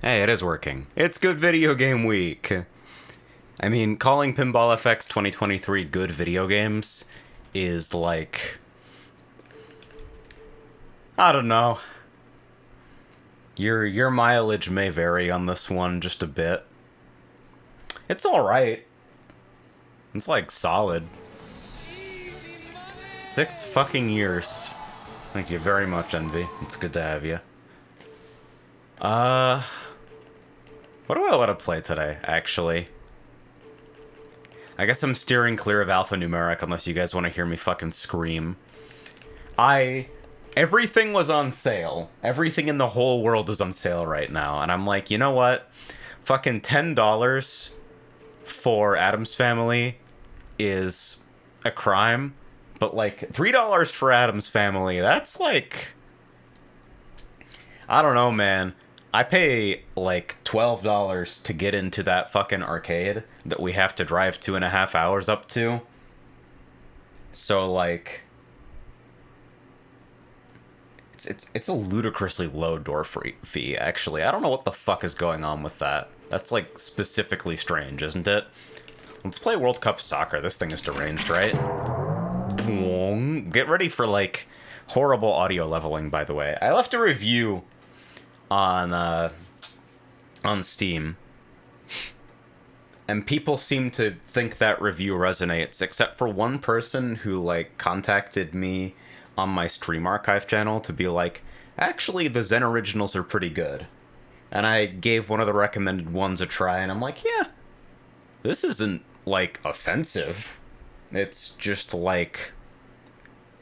Hey, it is working. It's Good Video Game Week. I mean, calling Pinball FX 2023 good video games is like... I don't know. Your mileage may vary on this one just a bit. It's alright. It's like solid. 6 fucking years. Thank you very much, Envy. It's good to have you. What do I want to play today, actually? I guess I'm steering clear of alphanumeric unless you guys want to hear me fucking scream. Everything was on sale. Everything in the whole world is on sale right now. And I'm like, you know what? Fucking $10 for Addams Family is a crime. But like, $3 for Addams Family, that's like... I don't know, man. I pay like $12 to get into that fucking arcade that we have to drive 2.5 hours up to. So like, it's a ludicrously low door fee. Actually, I don't know what the fuck is going on with that. That's like specifically strange, isn't it? Let's play World Cup Soccer. This thing is deranged, right? Get ready for like horrible audio leveling. By the way, I left a review on Steam, and people seem to think that review resonates, except for one person who like contacted me on my Stream Archive channel to be like, actually the Zen originals are pretty good, and I gave one of the recommended ones a try, and I'm like, yeah, this isn't like offensive, it's just like,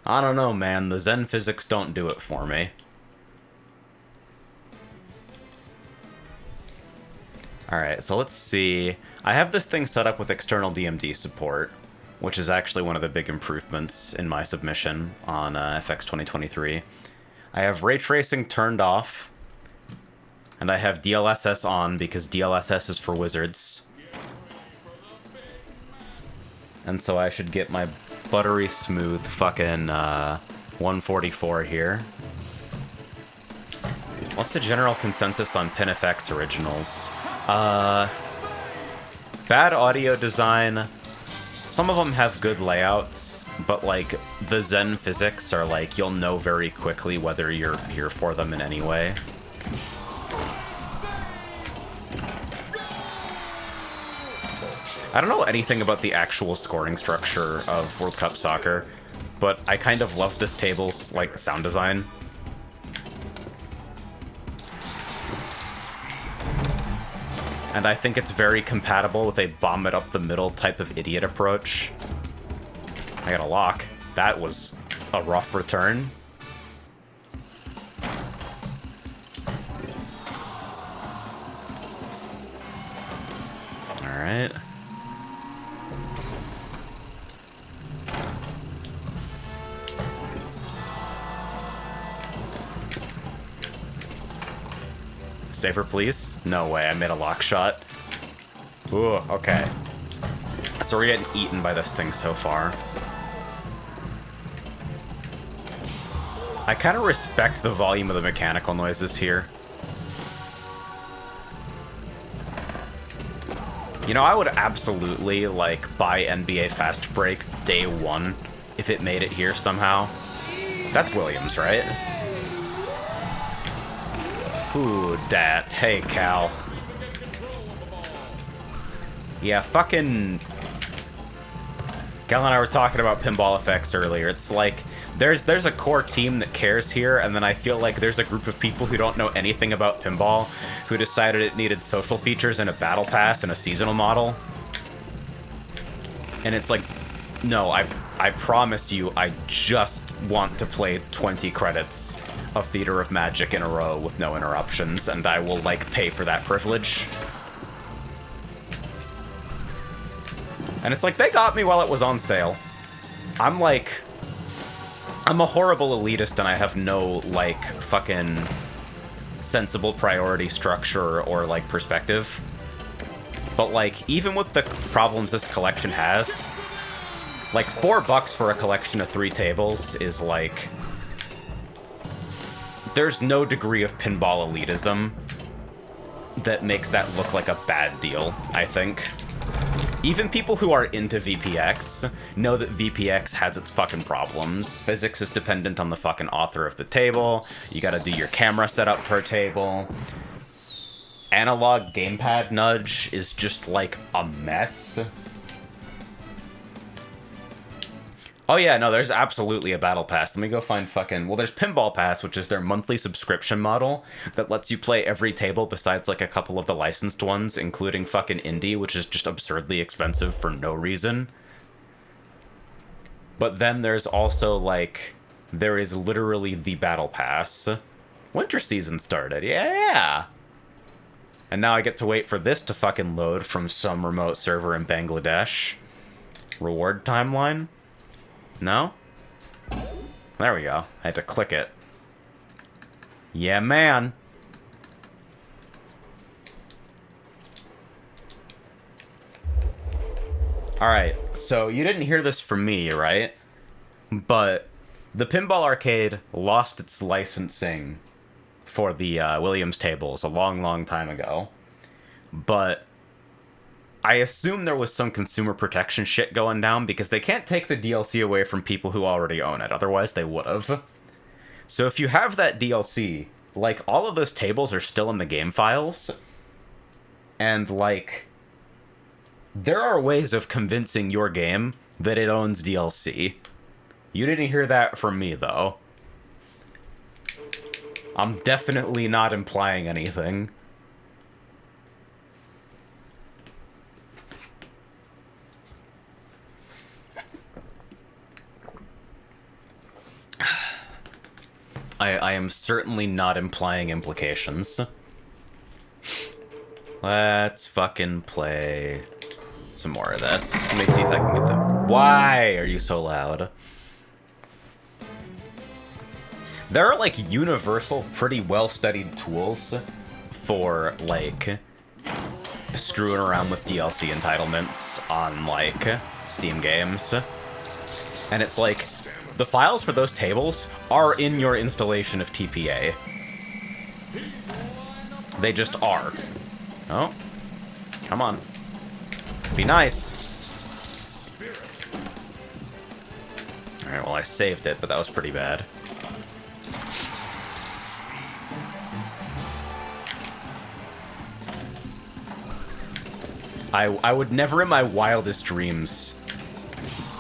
I don't know, man, the Zen physics don't do it for me. Alright, so let's see. I have this thing set up with external DMD support, which is actually one of the big improvements in my submission on FX 2023. I have ray tracing turned off, and I have DLSS on because DLSS is for wizards. And so I should get my buttery smooth fucking 144 here. What's the general consensus on PinFX originals? Bad audio design. Some of them have good layouts, but like the Zen physics are like you'll know very quickly whether you're here for them in any way. I don't know anything about the actual scoring structure of World Cup Soccer, but I kind of love this table's like sound design. And I think it's very compatible with a bomb it up the middle type of idiot approach. I got a lock. That was a rough return. Alright. Safer, please? No way, I made a lock shot. Ooh, okay. So we're getting eaten by this thing so far. I kind of respect the volume of the mechanical noises here. You know, I would absolutely, like, buy NBA Fast Break day one if it made it here somehow. That's Williams, right? Who dat? Hey, Cal. Yeah, fucking... Cal and I were talking about Pinball FX earlier. It's like, there's a core team that cares here, and then I feel like there's a group of people who don't know anything about pinball who decided it needed social features and a battle pass and a seasonal model. And it's like, no, I promise you, I just want to play 20 credits of Theater of Magic in a row with no interruptions, and I will, like, pay for that privilege. And it's like, they got me while it was on sale. I'm like... I'm a horrible elitist, and I have no, like, fucking sensible priority structure or, like, perspective. But, like, even with the problems this collection has, like, $4 for a collection of 3 tables is, like... There's no degree of pinball elitism that makes that look like a bad deal, I think. Even people who are into VPX know that VPX has its fucking problems. Physics is dependent on the fucking author of the table. You gotta do your camera setup per table. Analog gamepad nudge is just like a mess. Oh yeah, no, there's absolutely a battle pass. Let me go find fucking... Well, there's Pinball Pass, which is their monthly subscription model that lets you play every table besides like a couple of the licensed ones, including fucking Indie, which is just absurdly expensive for no reason. But then there's also like... There is literally the battle pass. Winter season started, yeah! And now I get to wait for this to fucking load from some remote server in Bangladesh. Reward timeline? No? There we go. I had to click it. Yeah, man. Alright, so you didn't hear this from me, right? But the Pinball Arcade lost its licensing for the Williams tables a long, long time ago. But I assume there was some consumer protection shit going down because they can't take the DLC away from people who already own it. Otherwise, they would have. So if you have that DLC, like, all of those tables are still in the game files. And, like, there are ways of convincing your game that it owns DLC. You didn't hear that from me, though. I'm definitely not implying anything. I am certainly not implying implications. Let's fucking play some more of this. Let me see if I can get that. Why are you so loud? There are, like, universal, pretty well-studied tools for, like, screwing around with DLC entitlements on, like, Steam games. And it's like, the files for those tables are in your installation of TPA. They just are. Oh. Come on. Be nice. Alright, well, I saved it, but that was pretty bad. I would never in my wildest dreams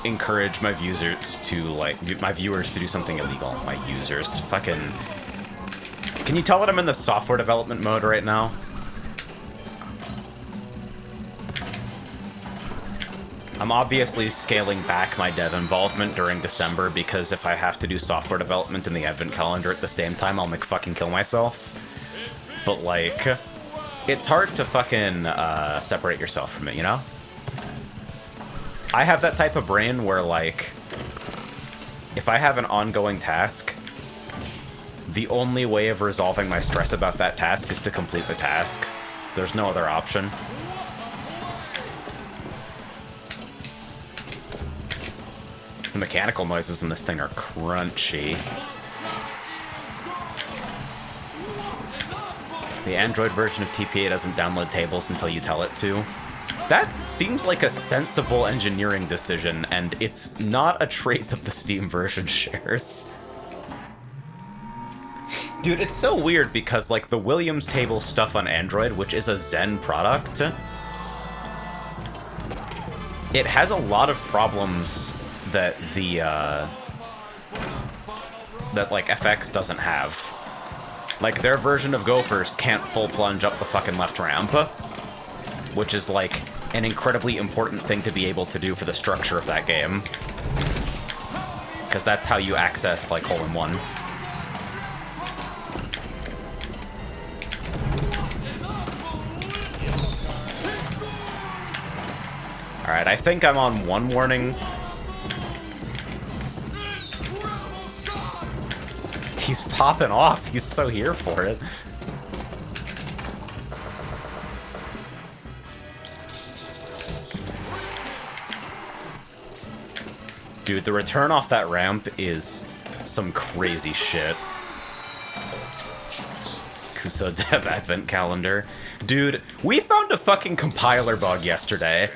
encourage my viewers to, like, do something illegal. My users. Fucking... Can you tell that I'm in the software development mode right now? I'm obviously scaling back my dev involvement during December because if I have to do software development in the advent calendar at the same time, I'll fucking kill myself. But, like, it's hard to fucking separate yourself from it, you know? I have that type of brain where, like, if I have an ongoing task, the only way of resolving my stress about that task is to complete the task. There's no other option. The mechanical noises in this thing are crunchy. The Android version of TPA doesn't download tables until you tell it to. That seems like a sensible engineering decision, and it's not a trait that the Steam version shares. Dude, it's so weird because, like, the Williams table stuff on Android, which is a Zen product, it has a lot of problems that the, like, FX doesn't have. Like, their version of Go First can't full plunge up the fucking left ramp, which is, like, an incredibly important thing to be able to do for the structure of that game. Because that's how you access, like, hole-in-one. Alright, I think I'm on one warning. He's popping off. He's so here for it. Dude, the return off that ramp is some crazy shit. Yakuza Dev Advent Calendar. Dude, we found a fucking compiler bug yesterday.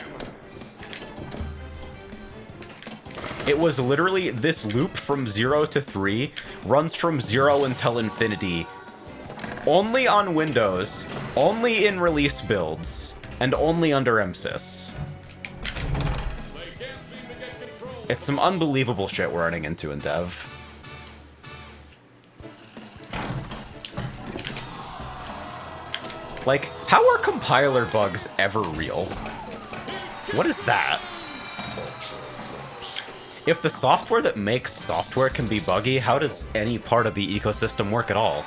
It was literally this loop from 0 to 3, runs from 0 until infinity. Only on Windows, only in release builds, and only under MSys. It's some unbelievable shit we're running into in dev. Like, how are compiler bugs ever real? What is that? If the software that makes software can be buggy, how does any part of the ecosystem work at all?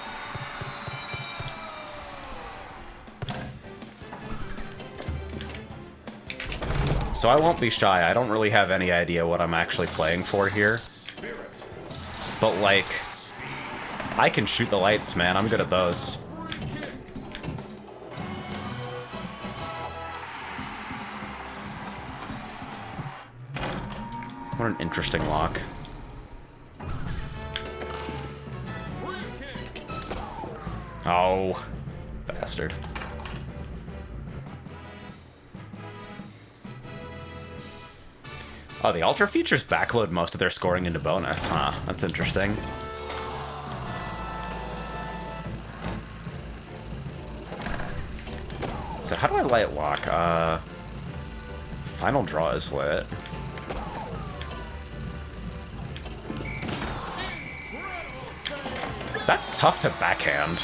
So I won't be shy, I don't really have any idea what I'm actually playing for here. But like, I can shoot the lights, man, I'm good at those. What an interesting lock. Oh, bastard. Oh, the Ultra features backload most of their scoring into bonus, huh? That's interesting. So how do I light lock? Final draw is lit. That's tough to backhand.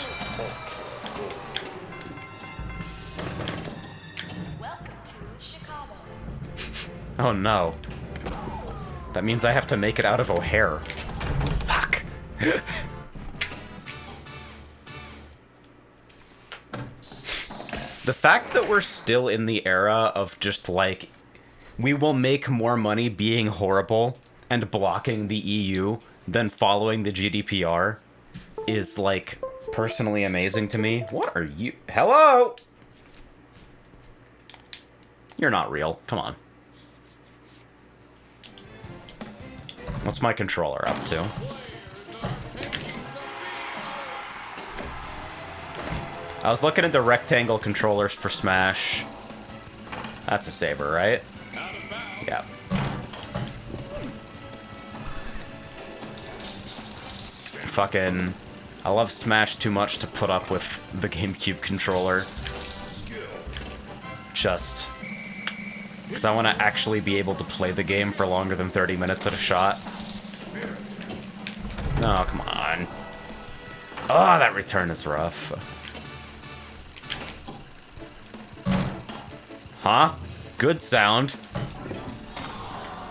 Welcome to Chicago. Oh no. That means I have to make it out of O'Hare. Fuck. The fact that we're still in the era of just like, we will make more money being horrible and blocking the EU than following the GDPR is like personally amazing to me. What are you? Hello? You're not real. Come on. What's my controller up to? I was looking into rectangle controllers for Smash. That's a saber, right? Yeah. Fucking... I love Smash too much to put up with the GameCube controller. Just... because I want to actually be able to play the game for longer than 30 minutes at a shot. Oh, come on. Oh, that return is rough. Huh? Good sound.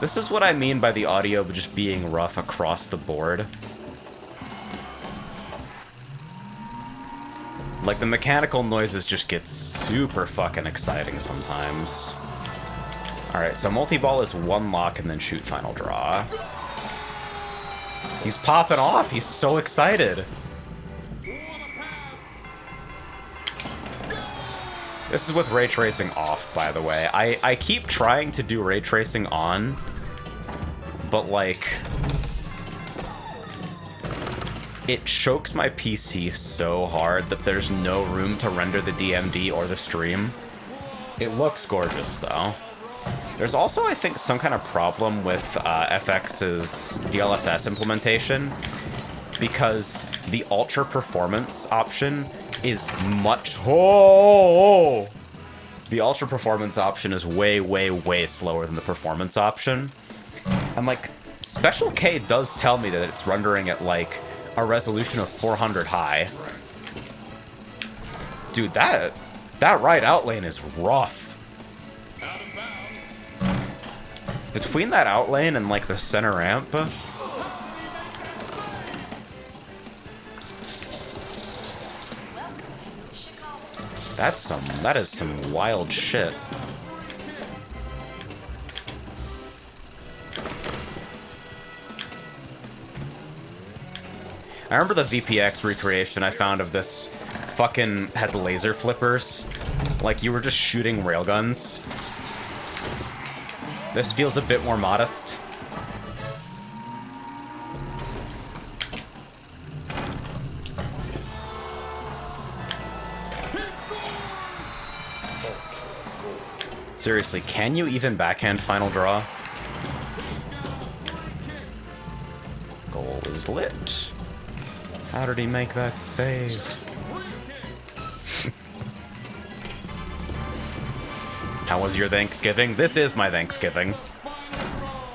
This is what I mean by the audio just being rough across the board. Like, the mechanical noises just get super fucking exciting sometimes. Alright, so multi-ball is one lock and then shoot final draw. He's popping off! He's so excited! This is with ray tracing off, by the way. I keep trying to do ray tracing on, but like... it chokes my PC so hard that there's no room to render the DMD or the stream. It looks gorgeous, though. There's also, I think, some kind of problem with FX's DLSS implementation, because the ultra performance option is much... Oh! The ultra performance option is way, way, way slower than the performance option. And, like, Special K does tell me that it's rendering at, like, a resolution of 400 high. Dude, that right outlane is rough. Between that outlane and, like, the center ramp... that is some wild shit. I remember the VPX recreation I found of this fucking had laser flippers. Like, you were just shooting railguns. This feels a bit more modest. Seriously, can you even backhand final draw? Goal is lit. How did he make that save? How was your Thanksgiving? This is my Thanksgiving.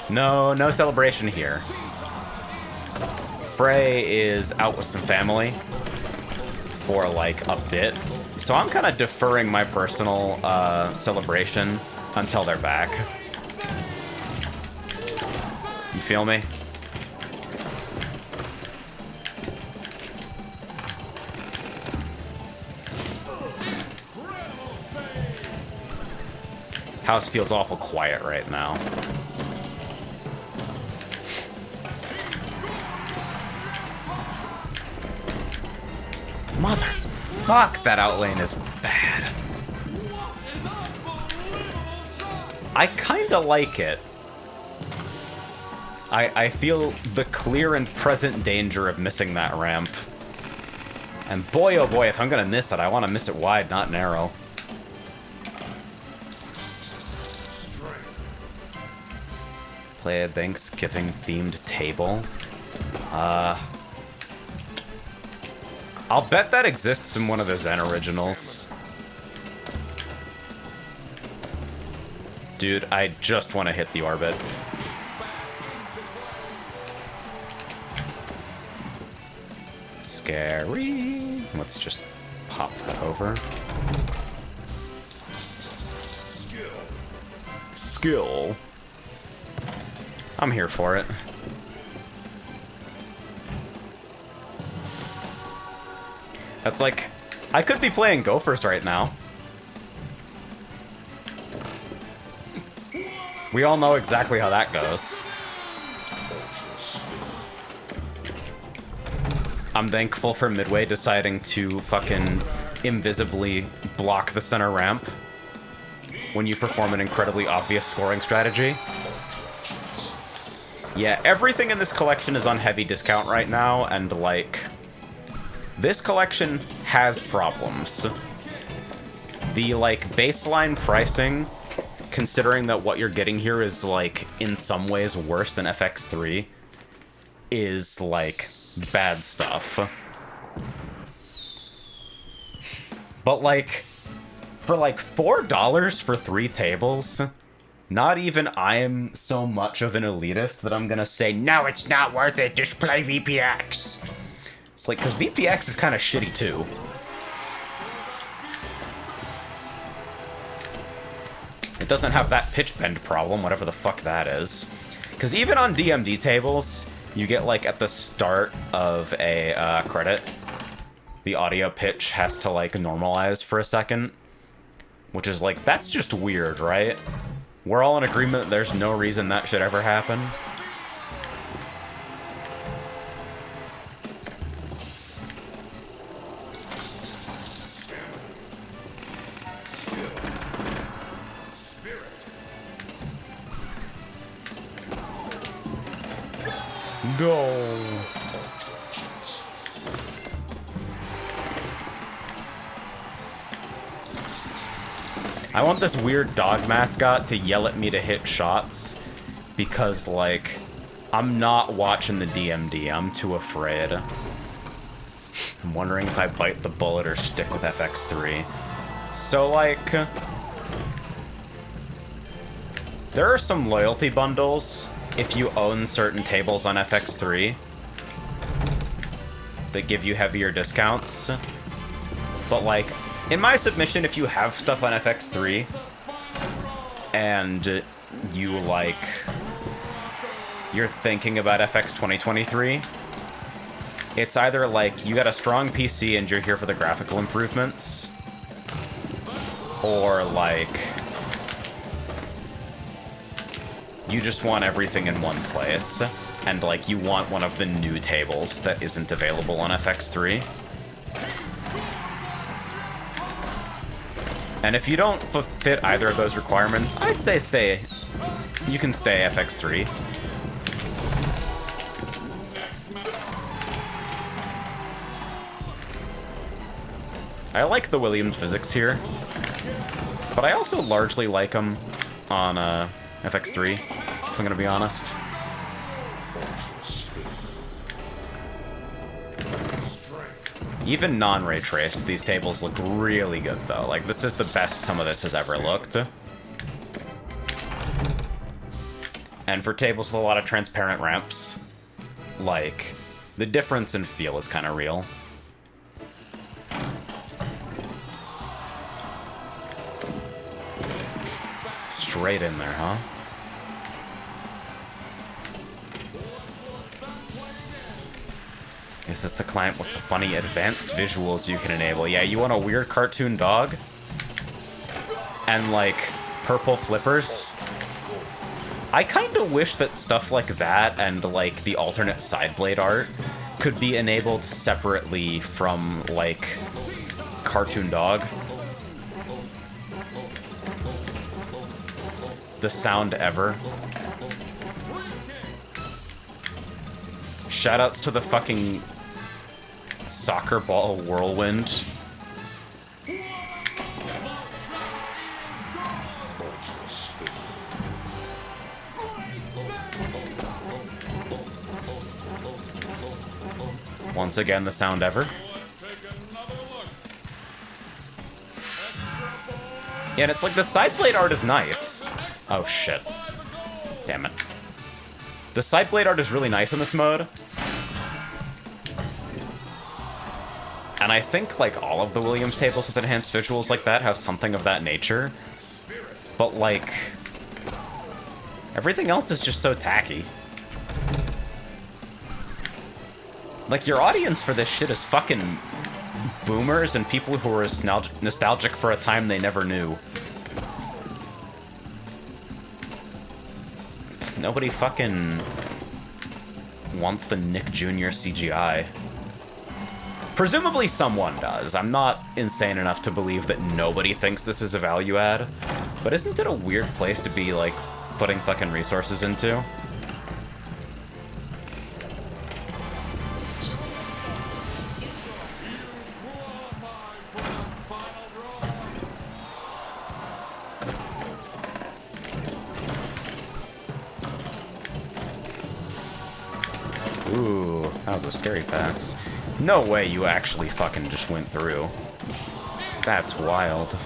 No celebration here. Frey is out with some family for like a bit. So I'm kind of deferring my personal celebration until they're back. You feel me? House feels awful quiet right now. Motherfuck, that outlane is bad. I kinda like it. I feel the clear and present danger of missing that ramp. And boy, oh boy, if I'm gonna miss it, I want to miss it wide, not narrow. Play a Thanksgiving-themed table. I'll bet that exists in one of the Zen originals. Dude, I just want to hit the orbit. Scary. Let's just pop that over. Skill. I'm here for it. That's like, I could be playing Gophers right now. We all know exactly how that goes. I'm thankful for Midway deciding to fucking invisibly block the center ramp when you perform an incredibly obvious scoring strategy. Yeah, everything in this collection is on heavy discount right now, and like, this collection has problems. The like baseline pricing, considering that what you're getting here is like in some ways worse than FX3, is like bad stuff. But like, for like $4 for 3 tables, not even I'm so much of an elitist that I'm gonna say, no, it's not worth it, just play VPX. It's like, because VPX is kind of shitty too. It doesn't have that pitch bend problem, whatever the fuck that is. Because even on DMD tables, you get like at the start of a credit, the audio pitch has to like normalize for a second. Which is like, that's just weird, right? We're all in agreement that there's no reason that should ever happen. Go. I want this weird dog mascot to yell at me to hit shots because, like, I'm not watching the DMD. I'm too afraid. I'm wondering if I bite the bullet or stick with FX3. So, like, there are some loyalty bundles if you own certain tables on FX3 that give you heavier discounts. But, like, in my submission, if you have stuff on FX3 and you, like, you're thinking about FX 2023, it's either, like, you got a strong PC and you're here for the graphical improvements, or, like, you just want everything in one place, and, like, you want one of the new tables that isn't available on FX3. And if you don't fit either of those requirements, I'd say stay. You can stay FX3. I like the Williams physics here. But I also largely like them on FX3, if I'm gonna be honest. Even non-ray traced, these tables look really good though. Like, this is the best some of this has ever looked. And for tables with a lot of transparent ramps, like, the difference in feel is kind of real. Straight in there, huh? Is this the client with the funny advanced visuals you can enable? Yeah, you want a weird cartoon dog? And, like, purple flippers? I kind of wish that stuff like that and, like, the alternate side blade art could be enabled separately from, like, cartoon dog. The sound ever. Shoutouts to the fucking soccer ball whirlwind. Once again, the sound ever. Yeah, and it's like the side blade art is nice. Oh shit. Damn it. The side blade art is really nice in this mode. And I think, like, all of the Williams tables with enhanced visuals like that have something of that nature. But, like, everything else is just so tacky. Like, your audience for this shit is fucking boomers and people who are nostalgic for a time they never knew. Nobody fucking wants the Nick Jr. CGI. Presumably someone does. I'm not insane enough to believe that nobody thinks this is a value add. But isn't it a weird place to be, like, putting fucking resources into? Ooh, that was a scary pass. No way you actually fucking just went through. That's wild.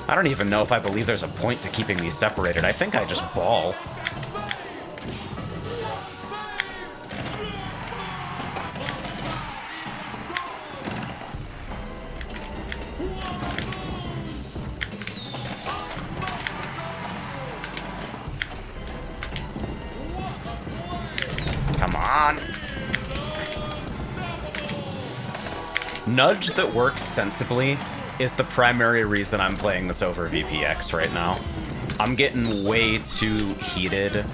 I don't even know if I believe there's a point to keeping these separated. I think I just ball. Come on. Nudge that works sensibly is the primary reason I'm playing this over VPX right now. I'm getting way too heated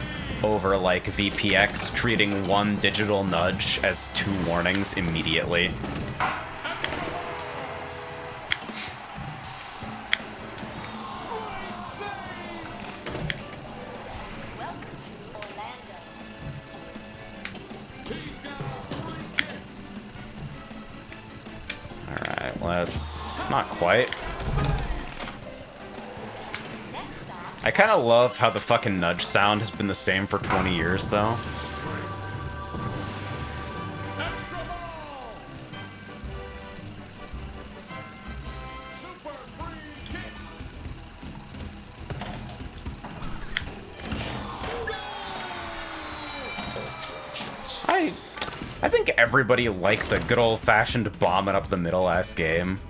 over, like, VPX treating one digital nudge as 2 warnings immediately. Not quite. I kind of love how the fucking nudge sound has been the same for 20 years, though. I think everybody likes a good old-fashioned bombing up the middle-ass game.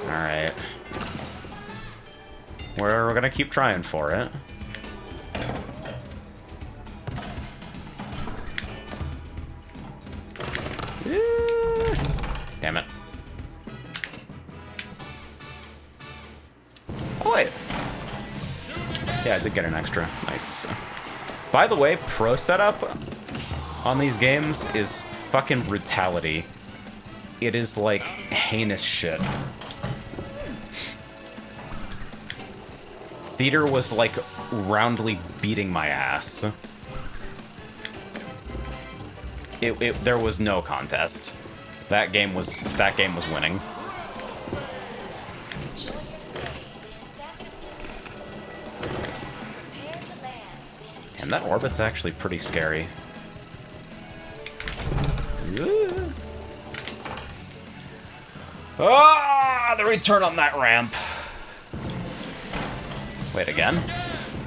Alright. We're gonna keep trying for it. Damn it. Oh, wait. Yeah, I did get an extra. Nice. By the way, pro setup on these games is fucking brutality. It is, like, heinous shit. Theater was, like, roundly beating my ass. There was no contest. That game was winning. And that orbit's actually pretty scary. Ah, the return on that ramp. Wait, again?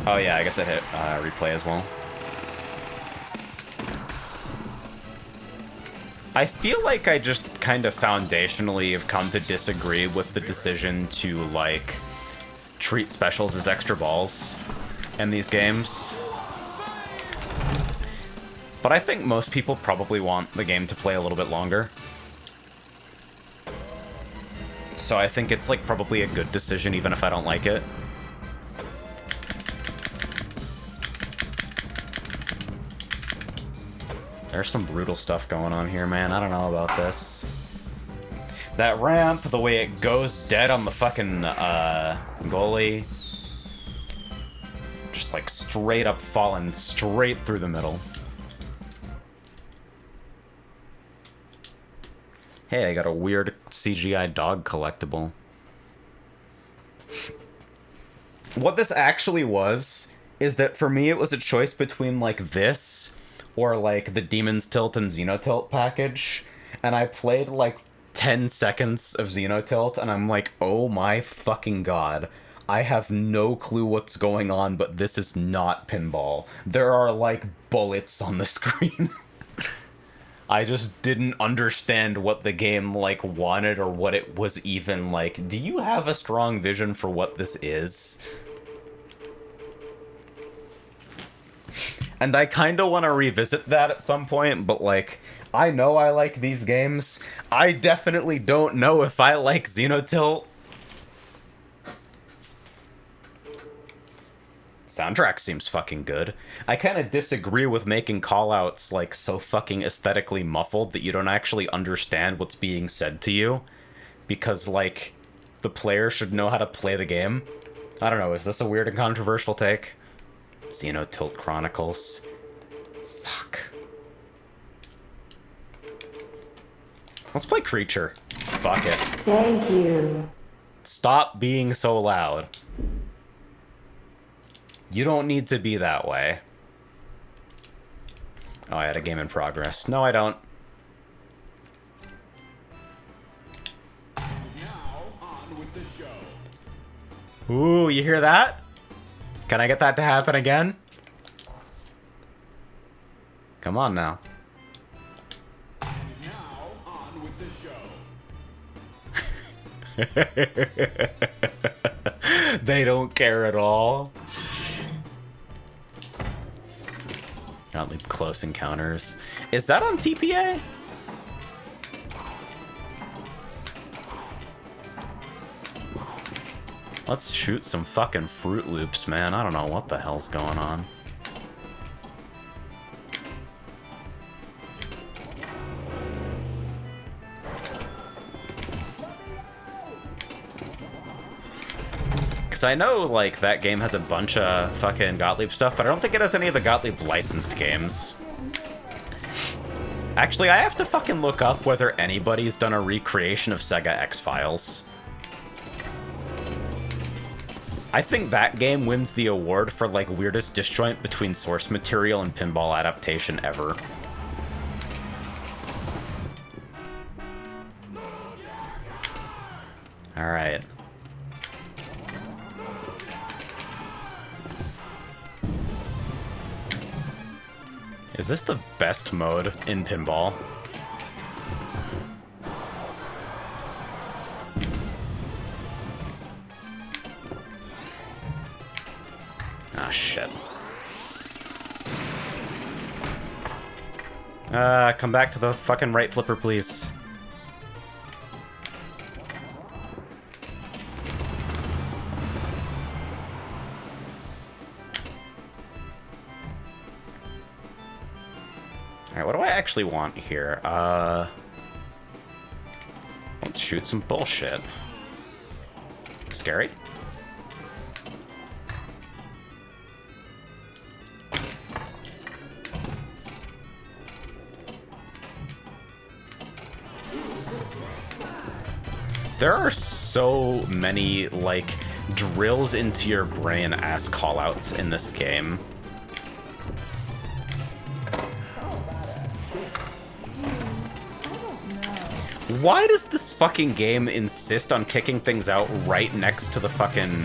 Oh yeah, I guess it hit replay as well. I feel like I just kind of foundationally have come to disagree with the decision to, like, treat specials as extra balls in these games. But I think most people probably want the game to play a little bit longer. So I think it's, like, probably a good decision even if I don't like it. There's some brutal stuff going on here, man. I don't know about this. That ramp, the way it goes dead on the fucking goalie. Just like straight up falling straight through the middle. Hey, I got a weird CGI dog collectible. What this actually was is that for me it was a choice between like this or like the Demon's Tilt and Xenotilt package, and I played like 10 seconds of Xenotilt and I'm like, oh my fucking god, I have no clue what's going on, but this is not pinball. There are like bullets on the screen. I just didn't understand what the game like wanted or what it was even like. Do you have a strong vision for what this is? And I kind of want to revisit that at some point, but, like, I know I like these games. I definitely don't know if I like Xenotilt. Soundtrack seems fucking good. I kind of disagree with making callouts, like, so fucking aesthetically muffled that you don't actually understand what's being said to you. Because, like, the player should know how to play the game. I don't know, is this a weird and controversial take? Xenotilt Chronicles. Fuck. Let's play Creature. Fuck it. Thank you. Stop being so loud. You don't need to be that way. Oh, I had a game in progress. No, I don't. Now, on with the show. Ooh, you hear that? Can I get that to happen again? Come on now. Now, on with the show. They don't care at all. Not like Close Encounters. Is that on TPA? Let's shoot some fucking Fruit Loops, man. I don't know what the hell's going on. Because I know, like, that game has a bunch of fucking Gottlieb stuff, but I don't think it has any of the Gottlieb licensed games. Actually, I have to fucking look up whether anybody's done a recreation of Sega X-Files. I think that game wins the award for, like, weirdest disjoint between source material and pinball adaptation ever. Alright. Is this the best mode in pinball? Ah, shit. Come back to the fucking right flipper, please. Alright, what do I actually want here? Let's shoot some bullshit. Scary? There are so many, like, drills into your brain ass callouts in this game. Why does this fucking game insist on kicking things out right next to the fucking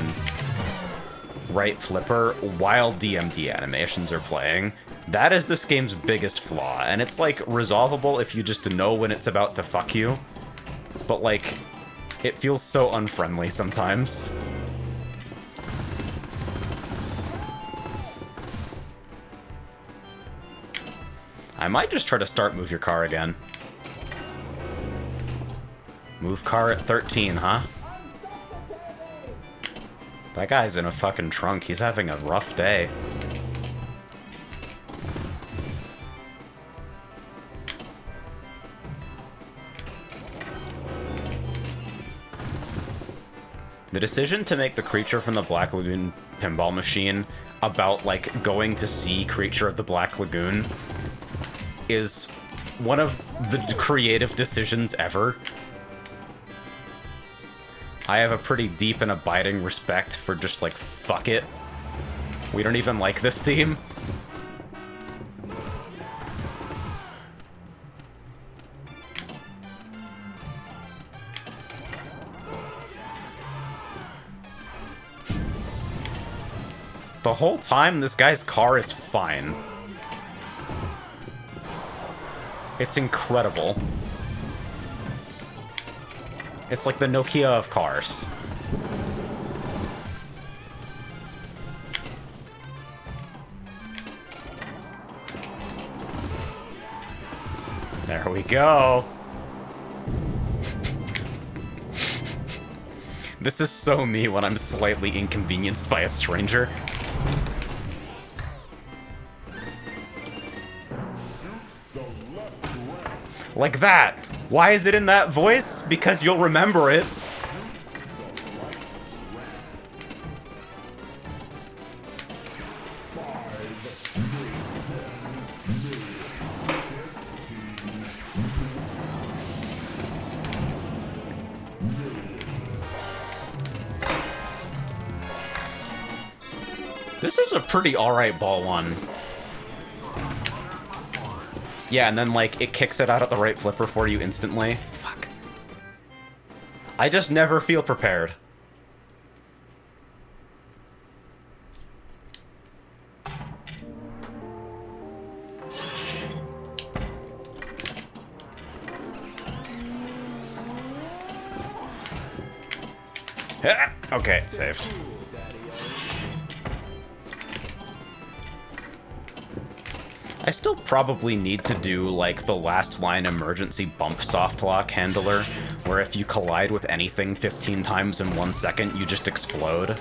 right flipper while DMD animations are playing? That is this game's biggest flaw, and it's, like, resolvable if you just know when it's about to fuck you. But, like, it feels so unfriendly sometimes. I might just try to start Move Your Car again. Move car at 13, huh? That guy's in a fucking trunk. He's having a rough day. The decision to make the Creature from the Black Lagoon pinball machine about, like, going to see Creature of the Black Lagoon is one of the creative decisions ever. I have a pretty deep and abiding respect for just, like, fuck it. We don't even like this theme. The whole time, this guy's car is fine. It's incredible. It's like the Nokia of cars. There we go. This is so me when I'm slightly inconvenienced by a stranger. Like that. Why is it in that voice? Because you'll remember it. This is a pretty alright ball one. Yeah, and then, like, it kicks it out at the right flipper for you instantly. Fuck. I just never feel prepared. Okay, it's saved. I still probably need to do, like, the last line emergency bump soft lock handler, where if you collide with anything 15 times in 1 second, you just explode.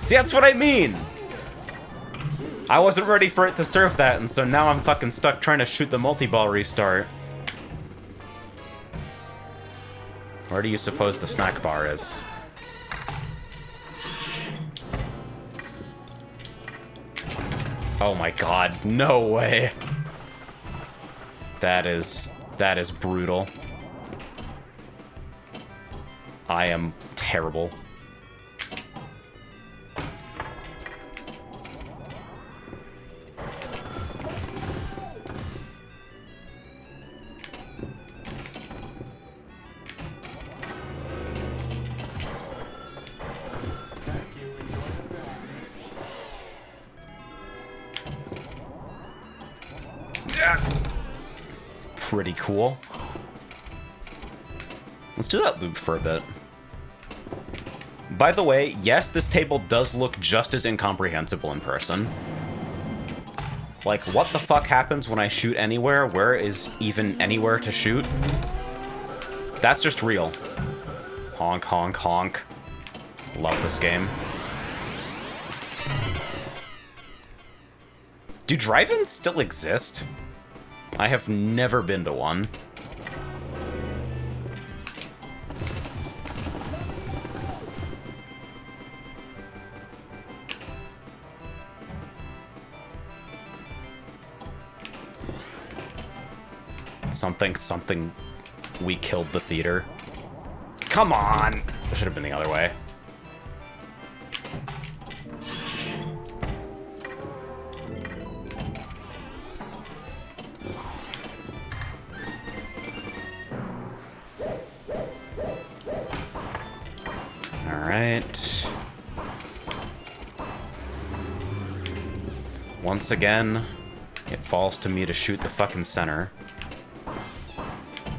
See, that's what I mean! I wasn't ready for it to serve that, and so now I'm fucking stuck trying to shoot the multi-ball restart. Where do you suppose the snack bar is? Oh my god, no way. That is brutal. I am terrible. Pretty cool. Let's do that loop for a bit. By the way, yes, this table does look just as incomprehensible in person. Like, what the fuck happens when I shoot anywhere? Where is even anywhere to shoot? That's just real. Honk, honk, honk. Love this game. Do drive-ins still exist? I have never been to one. Something we killed the theater. Come on! It should have been the other way. Alright. Once again, it falls to me to shoot the fucking center.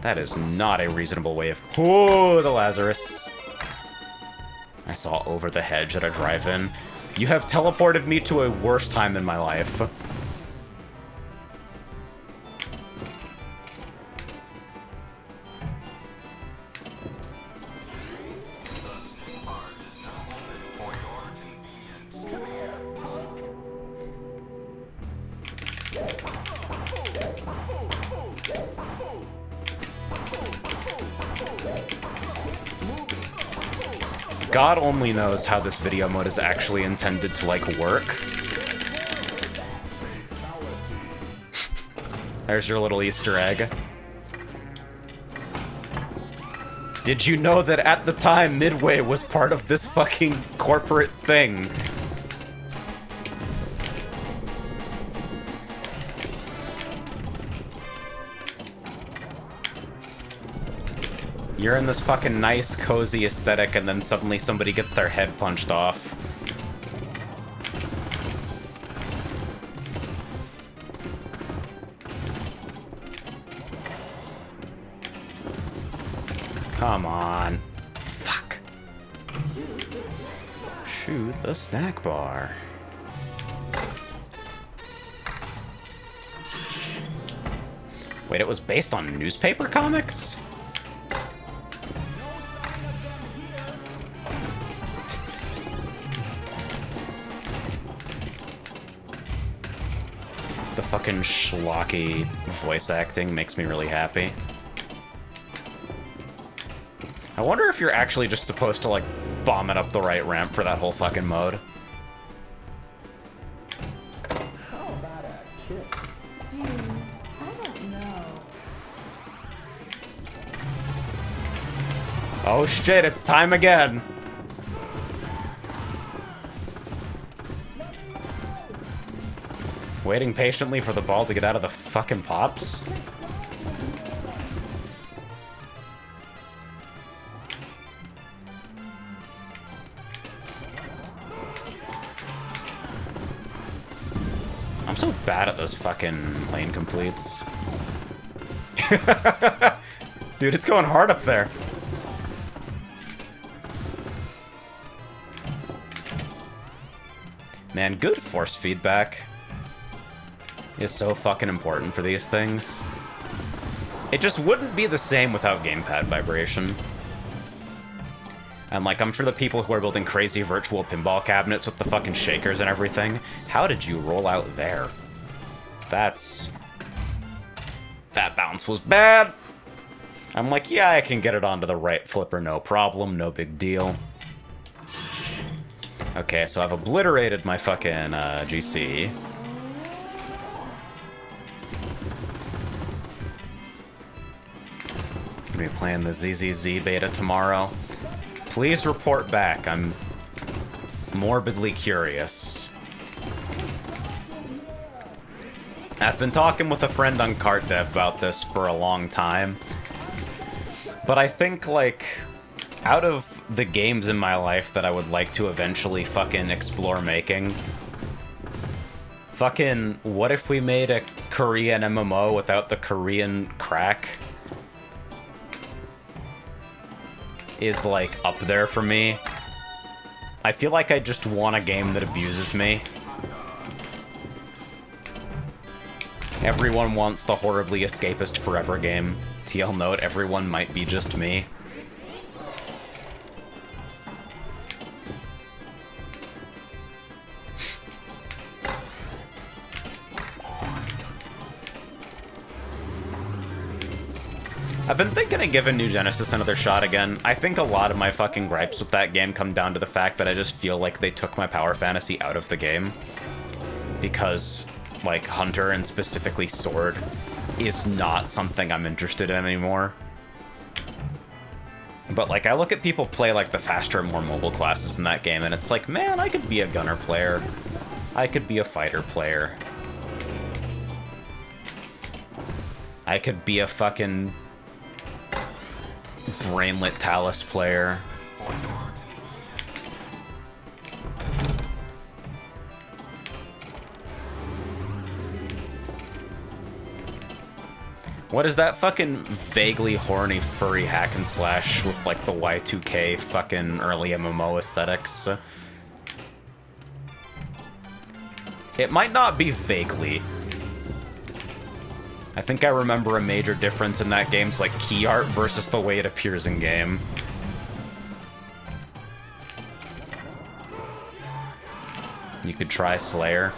That is not a reasonable way of... Oh, the Lazarus. I saw over the hedge at a drive-in. You have teleported me to a worse time in my life. God only knows how this video mode is actually intended to, like, work. There's your little Easter egg. Did you know that at the time, Midway was part of this fucking corporate thing? You're in this fucking nice, cozy aesthetic, and then suddenly somebody gets their head punched off. Come on. Fuck. Shoot the snack bar. Wait, it was based on newspaper comics? The fucking schlocky voice acting makes me really happy. I wonder if you're actually just supposed to, like, bomb it up the right ramp for that whole fucking mode. How about a kiss? I don't know. Oh shit, it's time again! Waiting patiently for the ball to get out of the fucking pops? I'm so bad at those fucking lane completes. Dude, it's going hard up there. Man, good force feedback is so fucking important for these things. It just wouldn't be the same without gamepad vibration. And, like, I'm sure the people who are building crazy virtual pinball cabinets with the fucking shakers and everything, how did you roll out there? That bounce was bad. I'm like, yeah, I can get it onto the right flipper, no problem, no big deal. Okay, so I've obliterated my fucking GC. I'm gonna be playing the ZZZ beta tomorrow. Please report back. I'm morbidly curious. I've been talking with a friend on Cart Dev about this for a long time. But I think, like, out of the games in my life that I would like to eventually fucking explore making, fucking, what if we made a Korean MMO without the Korean crack? Is, like, up there for me. I feel like I just want a game that abuses me. Everyone wants the horribly escapist forever game. TL note, everyone might be just me. I've been thinking of giving New Genesis another shot again. I think a lot of my fucking gripes with that game come down to the fact that I just feel like they took my power fantasy out of the game. Because, like, Hunter, and specifically Sword, is not something I'm interested in anymore. But, like, I look at people play, like, the faster and more mobile classes in that game, and it's like, man, I could be a gunner player. I could be a fighter player. I could be a fucking brainlet Talus player. What is that fucking vaguely horny furry hack and slash with like the Y2K fucking early MMO aesthetics? It might not be vaguely. I think I remember a major difference in that game's like key art versus the way it appears in game. You could try Slayer.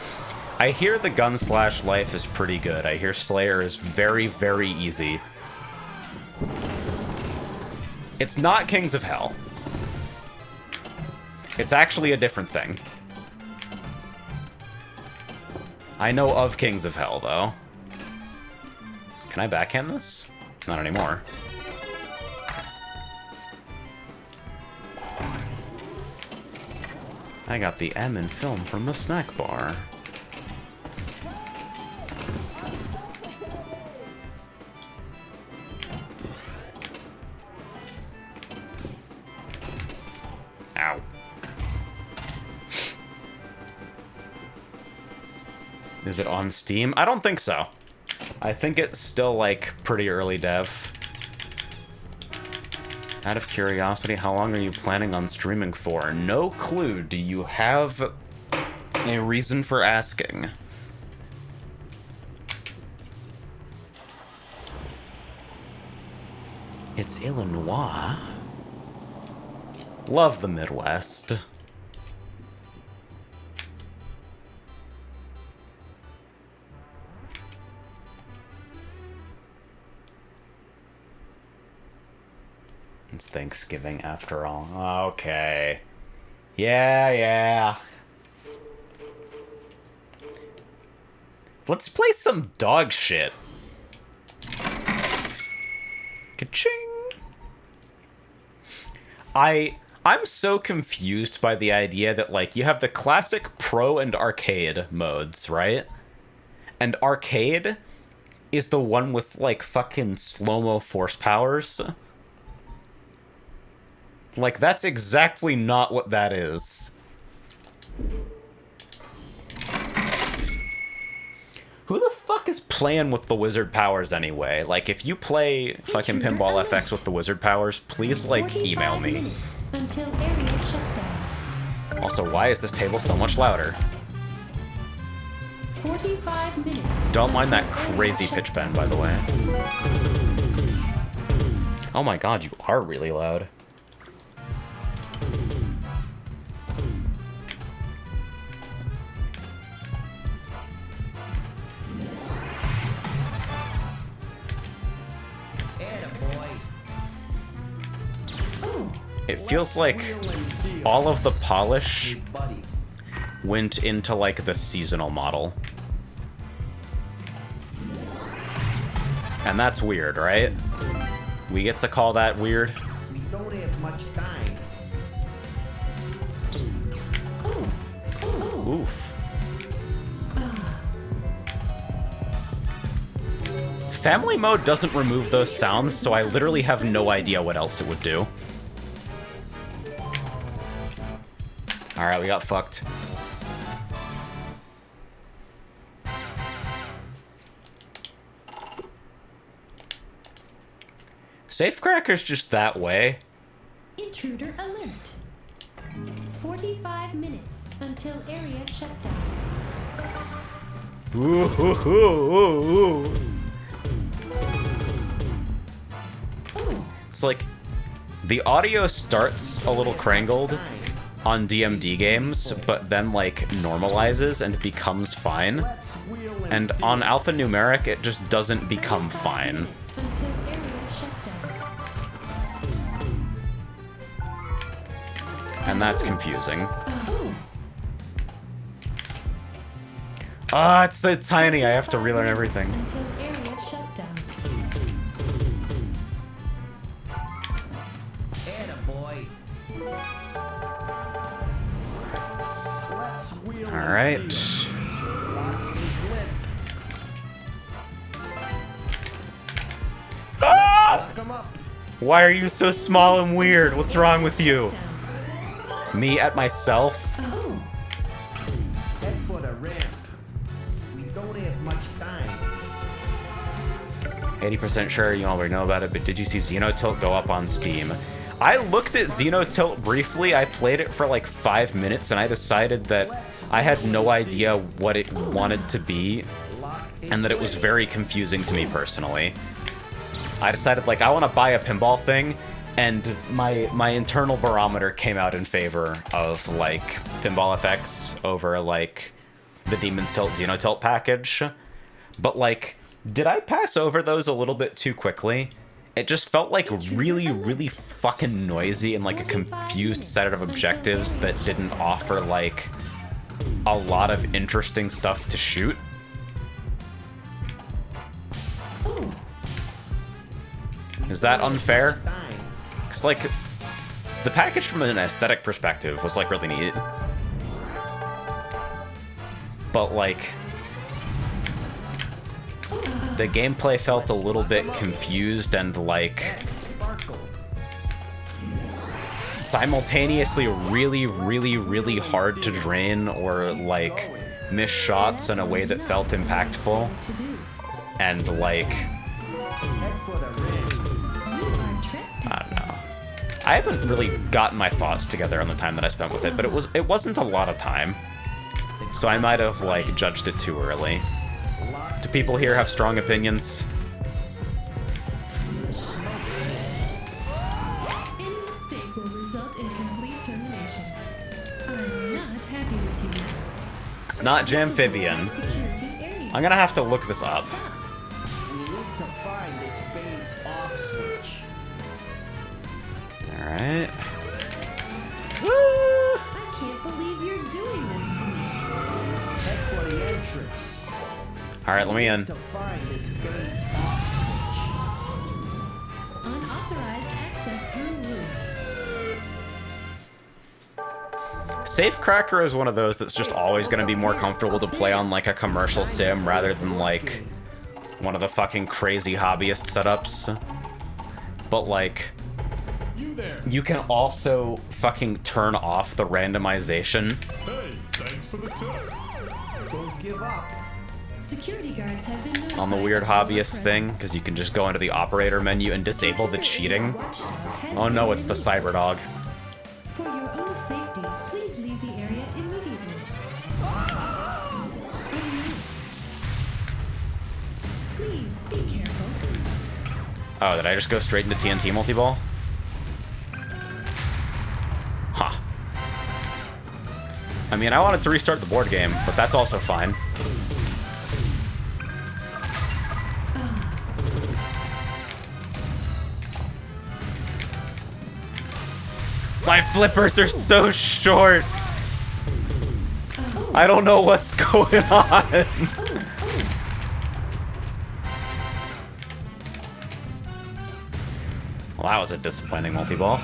I hear the gun slash life is pretty good. I hear Slayer is very, very easy. It's not Kings of Hell. It's actually a different thing. I know of Kings of Hell, though. Can I backhand this? Not anymore. I got the M in film from the snack bar. Ow. Is it on Steam? I don't think so. I think it's still, like, pretty early dev. Out of curiosity, how long are you planning on streaming for? No clue. Do you have a reason for asking? It's Illinois. Love the Midwest. It's Thanksgiving after all. Okay. Yeah. Let's play some dog shit. Ka-ching! I'm so confused by the idea that, like, you have the classic pro and arcade modes, right? And arcade is the one with, like, fucking slow-mo force powers. Like, that's exactly not what that is. Who the fuck is playing with the wizard powers anyway? Like, if you play fucking Pinball FX with the wizard powers, please, like, email me. Until area shutdown. Also, why is this table so much louder? 45 minutes. Don't mind that crazy pitch bend, by the way. Oh my god, you are really loud. It feels like all of the polish went into, like, the seasonal model. And that's weird, right? We get to call that weird? We don't have much time. Oof. Family mode doesn't remove those sounds, so I literally have no idea what else it would do. Alright, we got fucked. Safecracker's just that way. Intruder alert. 45 minutes until area shutdown. Ooh, ooh, ooh, ooh. It's like, the audio starts a little crangled on DMD games, but then, like, normalizes and becomes fine. And on alphanumeric, it just doesn't become fine. Until area shutdown. And that's confusing. Ah, it's so tiny, I have to relearn everything. Until area shutdown. boy. Let's wheel All right. Lock is lit. Ah! Lock 'em up. Why are you so small and weird? What's wrong with you? Me at myself? Oh, Head for the ramp. We don't have much time. 80% sure you already know about it, but did you see Xenotilt go up on Steam? I looked at Xenotilt briefly. I played it for like 5 minutes, and I decided that I had no idea what it wanted to be, Lock is and that it was lit. very confusing to me personally. I decided, like, I want to buy a pinball thing, and my internal barometer came out in favor of, like, Pinball FX over, like, the Demon's Tilt Xenotilt package. But, like, did I pass over those a little bit too quickly? It just felt like really, really fucking noisy and like a confused set of objectives that didn't offer, like, a lot of interesting stuff to shoot. oh, Is that unfair? Time. Because, like, the package from an aesthetic perspective was, like, really neat. But, like, the gameplay felt a little bit confused and, like, Sparkle. simultaneously really, really, really hard to drain or, like, miss shots in a way that felt impactful. to do. And, like, Head for the ramp. You are trespassing. I don't know. I haven't really gotten my thoughts together on the time that I spent with it, but it wasn't a lot of time. So I might have, like, judged it too early. Lock Do people here have strong opinions? Any mistake will result in complete termination. I'm not happy with you. It's not Jamphibian. Security area. I'm gonna have to look this up. Stop. We need to find the spade's off switch. Alright. I can't believe you're doing this to me. Head for the entrance. Alright, let me in. To find the spade's off Unauthorized access through room. Safecracker is one of those that's just always gonna be more comfortable to play on, like, a commercial sim rather than, like, one of the fucking crazy hobbyist setups. But, like, You there. you can also fucking turn off the randomization. Hey, thanks for the tip. switch. Don't give up. Security guards have been notified On the weird of your hobbyist thing, presence. because you can just go into the operator menu and disable the cheating. Oh no, it's the Cyberdog. For your own safety, please leave the area immediately. Please be careful. Oh, did I just go straight into TNT multi-ball? Huh. I mean, I wanted to restart the board game, but that's also fine. My flippers are so short! I don't know what's going on! Well, that was a disappointing multi-ball.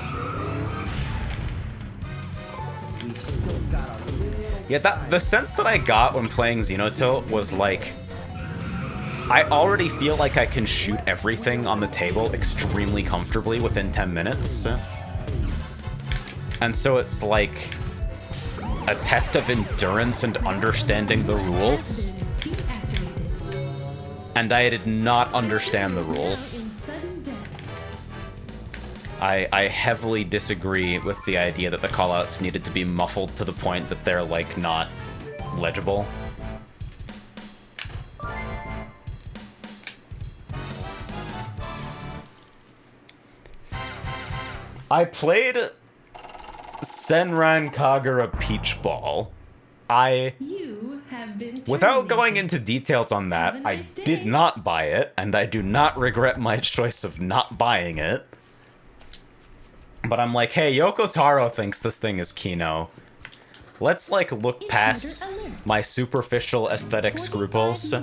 We've still got a little Yeah, the sense that I got when playing Xenotilt was like, I already feel like I can shoot everything on the table extremely comfortably within 10 minutes. And so it's like a test of endurance and understanding the rules. Deactivated. And I did not understand the rules. In sudden death. I heavily disagree with the idea that the callouts needed to be muffled to the point that they're, like, not legible. I played Senran Kagura Peach Ball. You have been Without going terminated. into details on that, Have a I nice day. did not buy it, and I do not regret my choice of not buying it. But I'm like, hey, Yoko Taro thinks this thing is Kino. Let's, like, look past my superficial aesthetic scruples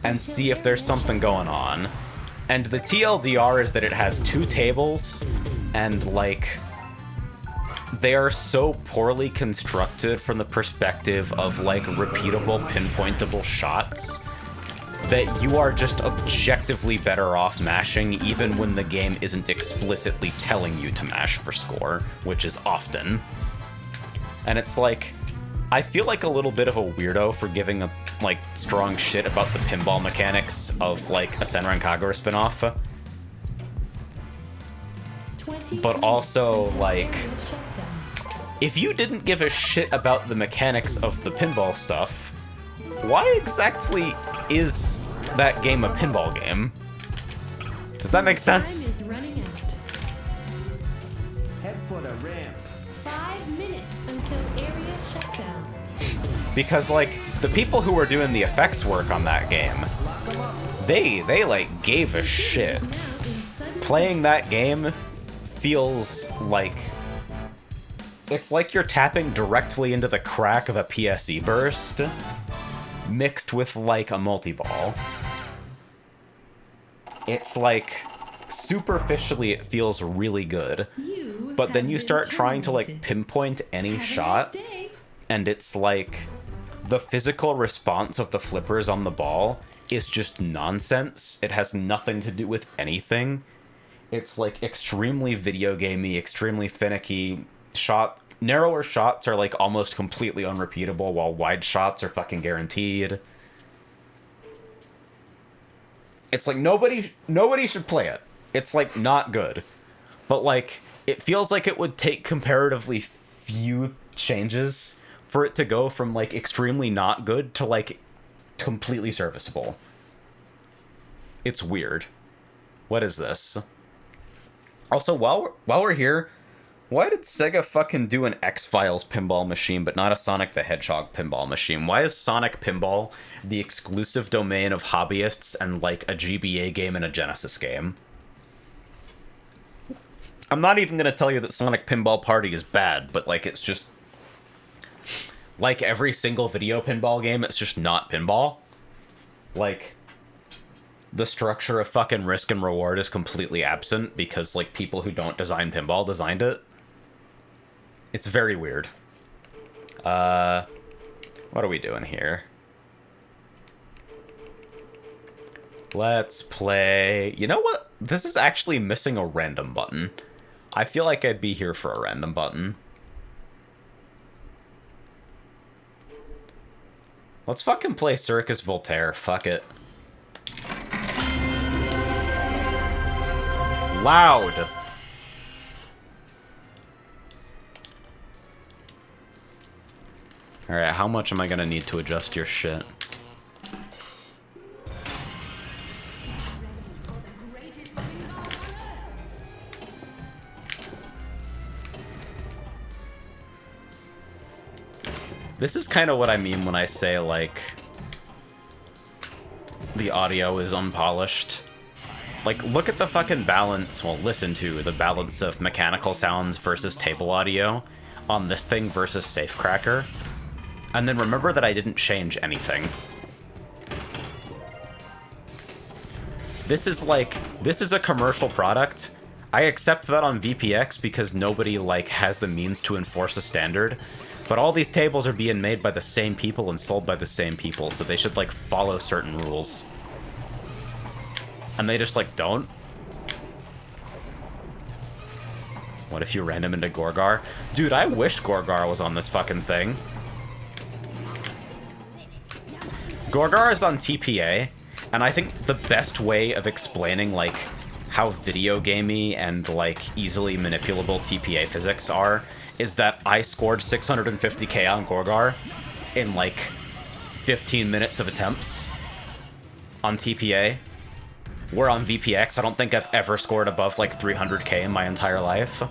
and see if there's something going on. And the TLDR is that it has 2 tables and, like, they are so poorly constructed from the perspective of, like, repeatable, pinpointable shots that you are just objectively better off mashing even when the game isn't explicitly telling you to mash for score, which is often. And it's like, I feel like a little bit of a weirdo for giving a, like, strong shit about the pinball mechanics of, like, a Senran Kagura spinoff. But also, like, if you didn't give a shit about the mechanics of the pinball stuff, why exactly is that game a pinball game? Does that make sense? Time is running out. Head for the ramp. 5 minutes until area shutdown. Because, like, the people who were doing the effects work on that game, they like, gave a shit. Now in sudden Playing that game feels like... It's like you're tapping directly into the crack of a PSE burst, mixed with, like, a multi-ball. It's like, superficially it feels really good, you but then have you been start trying to, like, terminated. pinpoint any Have a shot, nice day. and it's like, the physical response of the flippers on the ball is just nonsense. It has nothing to do with anything. It's, like, extremely video gamey, extremely finicky. Narrower shots are, like, almost completely unrepeatable, while wide shots are fucking guaranteed. It's like, nobody should play it. It's, like, not good. But, like, it feels like it would take comparatively few changes for it to go from, like, extremely not good to, like, completely serviceable. It's weird. What is this? Also, while we're here, why did Sega fucking do an X-Files pinball machine, but not a Sonic the Hedgehog pinball machine? Why is Sonic Pinball the exclusive domain of hobbyists and, like, a GBA game and a Genesis game? I'm not even gonna tell you that Sonic Pinball Party is bad, but, like, it's just... Like every single video pinball game, it's just not pinball. Like, the structure of fucking risk and reward is completely absent because, like, people who don't design pinball designed it. It's very weird. What are we doing here? Let's play... You know what? This is actually missing a random button. I feel like I'd be here for a random button. Let's fucking play Circus Voltaire. Fuck it. Loud! Alright, how much am I gonna need to adjust your shit? This is kind of what I mean when I say, like, the audio is unpolished. Like, look at the fucking balance, well, listen to the balance of mechanical sounds versus table audio on this thing versus Safecracker. And then remember that I didn't change anything. This is, like, this is a commercial product. I accept that on VPX because nobody, like, has the means to enforce a standard. But all these tables are being made by the same people and sold by the same people, so they should, like, follow certain rules. And they just, like, don't. What if you ran him into Gorgar? Dude, I wish Gorgar was on this fucking thing. Gorgar is on TPA, and I think the best way of explaining, like, how video gamey and, like, easily manipulable TPA physics are is that I scored 650k on Gorgar in, like, 15 minutes of attempts on TPA. Where on VPX, I don't think I've ever scored above, like, 300k in my entire life.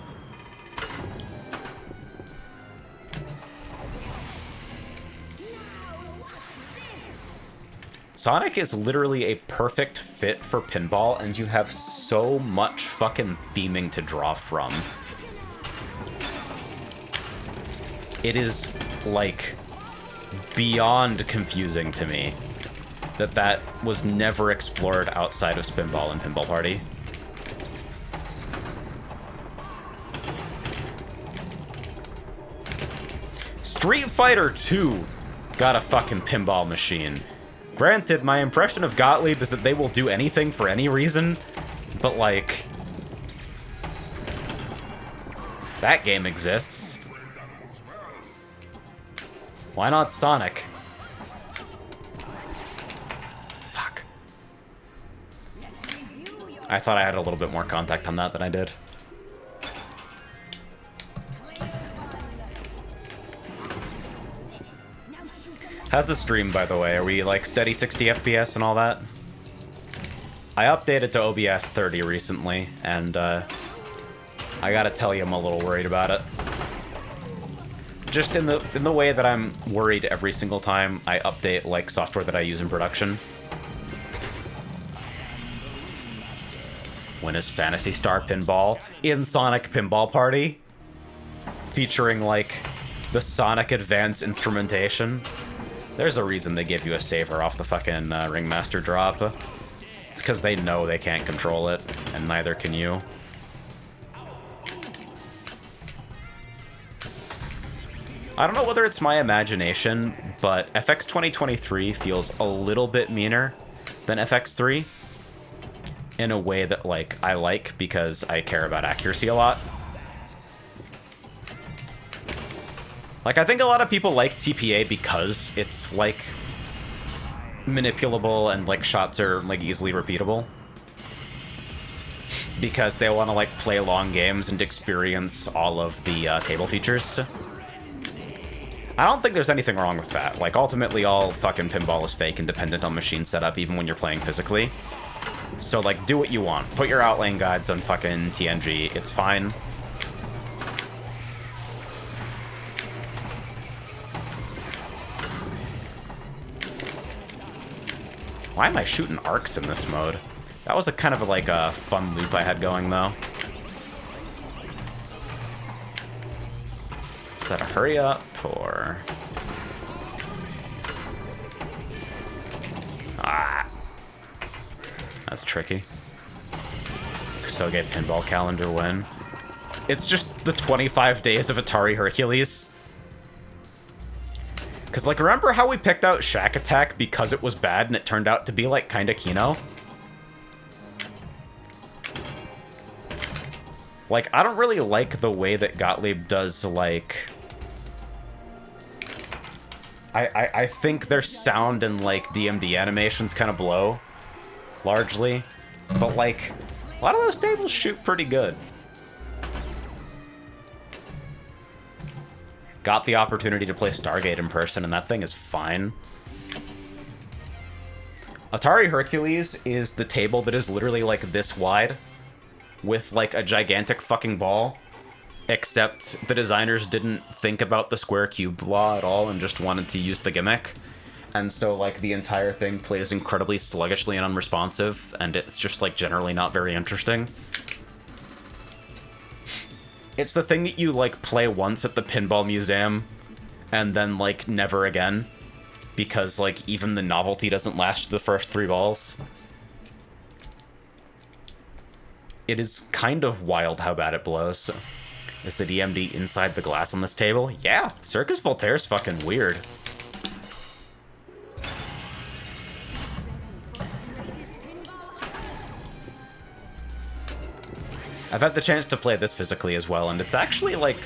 Sonic is literally a perfect fit for pinball, and you have so much fucking theming to draw from. It is, like, beyond confusing to me that that was never explored outside of Spinball and Pinball Party. Street Fighter 2 got a fucking pinball machine. Granted, my impression of Gottlieb is that they will do anything for any reason, but like... that game exists. Why not Sonic? Fuck. I thought I had a little bit more contact on that than I did. How's the stream, by the way? Are we, like, steady 60 FPS and all that? I updated to OBS 30 recently, and, I gotta tell you I'm a little worried about it. Just in the way that I'm worried every single time I update, like, software that I use in production. When is Phantasy Star Pinball in Sonic Pinball Party? Featuring, like, the Sonic Advance instrumentation. There's a reason they give you a saver off the fucking Ringmaster drop. It's because they know they can't control it, and neither can you. I don't know whether it's my imagination, but FX 2023 feels a little bit meaner than FX3 in a way that, like, I like because I care about accuracy a lot. Like, I think a lot of people like TPA because it's, like, manipulable and, like, shots are, like, easily repeatable. Because they want to, like, play long games and experience all of the table features. I don't think there's anything wrong with that. Like, ultimately, all fucking pinball is fake and dependent on machine setup, even when you're playing physically. So, like, do what you want. Put your outlane guides on fucking TNG. It's fine. Why am I shooting arcs in this mode? That was a kind of like a fun loop I had going, though. Is that a hurry up, or... ah. That's tricky. Soge Pinball Calendar win. It's just the 25 days of Atari Hercules. Because, like, remember how we picked out Shack Attack because it was bad and it turned out to be, like, kinda Kino? Like, I don't really like the way that Gottlieb does, like... I think their sound and, like, DMD animations kind of blow, largely. But, like, a lot of those tables shoot pretty good. Got the opportunity to play Stargate in person, and that thing is fine. Atari Hercules is the table that is literally, like, this wide, with, like, a gigantic fucking ball, except the designers didn't think about the square cube law at all and just wanted to use the gimmick. And so, like, the entire thing plays incredibly sluggishly and unresponsive, and it's just, like, generally not very interesting. It's the thing that you, like, play once at the Pinball Museum, and then, like, never again. Because, like, even the novelty doesn't last the first 3 balls. It is kind of wild how bad it blows. Is the DMD inside the glass on this table? Yeah, Circus Voltaire's fucking weird. I've had the chance to play this physically as well, and it's actually, like,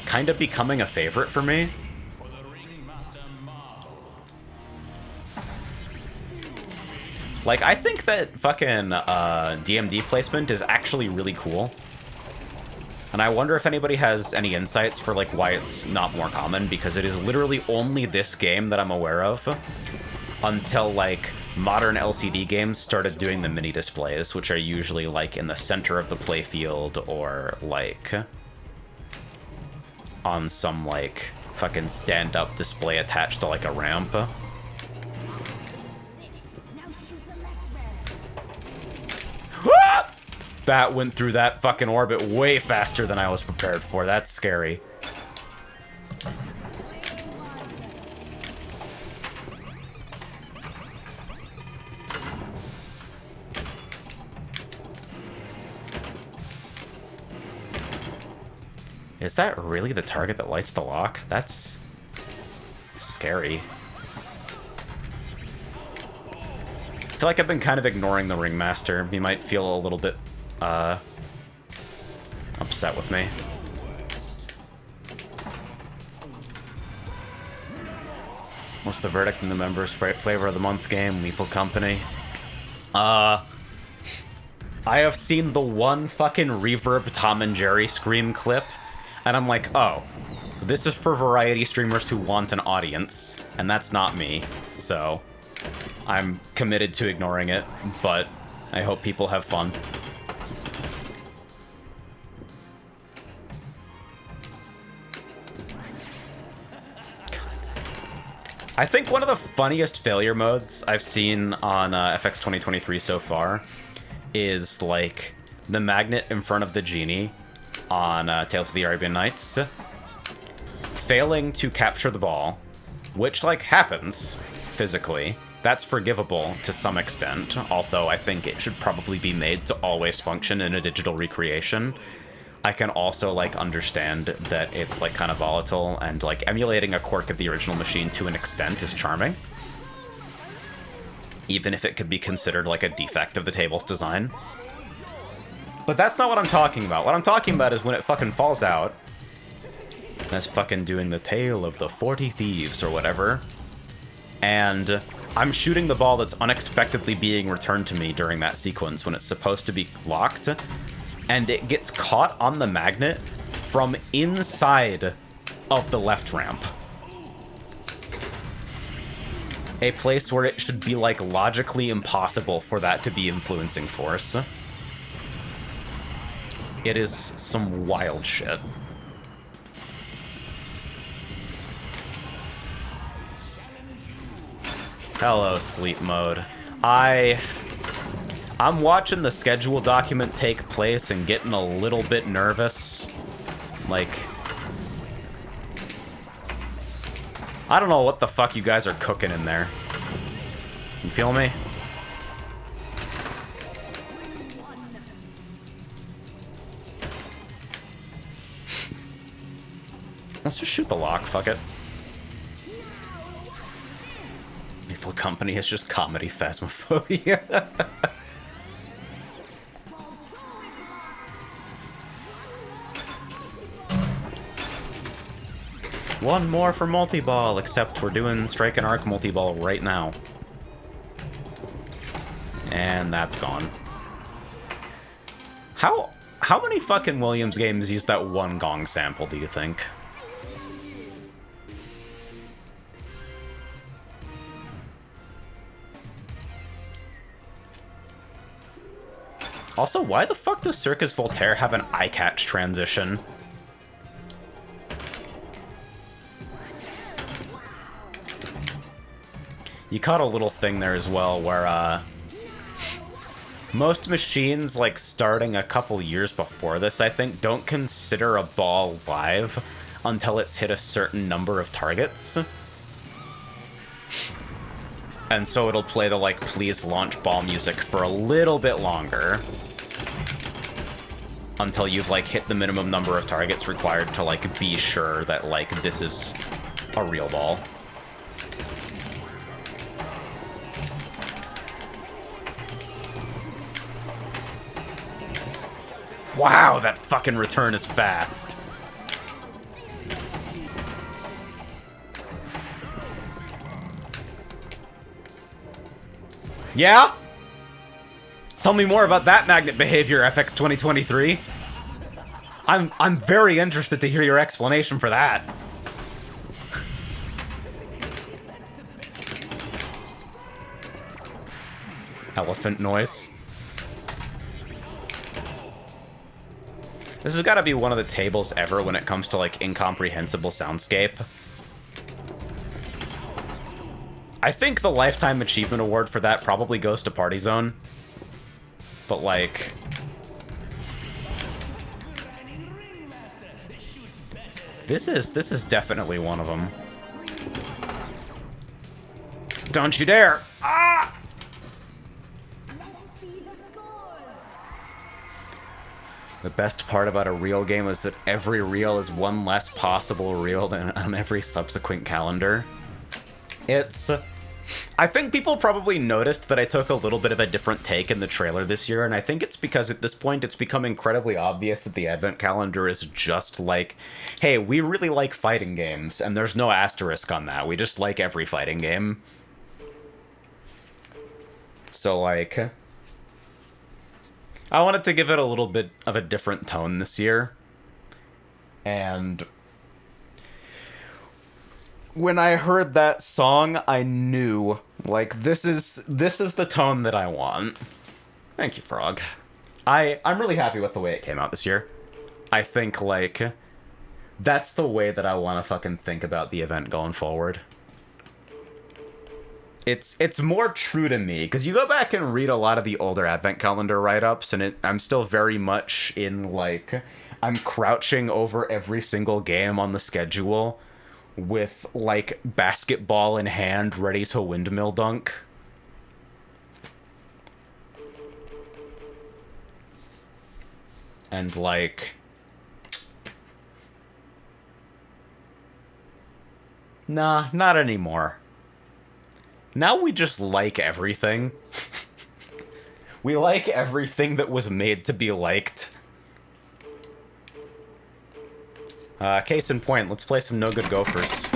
kind of becoming a favorite for me. Like, I think that fucking DMD placement is actually really cool. And I wonder if anybody has any insights for, like, why it's not more common, because it is literally only this game that I'm aware of until, like, modern LCD games started doing the mini displays, which are usually, like, in the center of the playfield or, like, on some, like, fucking stand-up display attached to, like, a ramp. That went through that fucking orbit way faster than I was prepared for. That's scary. Is that really the target that lights the lock? That's Scary. I feel like I've been kind of ignoring the Ringmaster. He might feel a little bit, upset with me. What's the verdict in the members' flavor of the month game? Lethal Company. I have seen the one fucking Reverb Tom and Jerry Scream clip, and I'm like, oh, this is for variety streamers who want an audience, and that's not me, so I'm committed to ignoring it, but I hope people have fun. I think one of the funniest failure modes I've seen on FX 2023 so far is, like, the magnet in front of the genie on Tales of the Arabian Nights failing to capture the ball, which, like, happens physically. That's forgivable to some extent, although I think it should probably be made to always function in a digital recreation. I can also, like, understand that it's, like, kind of volatile, and, like, emulating a quirk of the original machine to an extent is charming. Even if it could be considered, like, a defect of the table's design. But that's not what I'm talking about. What I'm talking about is when it fucking falls out. That's fucking doing the tale of the 40 thieves or whatever. And I'm shooting the ball that's unexpectedly being returned to me during that sequence when it's supposed to be locked. And it gets caught on the magnet from inside of the left ramp. A place where it should be, like, logically impossible for that to be influencing force. It is some wild shit. Hello, sleep mode. I'm watching the schedule document take place and getting a little bit nervous. Like, I don't know what the fuck you guys are cooking in there. You feel me? Let's just shoot the lock, fuck it. Lethal Company is just comedy phasmophobia. One more for multi-ball, except we're doing Strike and Arc multi-ball right now. And that's gone. How many fucking Williams games use that one gong sample, do you think? Also, why the fuck does Circus Voltaire have an eye catch transition? You caught a little thing there as well where, most machines, like, starting a couple years before this, I think, don't consider a ball live until it's hit a certain number of targets. And so it'll play the, like, please launch ball music for a little bit longer. Until you've, like, hit the minimum number of targets required to, like, be sure that, like, this is a real ball. Wow, that fucking return is fast. Yeah? Tell me more about that magnet behavior, FX 2023. I'm very interested to hear your explanation for that. Elephant noise. This has got to be one of the tables ever when it comes to, like, incomprehensible soundscape. I think the Lifetime Achievement Award for that probably goes to Party Zone. But, like... This is definitely one of them. Don't you dare! Ah! The best part about a reel game is that every reel is one less possible reel than on every subsequent calendar. It's... I think people probably noticed that I took a little bit of a different take in the trailer this year, and I think it's because at this point it's become incredibly obvious that the advent calendar is just like, hey, we really like fighting games, and there's no asterisk on that. We just like every fighting game. So, like, I wanted to give it a little bit of a different tone this year. And when I heard that song, I knew, like, this is the tone that I want. Thank you, Frog. I'm really happy with the way it came out this year. I think, like, that's the way that I want to fucking think about the event going forward. It's more true to me, because you go back and read a lot of the older advent calendar write-ups, and I'm still very much in, like, I'm crouching over every single game on the schedule with, like, basketball in hand, ready to windmill dunk. And, like... Nah, not anymore. Now we just like everything. We like everything that was made to be liked. Case in point, let's play some No Good Gophers.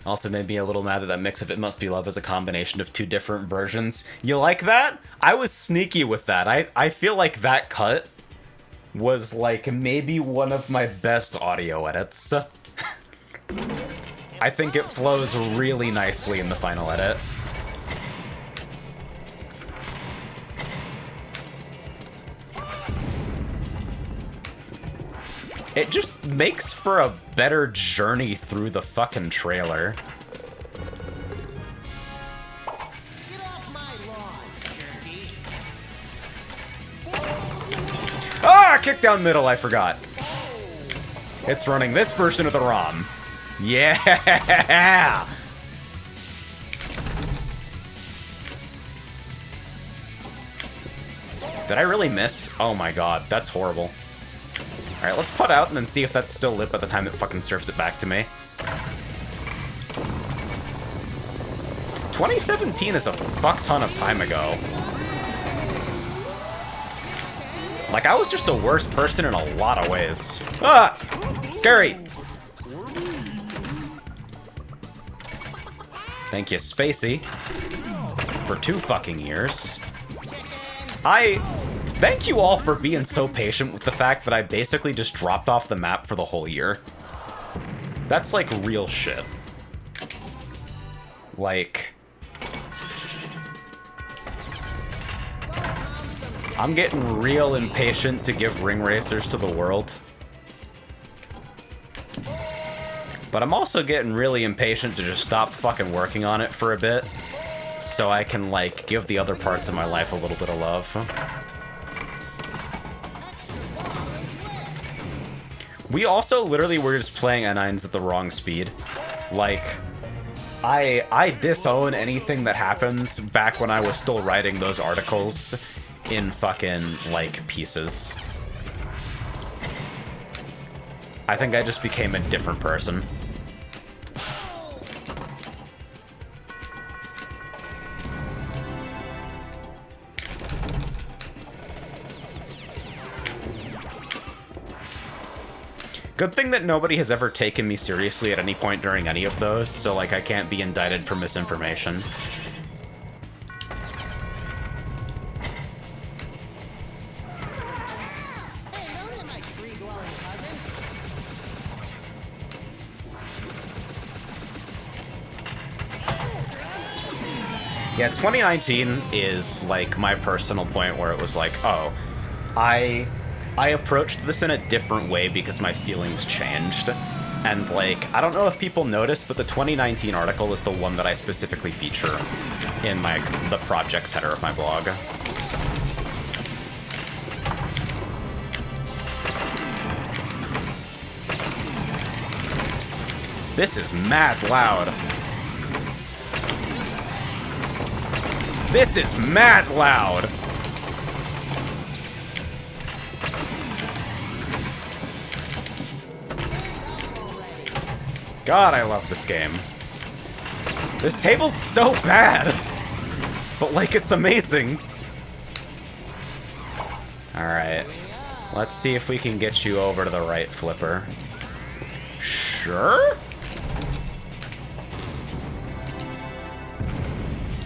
Also made me a little mad that that Mix of It Must Be Love is a combination of two different versions. You like that? I was sneaky with that. I feel like that cut was, like, maybe one of my best audio edits. I think it flows really nicely in the final edit. It just makes for a better journey through the fucking trailer. Get off my lawn, jerky. Ah! Kick down middle, I forgot. It's running this version of the ROM. Yeah! Did I really miss? Oh my god, that's horrible. Alright, let's put out and then see if that's still lit by the time it fucking surfs it back to me. 2017 is a fuck ton of time ago. Like, I was just a worse person in a lot of ways. Ah! Scary! Thank you, Spacey. For 2 fucking years. Thank you all for being so patient with the fact that I basically just dropped off the map for the whole year. That's, like, real shit. Like... I'm getting real impatient to give Ring Racers to the world. But I'm also getting really impatient to just stop fucking working on it for a bit. So I can, like, give the other parts of my life a little bit of love. We also literally were just playing N9s at the wrong speed. Like, I disown anything that happens back when I was still writing those articles in fucking, like, pieces. I think I just became a different person. Good thing that nobody has ever taken me seriously at any point during any of those, so, like, I can't be indicted for misinformation. Hey, don't hit my tree-dwelling cousin. Yeah, 2019 is, like, my personal point where it was like, oh, I approached this in a different way because my feelings changed. And, like, I don't know if people noticed, but the 2019 article is the one that I specifically feature in the projects header of my blog. This is mad loud. This is mad loud. God, I love this game. This table's so bad, but like it's amazing. Alright, let's see if we can get you over to the right flipper. Sure?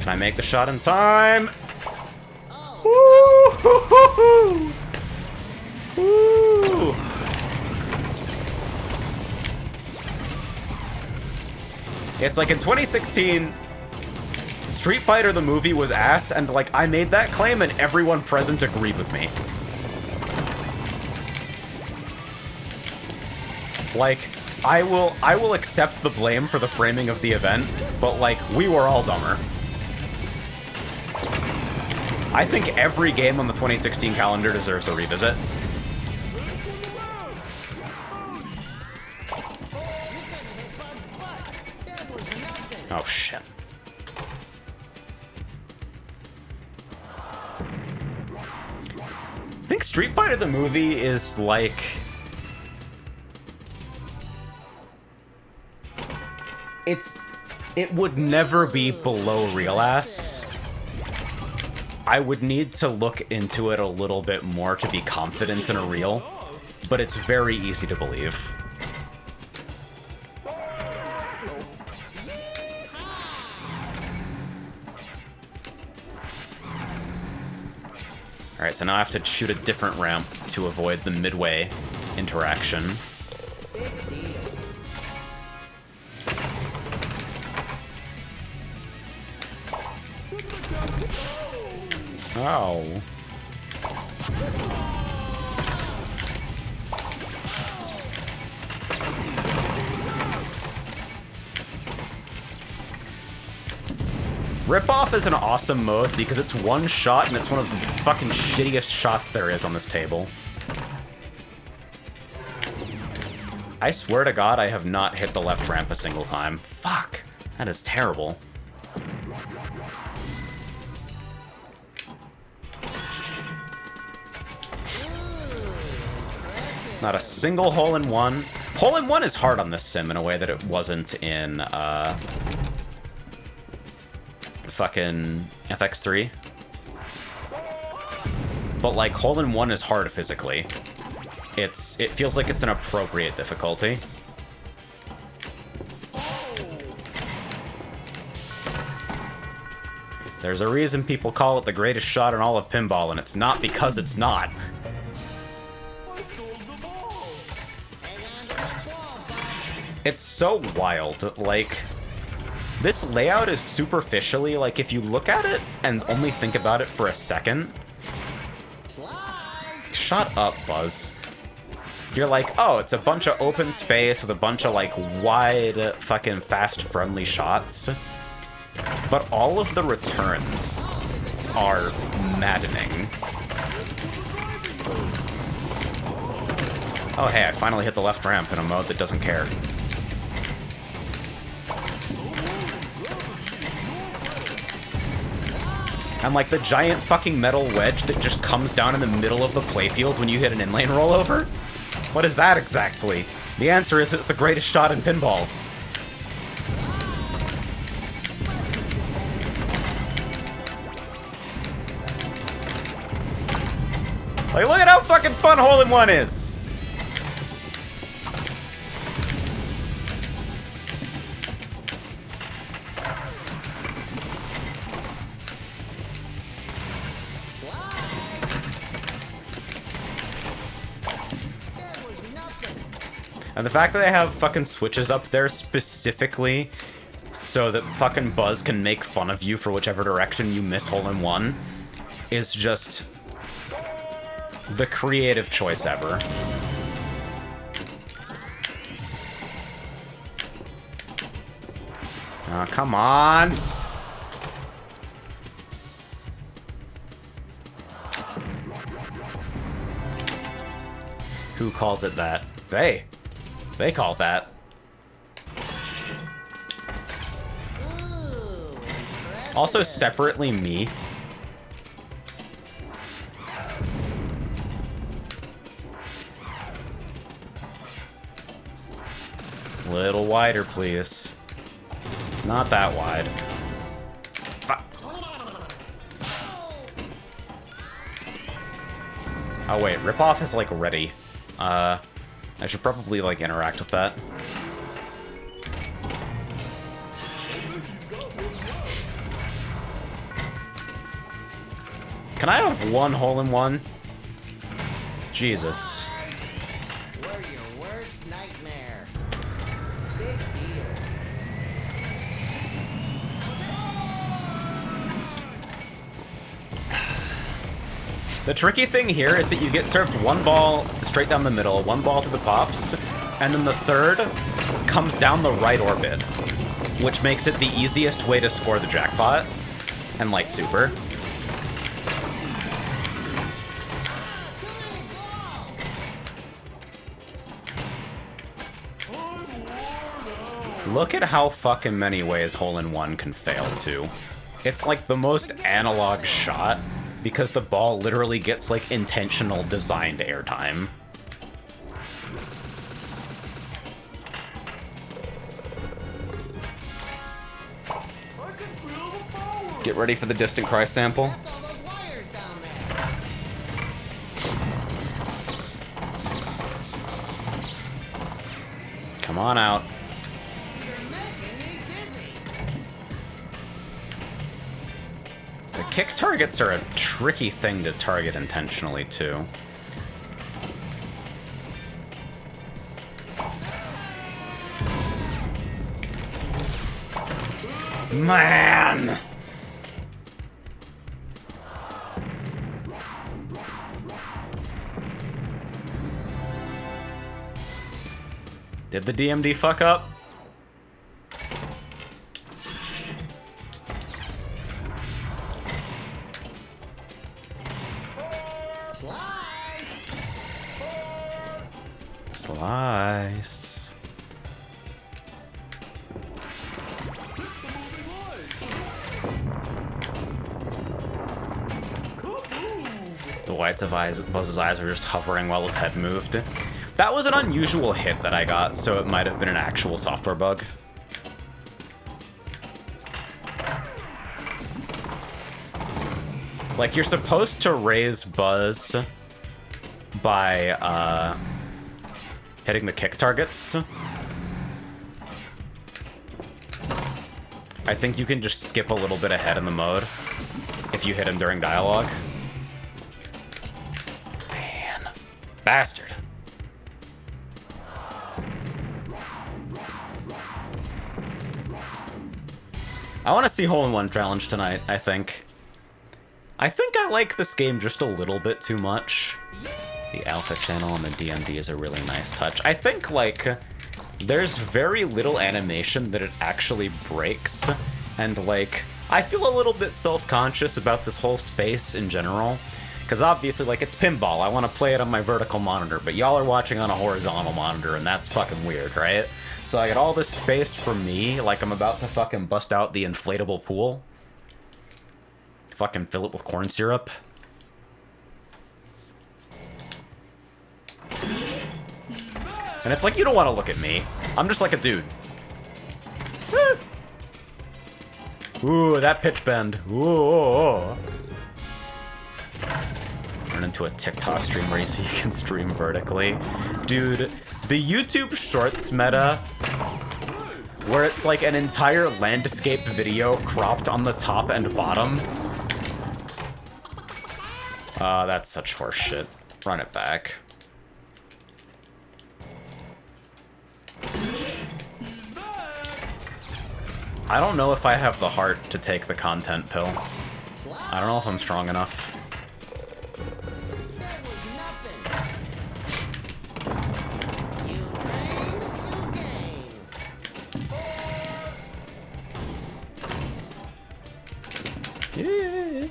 Can I make the shot in time? Woo! Woo! It's like in 2016, Street Fighter the movie was ass, and like I made that claim and everyone present agreed with me. Like, I will accept the blame for the framing of the event, but like, we were all dumber. I think every game on the 2016 calendar deserves a revisit. Oh, shit. I think Street Fighter the movie is like... It would never be below Real Ass. I would need to look into it a little bit more to be confident in a Real, but it's very easy to believe. Alright, so now I have to shoot a different ramp to avoid the midway interaction. Oh. Rip-Off is an awesome mode because it's one shot and it's one of the fucking shittiest shots there is on this table. I swear to God I have not hit the left ramp a single time. Fuck. That is terrible. Not a single hole-in-one. Hole-in-one is hard on this sim in a way that it wasn't in, fucking FX3. But, like, hole-in-one is hard physically. It feels like it's an appropriate difficulty. There's a reason people call it the greatest shot in all of pinball, and it's not because it's not. It's so wild, like, this layout is superficially, like, if you look at it and only think about it for a second... Shut up, Buzz. You're like, oh, it's a bunch of open space with a bunch of, like, wide, fucking fast-friendly shots. But all of the returns are maddening. Oh, hey, I finally hit the left ramp in a mode that doesn't care. And, like, the giant fucking metal wedge that just comes down in the middle of the playfield when you hit an inlane rollover? What is that exactly? The answer is it's the greatest shot in pinball. Like, look at how fucking fun hole-in-one is! And the fact that they have fucking switches up there specifically so that fucking Buzz can make fun of you for whichever direction you miss hole-in-one is just the creative choice ever. Oh, come on! Who calls it that? They call it that. Ooh, Also, separately, me. Little wider, please. Not that wide. Fuck. Oh wait, Ripoff is like ready. I should probably like interact with that. Can I have one hole-in-one? Jesus. We're your worst nightmare. Big deal. The tricky thing here is that you get served one ball straight down the middle, one ball to the pops, and then the third comes down the right orbit, which makes it the easiest way to score the jackpot and light super. Look at how fucking many ways hole-in-one can fail, too. It's like the most analog shot, because the ball literally gets, like, intentional designed airtime. Get ready for the distant cry sample. That's all those wires down there. Come on out. You're making me dizzy. The kick targets are a tricky thing to target intentionally, too. Man! Did the DMD fuck up? Slice. Slice. The whites of Buzz's eyes were just hovering while his head moved. That was an unusual hit that I got, so it might have been an actual software bug. Like, you're supposed to raise Buzz by, hitting the kick targets. I think you can just skip a little bit ahead in the mode if you hit him during dialogue. Man. Bastard. I want to see hole-in-one challenge tonight, I think. I think I like this game just a little bit too much. The alpha channel on the DMD is a really nice touch. I think, like, there's very little animation that it actually breaks, and, like, I feel a little bit self-conscious about this whole space in general, because obviously, like, it's pinball. I want to play it on my vertical monitor, but y'all are watching on a horizontal monitor, and that's fucking weird, right? So I get all this space for me, like I'm about to fucking bust out the inflatable pool. Fucking fill it with corn syrup. And it's like, you don't want to look at me. I'm just like a dude. Ooh, that pitch bend. Ooh. Turn into a TikTok streamer so you can stream vertically. Dude, the YouTube Shorts meta, where it's like an entire landscape video cropped on the top and bottom. That's such horse shit. Run it back. I don't know if I have the heart to take the content pill. I don't know if I'm strong enough. That was nothing. You gain, you gain. Yeah.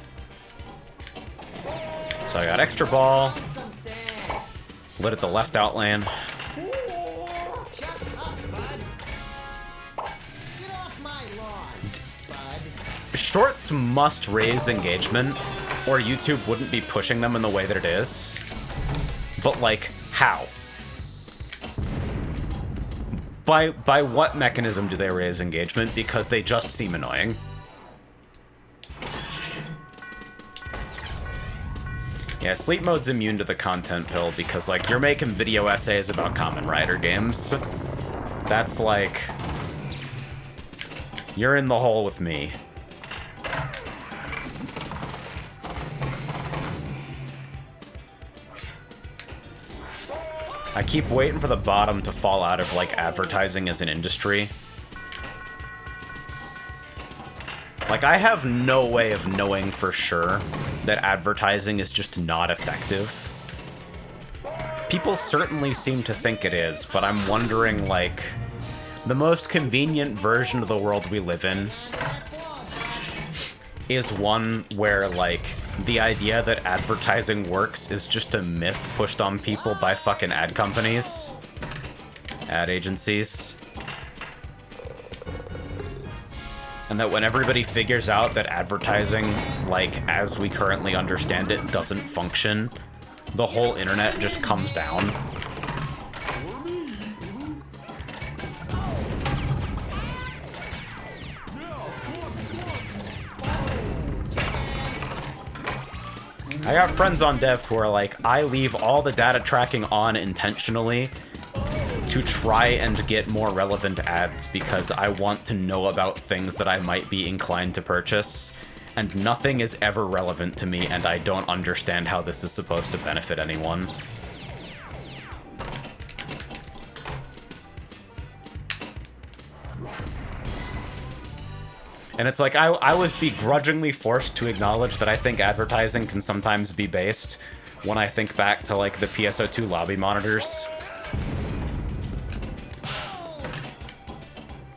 So I got extra ball. Some sand. Lit at the left outland. Shut up, bud. Get off my lawn, bud. shorts must raise engagement, or YouTube wouldn't be pushing them in the way that it is. But, like, how? By what mechanism do they raise engagement? Because they just seem annoying. Yeah, sleep mode's immune to the content pill because, like, you're making video essays about Kamen Rider games. That's like... You're in the hole with me. I keep waiting for the bottom to fall out of, like, advertising as an industry. Like, I have no way of knowing for sure that advertising is just not effective. People certainly seem to think it is, but I'm wondering, like, the most convenient version of the world we live in is one where, like, the idea that advertising works is just a myth pushed on people by fucking ad companies. Ad agencies. And that when everybody figures out that advertising, like, as we currently understand it, doesn't function, the whole internet just comes down. I got friends on dev who are like, I leave all the data tracking on intentionally to try and get more relevant ads because I want to know about things that I might be inclined to purchase, and nothing is ever relevant to me, and I don't understand how this is supposed to benefit anyone. And it's like, I was begrudgingly forced to acknowledge that I think advertising can sometimes be based when I think back to, like, the PSO2 lobby monitors.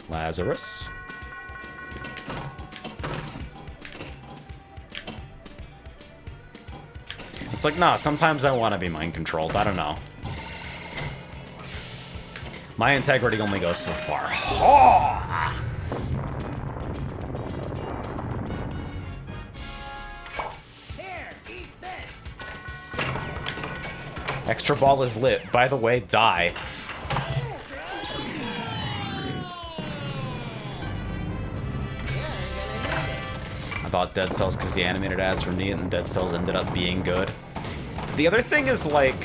Lazarus. It's like, nah, sometimes I want to be mind-controlled. I don't know. My integrity only goes so far. Ha! Here, eat this. Extra ball is lit. By the way, die. I bought Dead Cells because the animated ads were neat and Dead Cells ended up being good. The other thing is, like,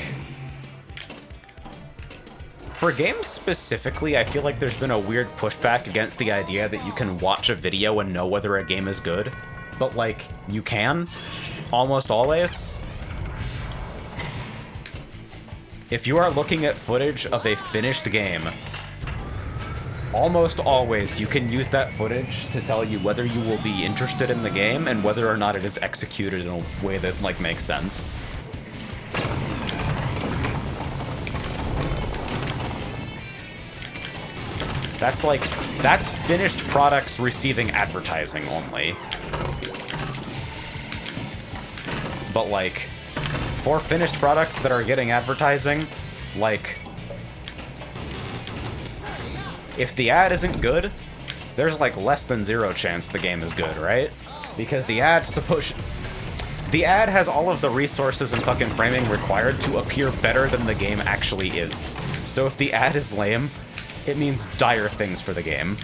for games specifically, I feel like there's been a weird pushback against the idea that you can watch a video and know whether a game is good. But, like, you can. Almost always. If you are looking at footage of a finished game, almost always you can use that footage to tell you whether you will be interested in the game and whether or not it is executed in a way that, like, makes sense. That's like, that's finished products receiving advertising only. But, like, for finished products that are getting advertising, like, if the ad isn't good, there's, like, less than 0 chance the game is good, right? Because the ad's supposed... The ad has all of the resources and fucking framing required to appear better than the game actually is. So if the ad is lame, it means dire things for the game.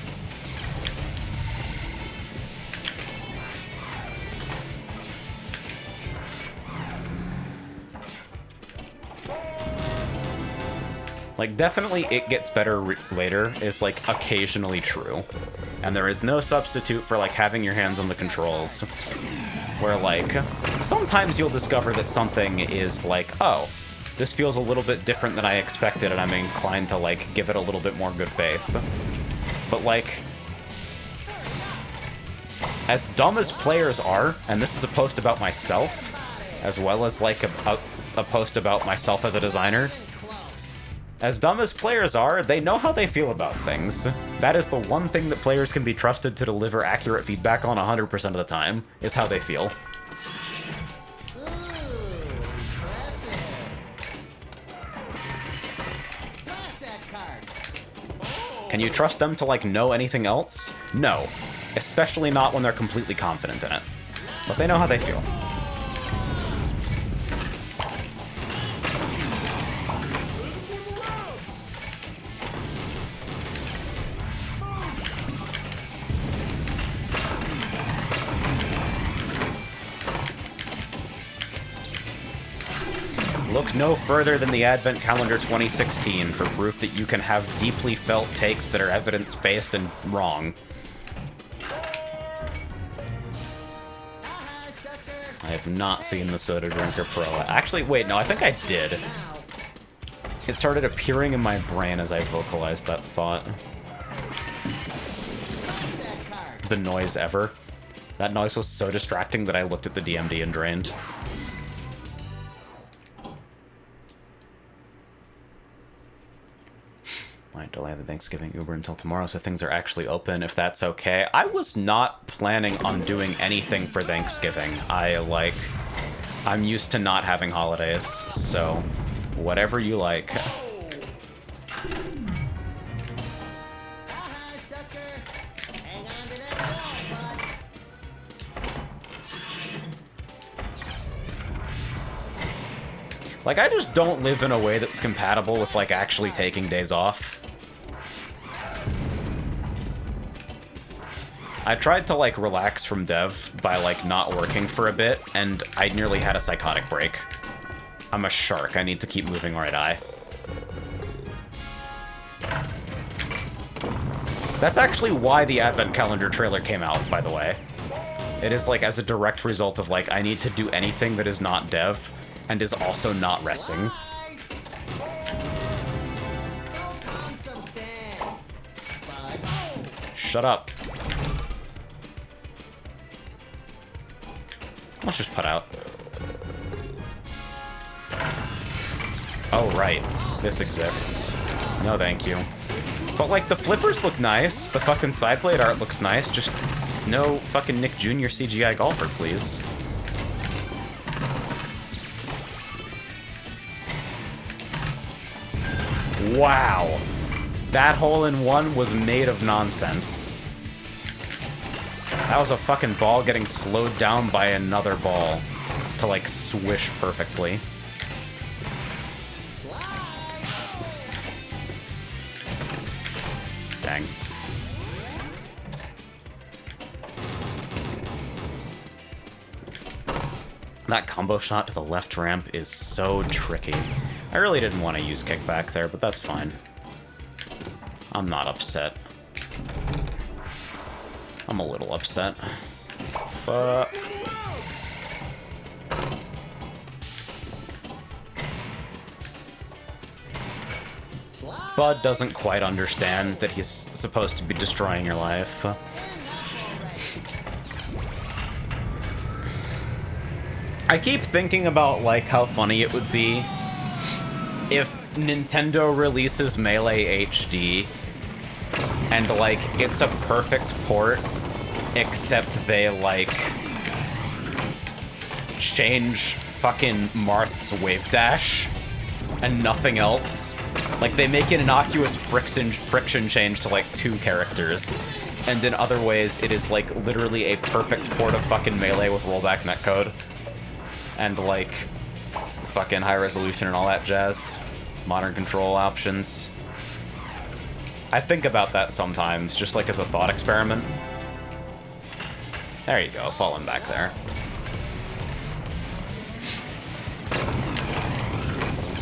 Like, definitely it gets better later is, like, occasionally true. And there is no substitute for, like, having your hands on the controls. Where, like, sometimes you'll discover that something is like, oh, this feels a little bit different than I expected, and I'm inclined to, like, give it a little bit more good faith. But, like, as dumb as players are, and this is a post about myself, as well as, like, a post about myself as a designer, as dumb as players are, they know how they feel about things. That is the one thing that players can be trusted to deliver accurate feedback on 100% of the time, is how they feel. Ooh, impressive. Pass that card. Can you trust them to, like, know anything else? No. Especially not when they're completely confident in it. But they know how they feel. Look no further than the Advent Calendar 2016 for proof that you can have deeply felt takes that are evidence-based and wrong. I have not seen the Soda Drinker Pro. Actually, wait, no, I think I did. It started appearing in my brain as I vocalized that thought. The noise ever. That noise was so distracting that I looked at the DMD and drained. Might delay the Thanksgiving Uber until tomorrow so things are actually open, if that's okay. I was not planning on doing anything for Thanksgiving. I'm used to not having holidays, so whatever you like. Like, I just don't live in a way that's compatible with, like, actually taking days off. I tried to, like, relax from dev by, like, not working for a bit, and I nearly had a psychotic break. I'm a shark. I need to keep moving right eye. That's actually why the Advent Calendar trailer came out, by the way. It is, like, as a direct result of, like, I need to do anything that is not dev, and is also not resting. Shut up. Let's just put out. Oh, right. This exists. No, thank you. But, like, the flippers look nice. The fucking sideblade art looks nice. Just no fucking Nick Jr. CGI golfer, please. Wow. That hole-in-one was made of nonsense. That was a fucking ball getting slowed down by another ball to, like, swish perfectly. Dang. That combo shot to the left ramp is so tricky. I really didn't want to use kickback there, but that's fine. I'm not upset. I'm a little upset. Fuck. Bud doesn't quite understand that he's supposed to be destroying your life. I keep thinking about, like, how funny it would be if Nintendo releases Melee HD and, like, it's a perfect port, except they, like, change fucking Marth's wave dash and nothing else. Like, they make an innocuous friction change to, like, 2 characters, and in other ways it is, like, literally a perfect port of fucking Melee with rollback netcode. And, like, fucking high resolution and all that jazz. Modern control options. I think about that sometimes, just like as a thought experiment. There you go, falling back there.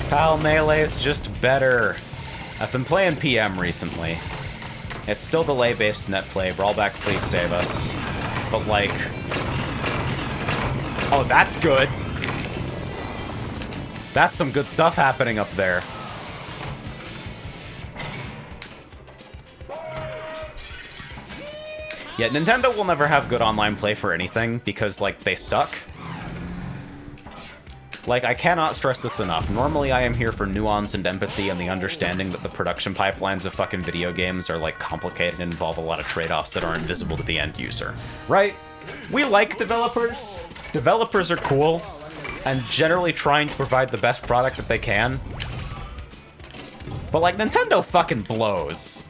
Pal, Melee's just better. I've been playing PM recently. It's still delay-based net play. Brawlback, please save us. But, like... Oh, that's good! That's some good stuff happening up there. Yeah, Nintendo will never have good online play for anything, because, like, they suck. Like, I cannot stress this enough. Normally I am here for nuance and empathy and the understanding that the production pipelines of fucking video games are, like, complicated and involve a lot of trade-offs that are invisible to the end user. Right? We like developers. Developers are cool, and generally trying to provide the best product that they can. But, like, Nintendo fucking blows.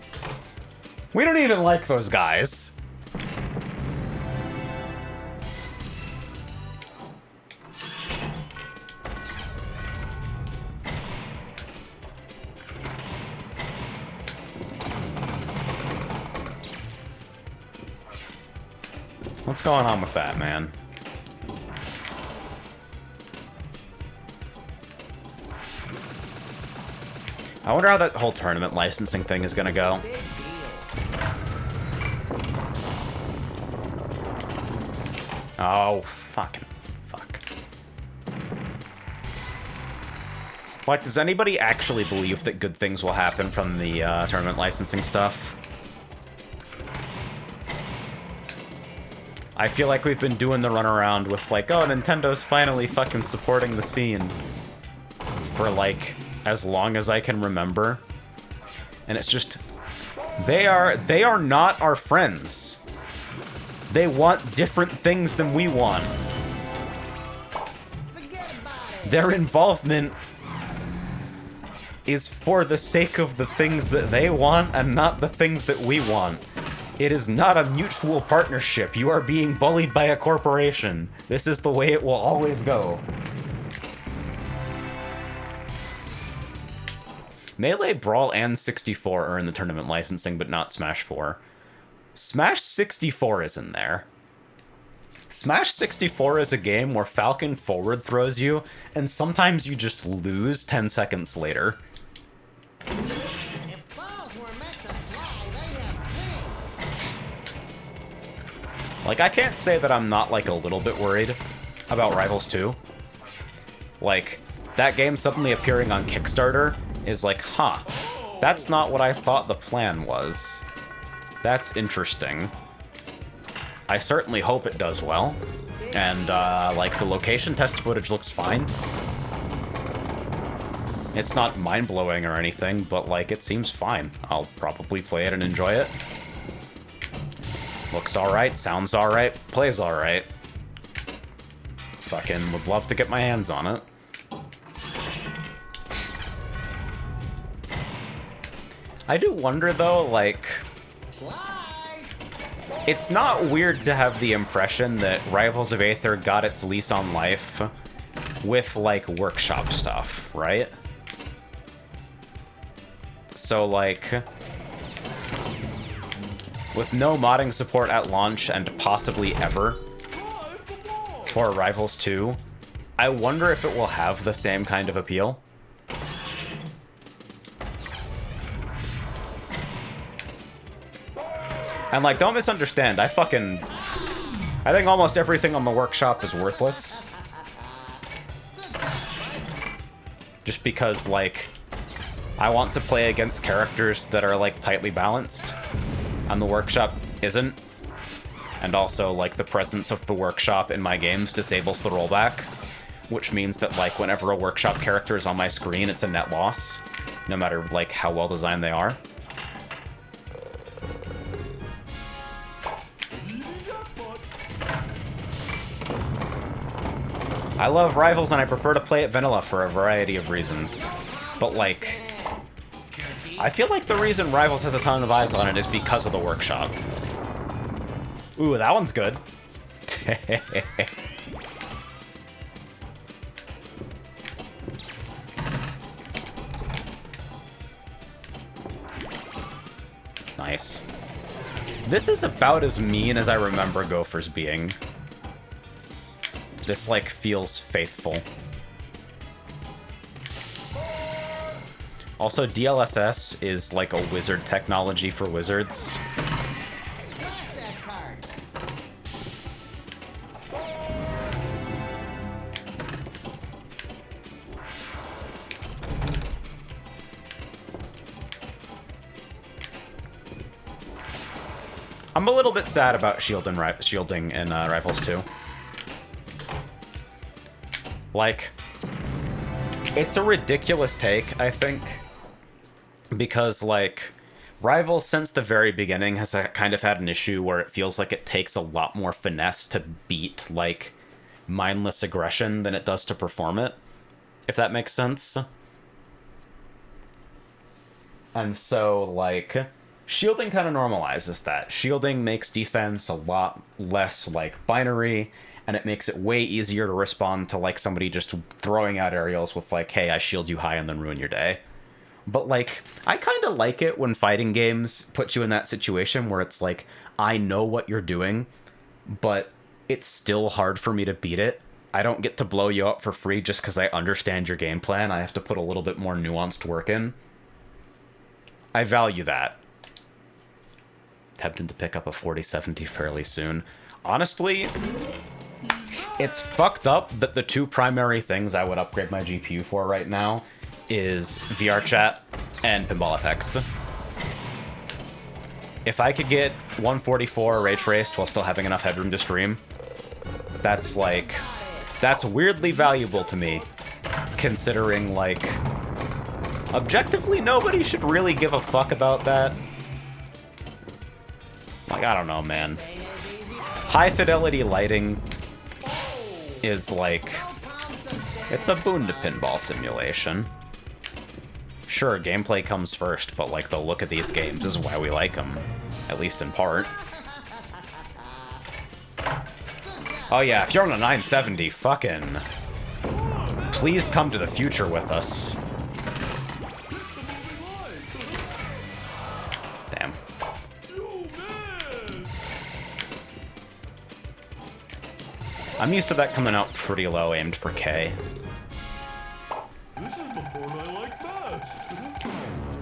We don't even like those guys. What's going on with that, man? I wonder how that whole tournament licensing thing is gonna go. Big deal. Oh, fucking fuck. Like, does anybody actually believe that good things will happen from the tournament licensing stuff? I feel like we've been doing the runaround with, like, oh, Nintendo's finally fucking supporting the scene for, like, as long as I can remember. And it's just, they are not our friends. They want different things than we want. Forget about it. Their involvement is for the sake of the things that they want and not the things that we want. It is not a mutual partnership. You are being bullied by a corporation. This is the way it will always go. Melee, Brawl, and 64 are in the tournament licensing, but not Smash 4. Smash 64 is in there. Smash 64 is a game where Falcon forward throws you, and sometimes you just lose 10 seconds later. If balls were meant to fly, they'd have wings. Like, I can't say that I'm not, like, a little bit worried about Rivals 2. Like, that game suddenly appearing on Kickstarter is like, huh, that's not what I thought the plan was. That's interesting. I certainly hope it does well. And, like, the location test footage looks fine. It's not mind-blowing or anything, but, like, it seems fine. I'll probably play it and enjoy it. Looks alright, sounds alright, plays alright. Fucking would love to get my hands on it. I do wonder, though, like, Slice. it's not weird to have the impression that Rivals of Aether got its lease on life with, like, workshop stuff, right? So, like, with no modding support at launch and possibly ever for Rivals 2, I wonder if it will have the same kind of appeal. And, like, don't misunderstand, I think almost everything on the workshop is worthless. Just because, like, I want to play against characters that are, like, tightly balanced, and the workshop isn't. And also, like, the presence of the workshop in my games disables the rollback, which means that, like, whenever a workshop character is on my screen, it's a net loss, no matter, like, how well designed they are. I love Rivals and I prefer to play it vanilla for a variety of reasons. But, like, I feel like the reason Rivals has a ton of eyes on it is because of the workshop. Ooh, that one's good. Nice. This is about as mean as I remember Gophers being. This, like, feels faithful. Also, DLSS is, like, a wizard technology for wizards. Blast that card. I'm a little bit sad about shielding in Rivals 2. Like, it's a ridiculous take, I think, because, like, Rivals since the very beginning has kind of had an issue where it feels like it takes a lot more finesse to beat, like, mindless aggression than it does to perform it, if that makes sense. And so, like, shielding kind of normalizes that. Shielding makes defense a lot less, like, binary, and it makes it way easier to respond to, like, somebody just throwing out aerials with, like, hey, I shield you high and then ruin your day. But, like, I kind of like it when fighting games put you in that situation where it's like, I know what you're doing, but it's still hard for me to beat it. I don't get to blow you up for free just because I understand your game plan. I have to put a little bit more nuanced work in. I value that. Tempted to pick up a 4070 fairly soon. Honestly, it's fucked up that the two primary things I would upgrade my GPU for right now is VR chat and Pinball FX. If I could get 144 ray traced while still having enough headroom to stream, that's like... that's weirdly valuable to me, considering, like, objectively nobody should really give a fuck about that. Like, I don't know, man. High fidelity lighting is, like, it's a boon to pinball simulation. Sure, gameplay comes first, but, like, the look of these games is why we like them, at least in part. Oh yeah, if you're on a 970, fucking... please come to the future with us. Damn. I'm used to that coming out pretty low, aimed for K. This is the part I like best.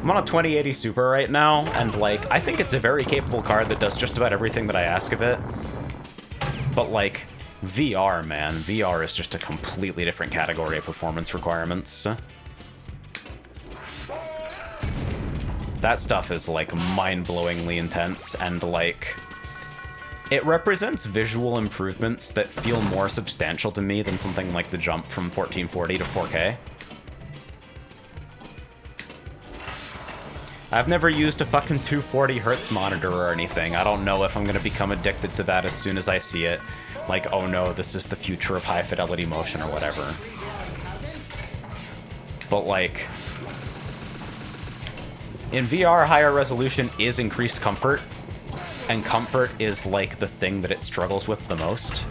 I'm on a 2080 Super right now, and, like, I think it's a very capable card that does just about everything that I ask of it. But, like, VR, man. VR is just a completely different category of performance requirements. That stuff is, like, mind-blowingly intense, and, like, it represents visual improvements that feel more substantial to me than something like the jump from 1440 to 4K. I've never used a fucking 240 Hz monitor or anything. I don't know if I'm gonna become addicted to that as soon as I see it. Like, oh no, this is the future of high-fidelity motion or whatever. But, like, in VR, higher resolution is increased comfort, and comfort is, like, the thing that it struggles with the most.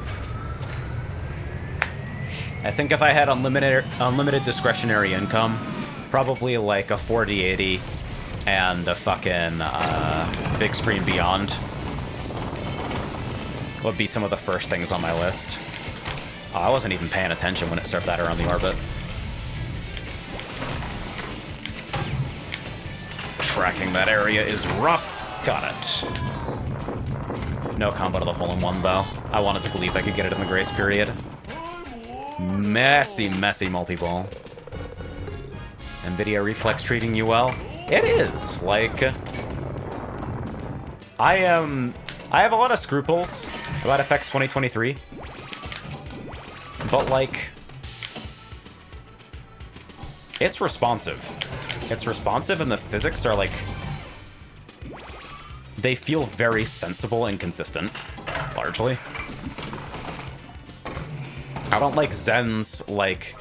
I think if I had unlimited discretionary income, probably, like, a 4080 and a fucking big screen beyond would be some of the first things on my list. Oh, I wasn't even paying attention when it surfed that around the orbit. Tracking that area is rough. Got it. No combo to the hole-in-one, though. I wanted to believe I could get it in the grace period. Messy, messy multi-ball. NVIDIA Reflex treating you well? It is. Like, I have a lot of scruples about FX 2023, but, like, it's responsive. It's responsive, and the physics are, like, they feel very sensible and consistent, largely. I don't like Zen's, like,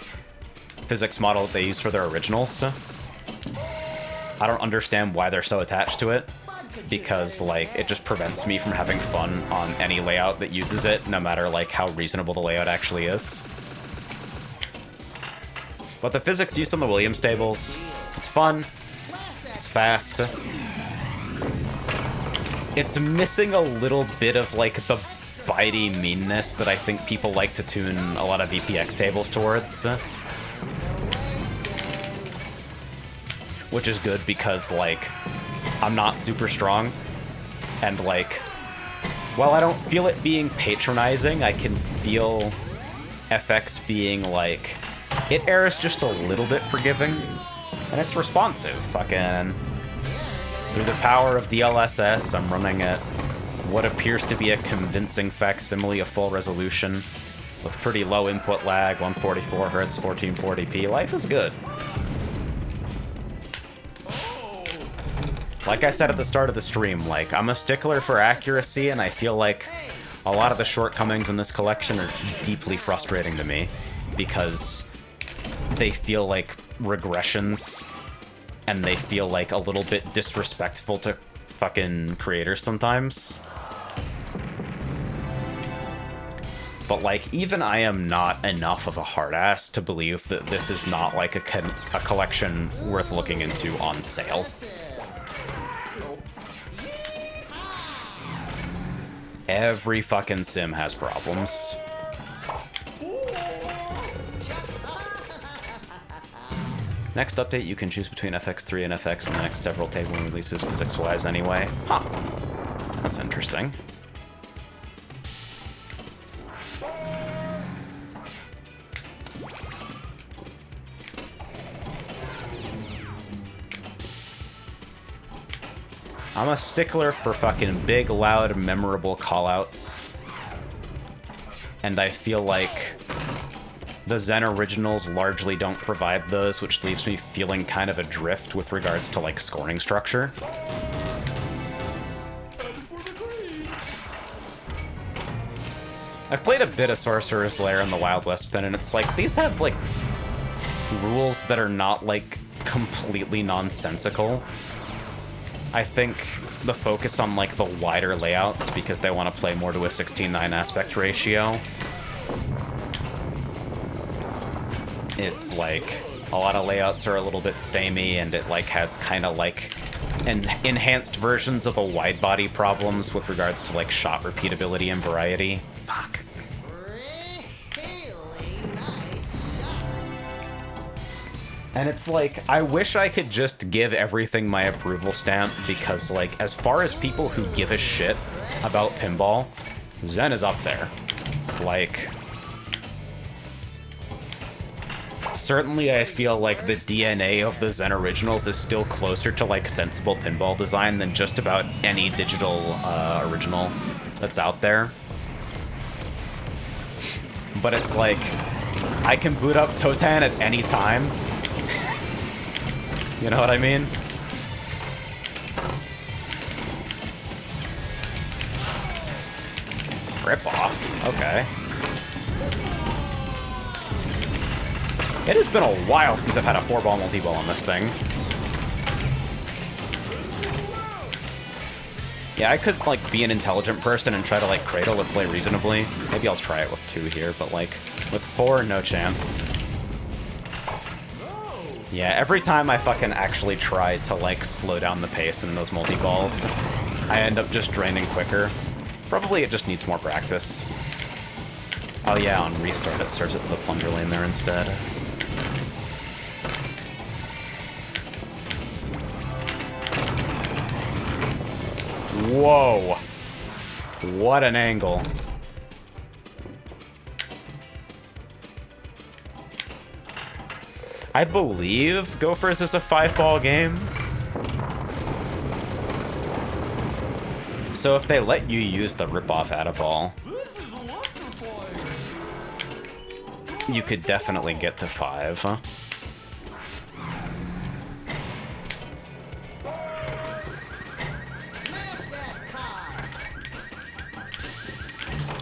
physics model that they use for their originals. I don't understand why they're so attached to it, because, like, it just prevents me from having fun on any layout that uses it, no matter, like, how reasonable the layout actually is. But the physics used on the Williams tables, it's fun, it's fast. It's missing a little bit of, like, the bitey meanness that I think people like to tune a lot of VPX tables towards. Which is good because, like, I'm not super strong, and, like, while I don't feel it being patronizing, I can feel FX being, like, it errs just a little bit forgiving, and it's responsive. Fucking, through the power of DLSS, I'm running at what appears to be a convincing facsimile of full resolution, with pretty low input lag, 144 Hz, 1440p. Life is good. Like I said at the start of the stream, like, I'm a stickler for accuracy, and I feel like a lot of the shortcomings in this collection are deeply frustrating to me, because they feel like regressions, and they feel like a little bit disrespectful to fucking creators sometimes. But, like, even I am not enough of a hard-ass to believe that this is not, like, a collection worth looking into on sale. Every fucking sim has problems. Next update, you can choose between FX3 and FX in the next several table releases physics-wise anyway. Huh. That's interesting. I'm a stickler for fucking big, loud, memorable callouts. And I feel like the Zen originals largely don't provide those, which leaves me feeling kind of adrift with regards to, like, scoring structure. I've played a bit of Sorcerer's Lair and the Wild West Spin, and it's like, these have, like, rules that are not, like, completely nonsensical. I think the focus on, like, the wider layouts, because they want to play more to a 16:9 aspect ratio. It's like, a lot of layouts are a little bit samey, and it, like, has kind of, like, enhanced versions of the wide body problems with regards to, like, shot repeatability and variety. Fuck. Really nice shot. And it's like, I wish I could just give everything my approval stamp, because, like, as far as people who give a shit about pinball, Zen is up there. Like, certainly I feel like the DNA of the Zen originals is still closer to, like, sensible pinball design than just about any digital original that's out there. But it's like, I can boot up Totan at any time. You know what I mean? Rip off. Okay. It has been a while since I've had a 4-ball multi-ball on this thing. Yeah, I could, like, be an intelligent person and try to, like, cradle and play reasonably. Maybe I'll try it with 2 here, but, like, with 4, no chance. Yeah, every time I fucking actually try to, like, slow down the pace in those multi-balls, I end up just draining quicker. Probably it just needs more practice. Oh yeah, on restart it serves it to the plunger lane there instead. Whoa! What an angle. I believe Gophers is a 5-ball game. So if they let you use the rip-off at a ball, you could definitely get to 5, huh?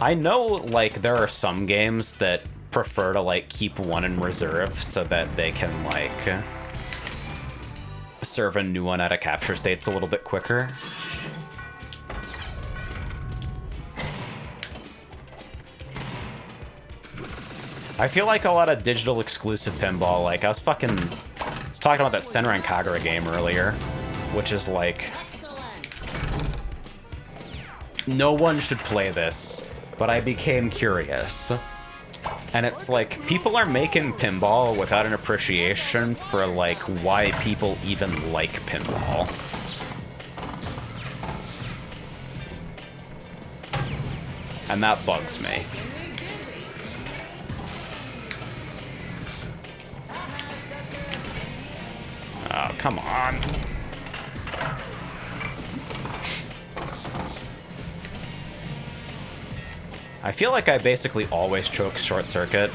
I know, like, there are some games that prefer to, like, keep 1 in reserve so that they can, like, serve a new one out of capture states a little bit quicker. I feel like a lot of digital exclusive pinball, like, I was talking about that Senran Kagura game earlier, which is like, no one should play this. But I became curious. And it's like, people are making pinball without an appreciation for, like, why people even like pinball. And that bugs me. Oh, come on. I feel like I basically always choke Short Circuit.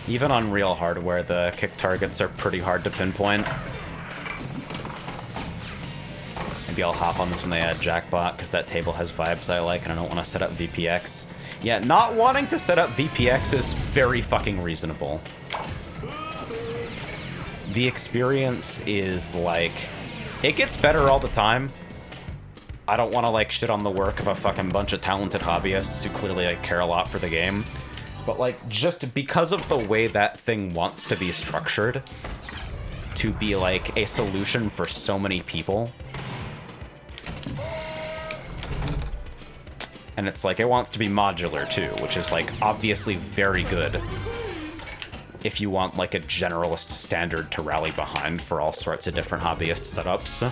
Even on real hardware, the kick targets are pretty hard to pinpoint. Maybe I'll hop on this when they add Jackbot, because that table has vibes I like, and I don't want to set up VPX. Yeah, not wanting to set up VPX is very fucking reasonable. The experience is, like, it gets better all the time. I don't want to, like, shit on the work of a fucking bunch of talented hobbyists who clearly, like, care a lot for the game. But, like, just because of the way that thing wants to be structured to be, like, a solution for so many people, And it's like, it wants to be modular too, which is like obviously very good if you want like a generalist standard to rally behind for all sorts of different hobbyist setups.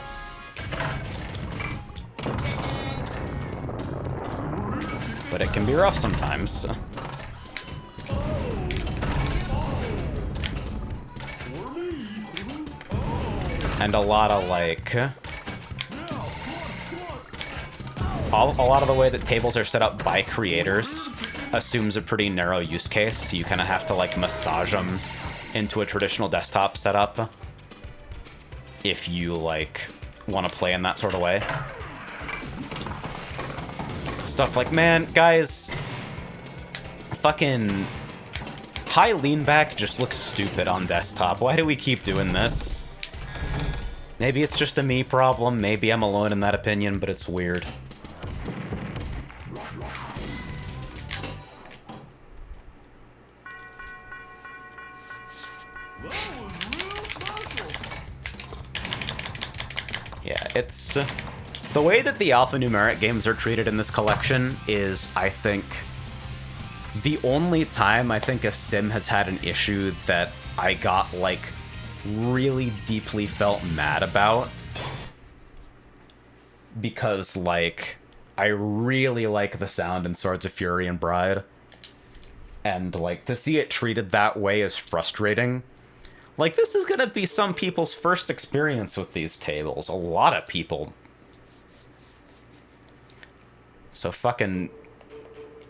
But it can be rough sometimes. And a lot of like... a lot of the way that tables are set up by creators assumes a pretty narrow use case, so you kind of have to like massage them into a traditional desktop setup if you like want to play in that sort of way. Stuff like, man, guys, fucking high lean back just looks stupid on desktop. Why do we keep doing this? Maybe it's just a me problem, maybe I'm alone in that opinion, but it's weird. Yeah, it's... the way that the alphanumeric games are treated in this collection is, I think, the only time I think a sim has had an issue that I got, like, really deeply felt mad about. Because, like, I really like the sound in Swords of Fury and Bride. And, like, to see it treated that way is frustrating. Like, this is gonna be some people's first experience with these tables. A lot of people. So fucking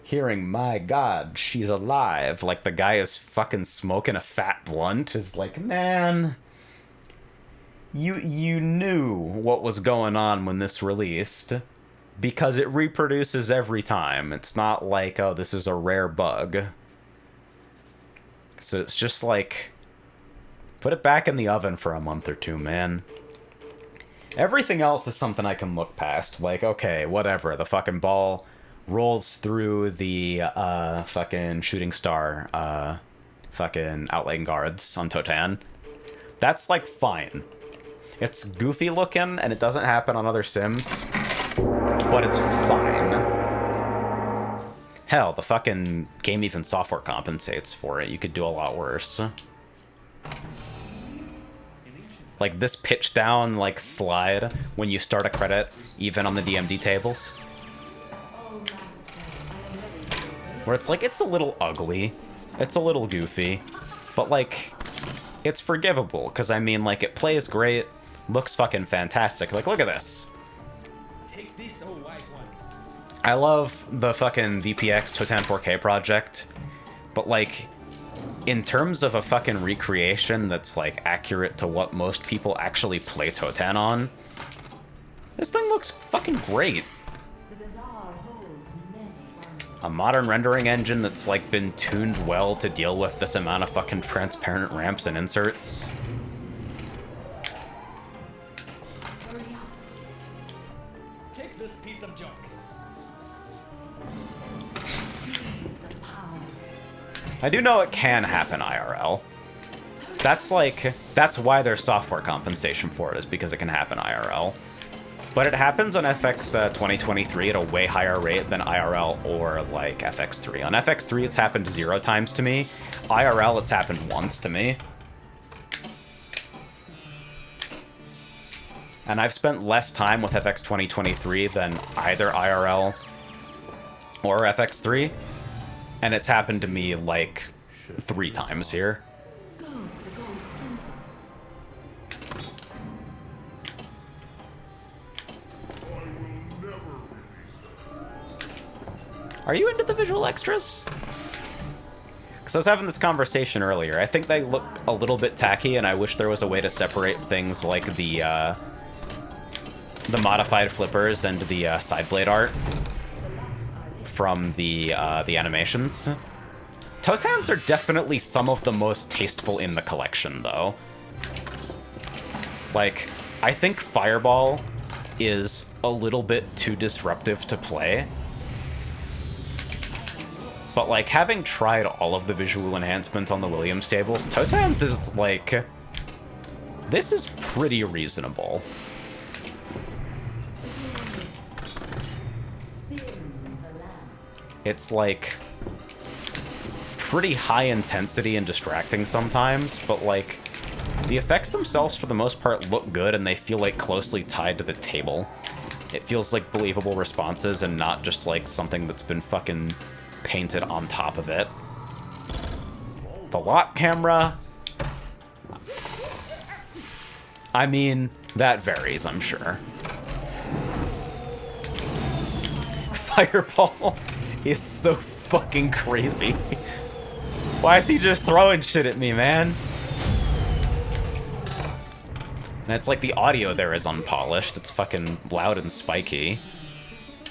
hearing, my god, she's alive, like the guy is fucking smoking a fat blunt is like, man, you knew what was going on when this released, because it reproduces every time. It's not like, oh, this is a rare bug. So it's just like, put it back in the oven for a month or two, man. Everything else is something I can look past. Like, okay, whatever. The fucking ball rolls through the fucking shooting star fucking outlaying guards on Totan. That's, like, fine. It's goofy looking, and it doesn't happen on other sims, but it's fine. Hell, the fucking game even software compensates for it. You could do a lot worse. Like, this pitch down, like, slide when you start a credit, even on the DMD tables. Where it's like, it's a little ugly. It's a little goofy. But, like, it's forgivable, because, I mean, like, it plays great, looks fucking fantastic. Like, look at this. Take this, oh wise one. I love the fucking VPX Totan 4K project, but, like, in terms of a fucking recreation that's, like, accurate to what most people actually play Totan on, this thing looks fucking great. A modern rendering engine that's, like, been tuned well to deal with this amount of fucking transparent ramps and inserts. Take this piece of junk. I do know it can happen IRL. That's like, that's why there's software compensation for it, is because it can happen IRL. But it happens on FX 2023 at a way higher rate than IRL or like FX3. On FX3 it's happened 0 times to me. IRL it's happened once to me. And I've spent less time with FX 2023 than either IRL or FX3. And it's happened to me, like, 3 times here. Are you into the visual extras? Because I was having this conversation earlier. I think they look a little bit tacky, and I wish there was a way to separate things like the modified flippers and the side blade art from the animations. Totans are definitely some of the most tasteful in the collection, though. Like, I think Fireball is a little bit too disruptive to play. But, like, having tried all of the visual enhancements on the Williams tables, Totans is, like... this is pretty reasonable. It's like pretty high intensity and distracting sometimes, but like the effects themselves for the most part look good and they feel like closely tied to the table. It feels like believable responses and not just like something that's been fucking painted on top of it. The lock camera, I mean, that varies, I'm sure. Fireball is so fucking crazy. Why is he just throwing shit at me, man? And it's like the audio there is unpolished. It's fucking loud and spiky.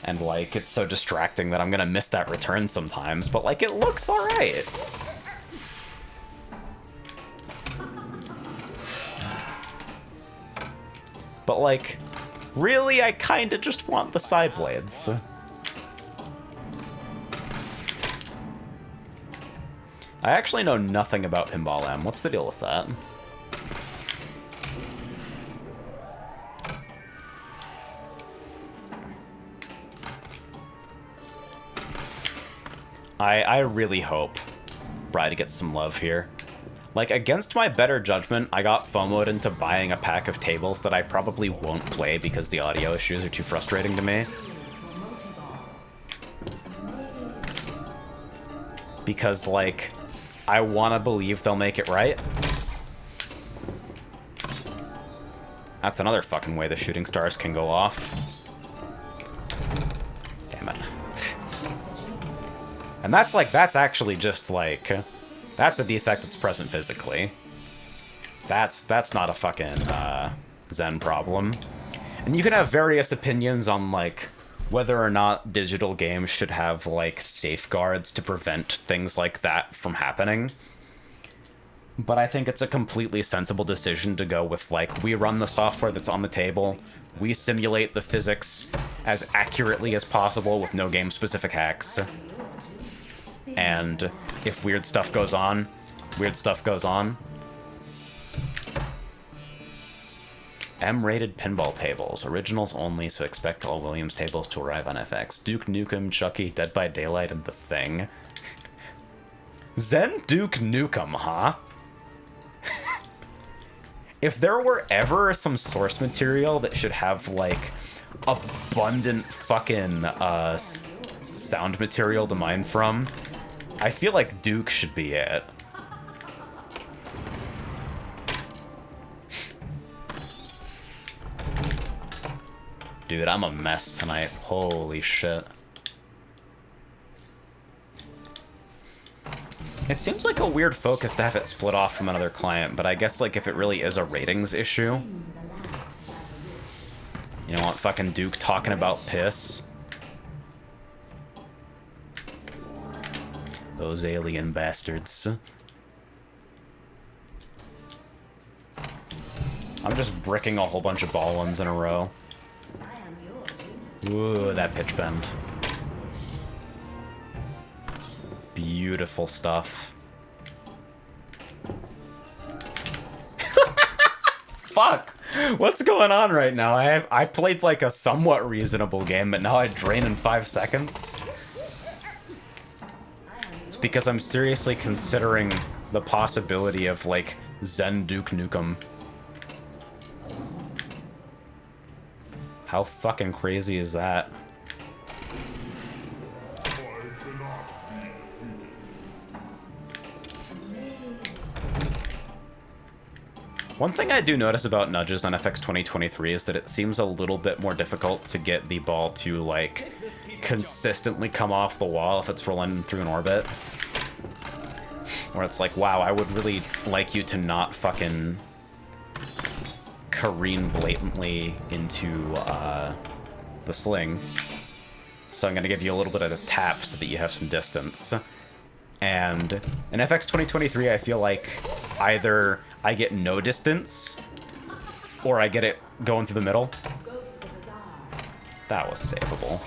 And like, it's so distracting that I'm gonna miss that return sometimes, but like, it looks alright. But like, really, I kinda just want the side blades. I actually know nothing about Pinball M. What's the deal with that? I really hope Bride gets some love here. Like, against my better judgment, I got FOMO'd into buying a pack of tables that I probably won't play because the audio issues are too frustrating to me. Because, like, I want to believe they'll make it right. That's another fucking way the shooting stars can go off. Damn it. And that's like, that's actually just like, that's a defect that's present physically. That's not a fucking Zen problem. And you can have various opinions on like whether or not digital games should have like safeguards to prevent things like that from happening. But I think it's a completely sensible decision to go with like, we run the software that's on the table, we simulate the physics as accurately as possible with no game-specific hacks. And if weird stuff goes on, weird stuff goes on. M-rated pinball tables. Originals only, so expect all Williams tables to arrive on FX. Duke Nukem, Chucky, Dead by Daylight, and The Thing. Zen Duke Nukem, huh? If there were ever some source material that should have, like, abundant fucking sound material to mine from, I feel like Duke should be it. Dude, I'm a mess tonight. Holy shit. It seems like a weird focus to have it split off from another client, but I guess, like, if it really is a ratings issue... You don't want fucking Duke talking about piss. Those alien bastards. I'm just bricking a whole bunch of ball ones in a row. Ooh, that pitch bend. Beautiful stuff. Fuck! What's going on right now? I played like a somewhat reasonable game, but now I drain in 5 seconds. It's because I'm seriously considering the possibility of like Zen Duke Nukem. How fucking crazy is that? One thing I do notice about nudges on FX 2023 is that it seems a little bit more difficult to get the ball to, like, consistently come off the wall if it's rolling through an orbit. Where it's like, wow, I would really like you to not fucking careen blatantly into the sling. So I'm gonna give you a little bit of a tap so that you have some distance. And in FX 2023, I feel like either I get no distance, or I get it going through the middle. That was savable.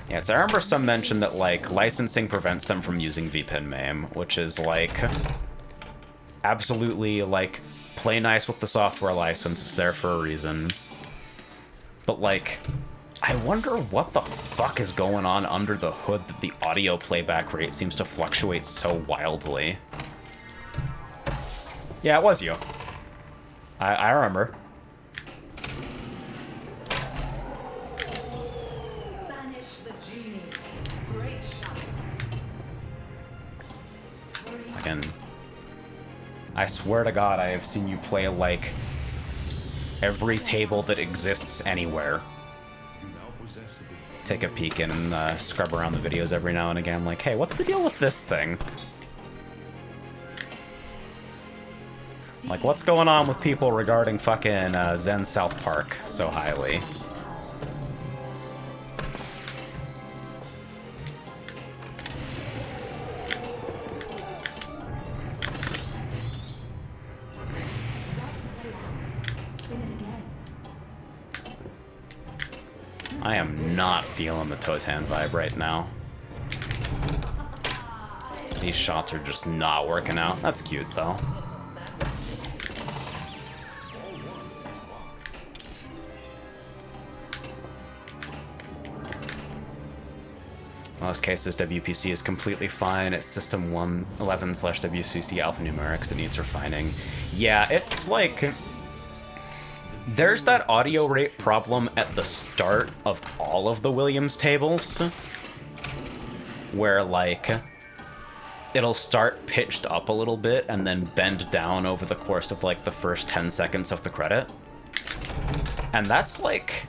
Yeah, so I remember some mention that, like, licensing prevents them from using VPN MAME, which is, like, absolutely, like, play nice with the software license. It's there for a reason. But, like, I wonder what the fuck is going on under the hood that the audio playback rate seems to fluctuate so wildly. Yeah, it was you. I remember. Banish the genie. Great shot. Again, I swear to God, I have seen you play, like, every table that exists anywhere. Take a peek in and scrub around the videos every now and again, like, hey, what's the deal with this thing? Like, what's going on with people regarding fucking Zen South Park so highly? I am not feeling the Totan vibe right now. These shots are just not working out. That's cute, though. In most cases, WPC is completely fine. It's System 111/WCC alphanumerics that needs refining. Yeah, it's like... There's that audio rate problem at the start of all of the Williams tables, where, like, it'll start pitched up a little bit and then bend down over the course of, like, the first 10 seconds of the credit. And that's, like...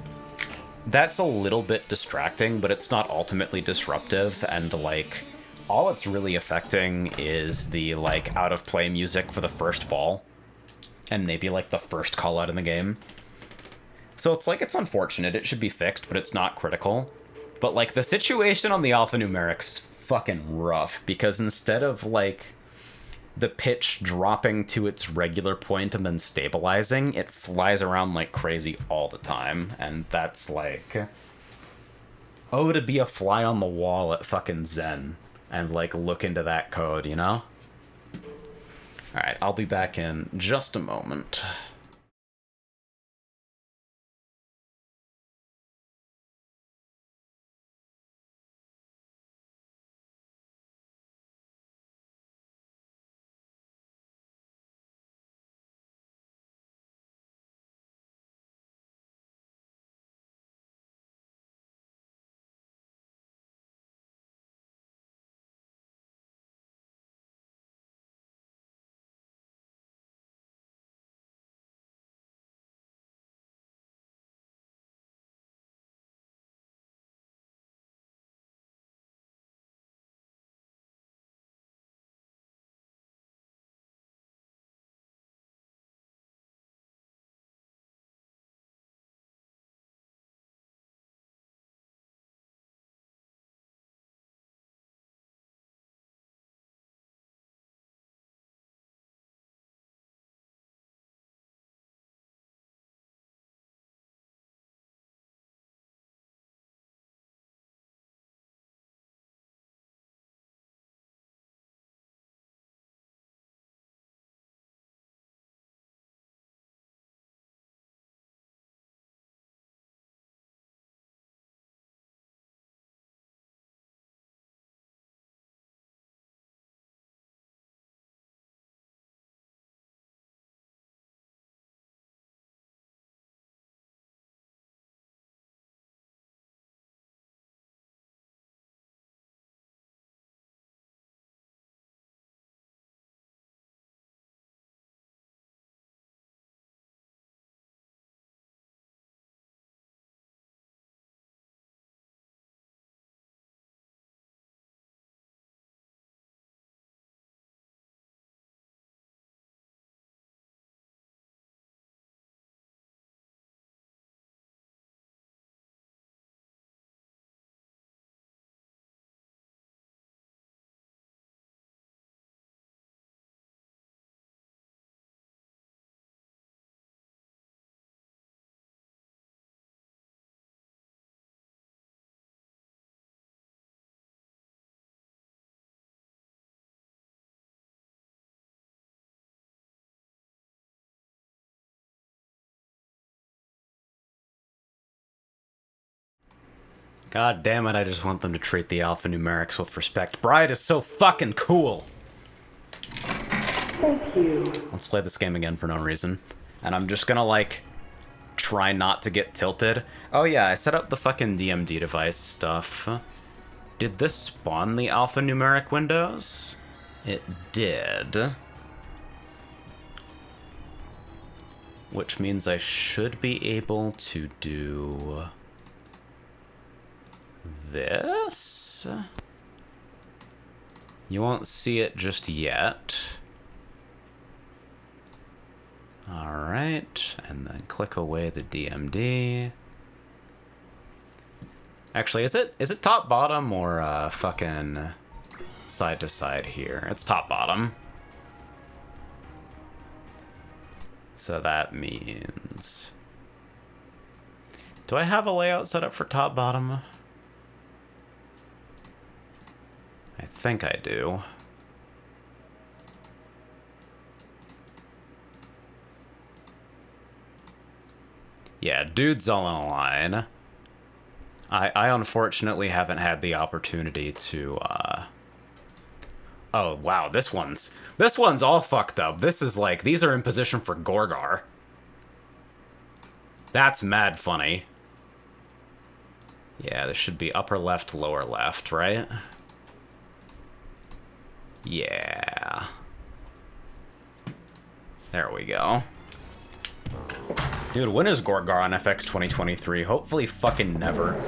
That's a little bit distracting, but it's not ultimately disruptive, and, like, all it's really affecting is the, like, out-of-play music for the first ball. And maybe, like, the first call-out in the game. So it's, like, it's unfortunate. It should be fixed, but it's not critical. But, like, the situation on the alphanumerics is fucking rough, because instead of, like, the pitch dropping to its regular point and then stabilizing, it flies around like crazy all the time. And that's, like... Oh, to be a fly on the wall at fucking Zen. And, like, look into that code, you know? Alright, I'll be back in just a moment. God damn it, I just want them to treat the alphanumerics with respect. Bride is so fucking cool! Thank you. Let's play this game again for no reason. And I'm just gonna, like, try not to get tilted. Oh yeah, I set up the fucking DMD device stuff. Did this spawn the alphanumeric windows? It did. Which means I should be able to do this. You won't see it just yet. Alright, and then click away the DMD. Actually, is it top bottom or fucking side to side here? It's top bottom. So that means... Do I have a layout set up for top bottom? I think I do. Yeah, dude's all in a line. I unfortunately haven't had the opportunity to, Oh, wow, this one's all fucked up. This is like, these are in position for Gorgar. That's mad funny. Yeah, this should be upper left, lower left, right? Yeah. There we go. Dude, when is Gorgar on FX 2023? Hopefully fucking never.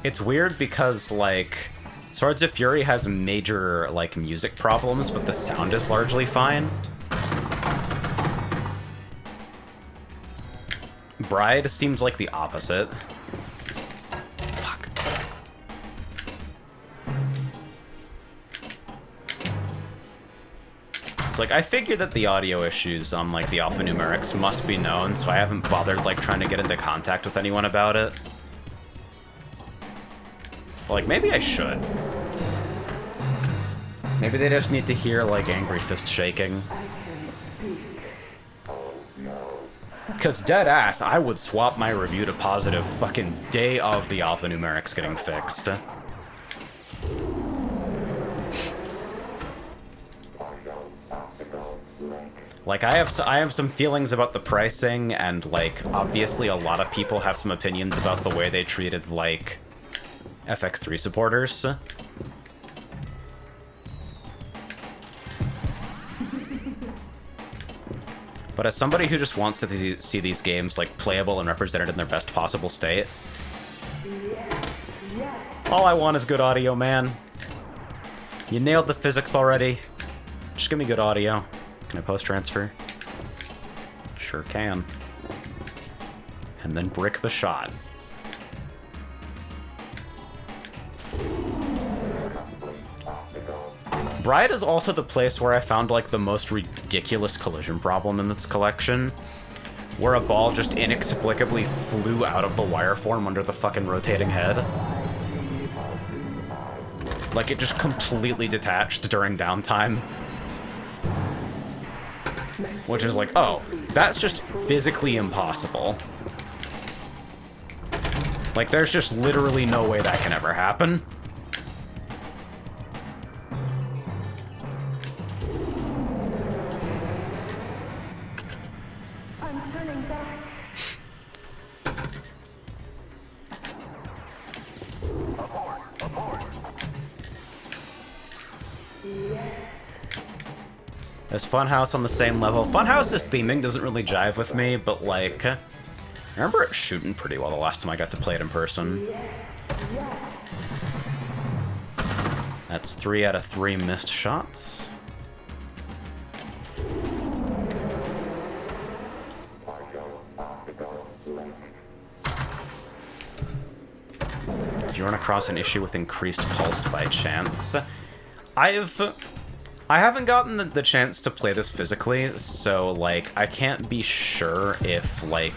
It's weird because, like, Swords of Fury has major, like, music problems, but the sound is largely fine. Bride seems like the opposite. Fuck. It's like, I figured that the audio issues on, like, the alphanumerics must be known, so I haven't bothered, like, trying to get into contact with anyone about it. Like, maybe I should. Maybe they just need to hear, like, Angry Fist shaking. Because dead ass, I would swap my review to positive fucking day of the alphanumerics getting fixed. Like, I have some feelings about the pricing, and, like, obviously a lot of people have some opinions about the way they treated, like, FX3 supporters. But as somebody who just wants to see these games, like, playable and represented in their best possible state, all I want is good audio, man. You nailed the physics already. Just give me good audio. Can I post-transfer? Sure can. And then brick the shot. Bride is also the place where I found, like, the most ridiculous collision problem in this collection, where a ball just inexplicably flew out of the wire form under the fucking rotating head. Like, it just completely detached during downtime. Which is like, oh, that's just physically impossible. Like, there's just literally no way that can ever happen. There's Funhouse on the same level. Funhouse's theming doesn't really jive with me, but, like, I remember it shooting pretty well the last time I got to play it in person. That's 3 out of 3 missed shots. If you run across an issue with increased pulse by chance, I haven't gotten the chance to play this physically, so, like, I can't be sure if, like,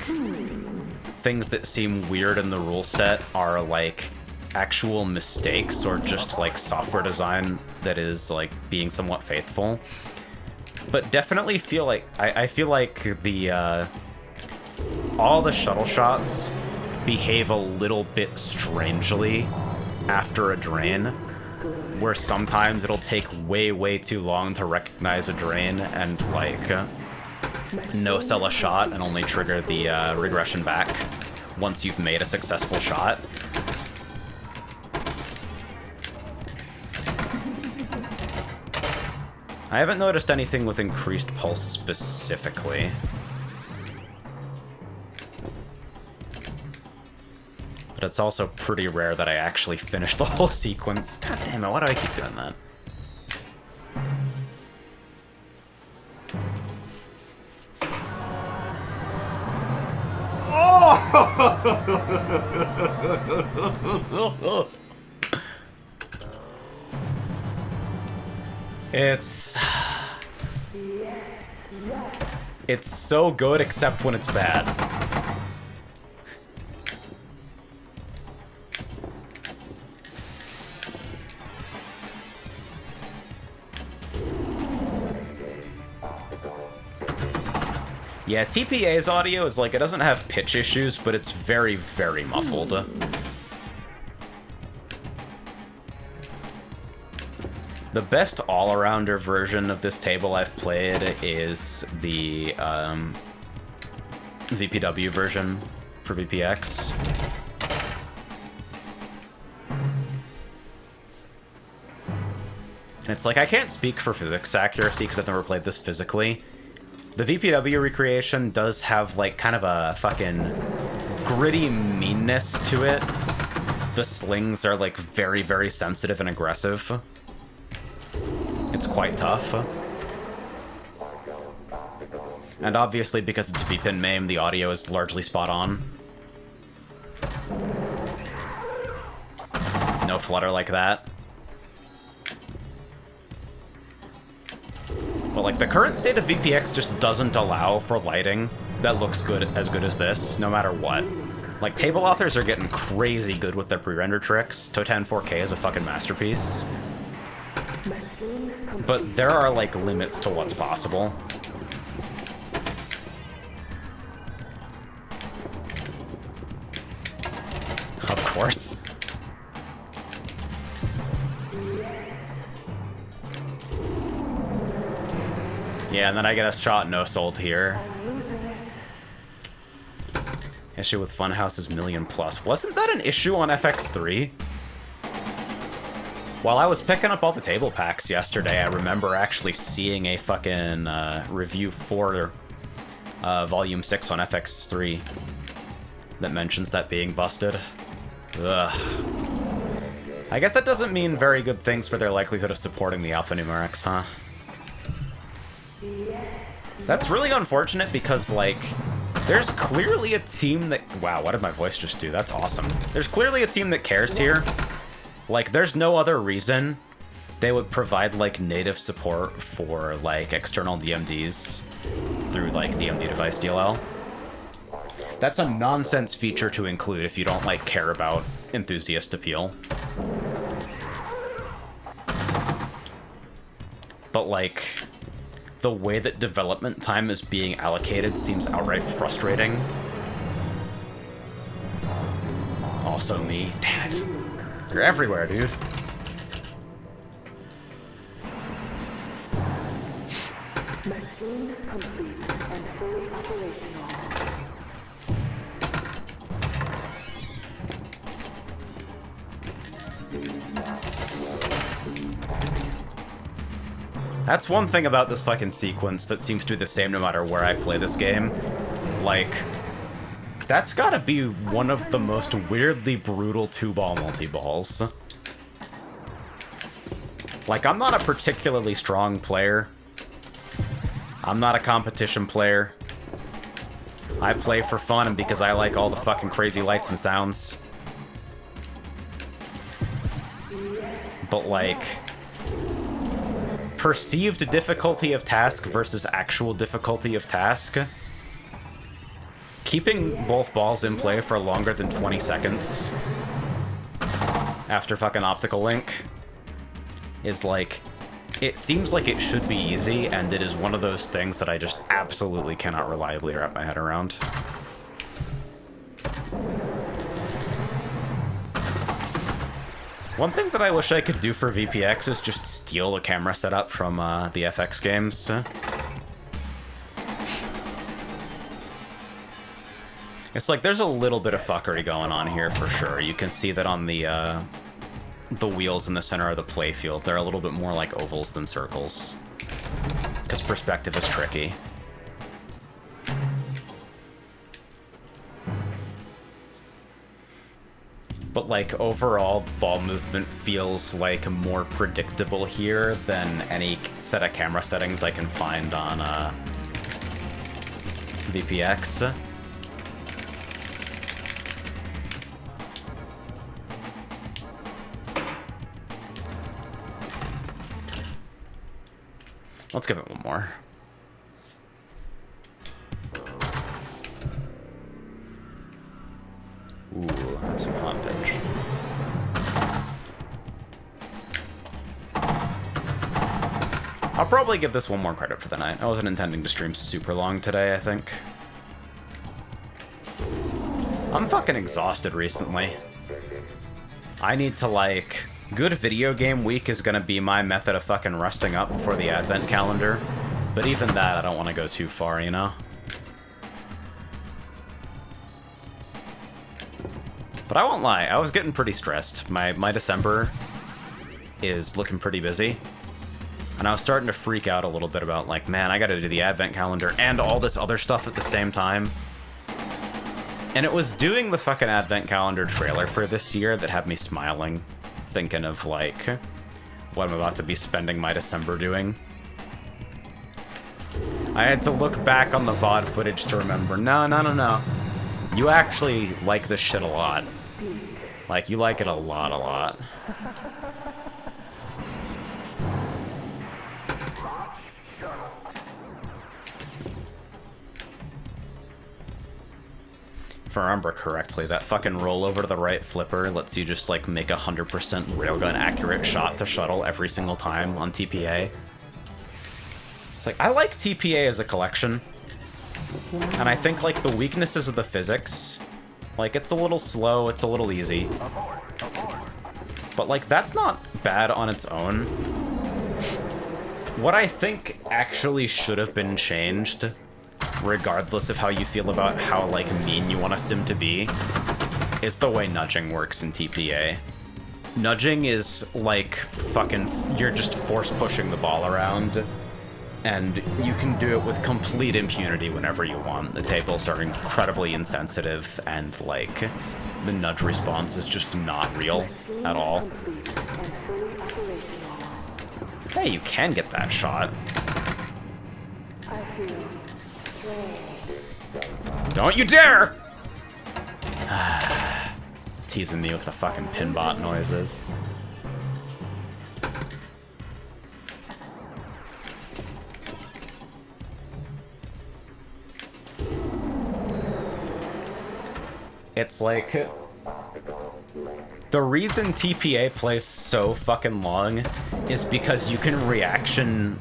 things that seem weird in the rule set are, like, actual mistakes or just like software design that is like being somewhat faithful. But definitely feel like I feel like the all the shuttle shots behave a little bit strangely after a drain, where sometimes it'll take way too long to recognize a drain and like no-sell a shot and only trigger the regression back once you've made a successful shot. I haven't noticed anything with increased pulse specifically. But it's also pretty rare that I actually finish the whole sequence. God damn it, why do I keep doing that? Oh! It's so good except when it's bad. Yeah, TPA's audio is like, it doesn't have pitch issues, but it's very muffled. The best all-arounder version of this table I've played is the VPW version for VPX. And it's like, I can't speak for physics accuracy because I've never played this physically. The VPW recreation does have, like, kind of a fucking gritty meanness to it. The slings are, like, very sensitive and aggressive. It's quite tough. And obviously, because it's VPN MAME, the audio is largely spot on. No flutter like that. But like the current state of VPX just doesn't allow for lighting that looks good as this, no matter what. Like table authors are getting crazy good with their pre-render tricks. Totan 4K is a fucking masterpiece. But there are like limits to what's possible. Of course. Yeah, and then I get a shot no-sold here. Issue with Funhouse is million plus. Wasn't that an issue on FX3? While I was picking up all the table packs yesterday, I remember actually seeing a fucking review for Volume 6 on FX3 that mentions that being busted. Ugh. I guess that doesn't mean very good things for their likelihood of supporting the alphanumerics, huh? That's really unfortunate because, like, there's clearly a team that... Wow, what did my voice just do? That's awesome. There's clearly a team that cares here. Like, there's no other reason they would provide, like, native support for, like, external DMDs through, like, DMD device DLL. That's a nonsense feature to include if you don't, like, care about enthusiast appeal. But, like... the way that development time is being allocated seems outright frustrating. Also me. Damn it. They're everywhere, dude. Machine complete and fully operational. That's one thing about this fucking sequence that seems to be the same no matter where I play this game. Like, that's gotta be one of the most weirdly brutal two-ball multi-balls. Like, I'm not a particularly strong player. I'm not a competition player. I play for fun and because I like all the fucking crazy lights and sounds. But, like... perceived difficulty of task versus actual difficulty of task. Keeping both balls in play for longer than 20 seconds after fucking Optical Link is like, it seems like it should be easy, and it is one of those things that I just absolutely cannot reliably wrap my head around. One thing that I wish I could do for VPX is just steal a camera setup from the FX games. It's like there's a little bit of fuckery going on here for sure. You can see that on the wheels in the center of the playfield. They're a little bit more like ovals than circles. Because perspective is tricky. But like overall, ball movement feels like more predictable here than any set of camera settings I can find on VPX. Let's give it one more. Ooh, that's a montage. I'll probably give this one more credit for the night. I wasn't intending to stream super long today, I think. I'm fucking exhausted recently. I need to, like... Good video game week is gonna be my method of fucking resting up before the advent calendar. But even that, I don't want to go too far, you know? But I won't lie, I was getting pretty stressed. My December is looking pretty busy. And I was starting to freak out a little bit about, like, man, I gotta do the advent calendar and all this other stuff at the same time. And it was doing the fucking advent calendar trailer for this year that had me smiling, thinking of, like, what I'm about to be spending my December doing. I had to look back on the VOD footage to remember, no. You actually like this shit a lot. Like, you like it a lot. If I remember correctly, that fucking rollover to the right flipper lets you just, like, make 100% railgun accurate shot to shuttle every single time on TPA. It's like, I like TPA as a collection. And I think, like, the weaknesses of the physics, like, it's a little slow, it's a little easy. But, like, that's not bad on its own. What I think actually should have been changed, regardless of how you feel about how, like, mean you want a sim to be, is the way nudging works in TPA. Nudging is, like, fucking... You're just force pushing the ball around, and you can do it with complete impunity whenever you want. The tables are incredibly insensitive, and, like, the nudge response is just not real at all. Hey, you can get that shot. Don't you dare! Teasing me with the fucking pinbot noises. It's like... The reason TPA plays so fucking long is because you can reaction...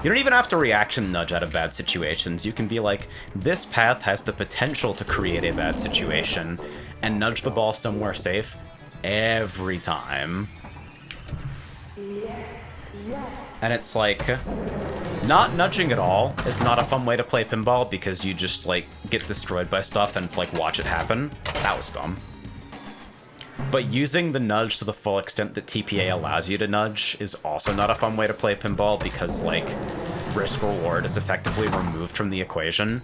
You don't even have to reaction nudge out of bad situations. You can be like, this path has the potential to create a bad situation, and nudge the ball somewhere safe every time. And it's like, not nudging at all is not a fun way to play pinball because you just, like, get destroyed by stuff and, like, watch it happen. That was dumb. But using the nudge to the full extent that TPA allows you to nudge is also not a fun way to play pinball because, like, risk-reward is effectively removed from the equation.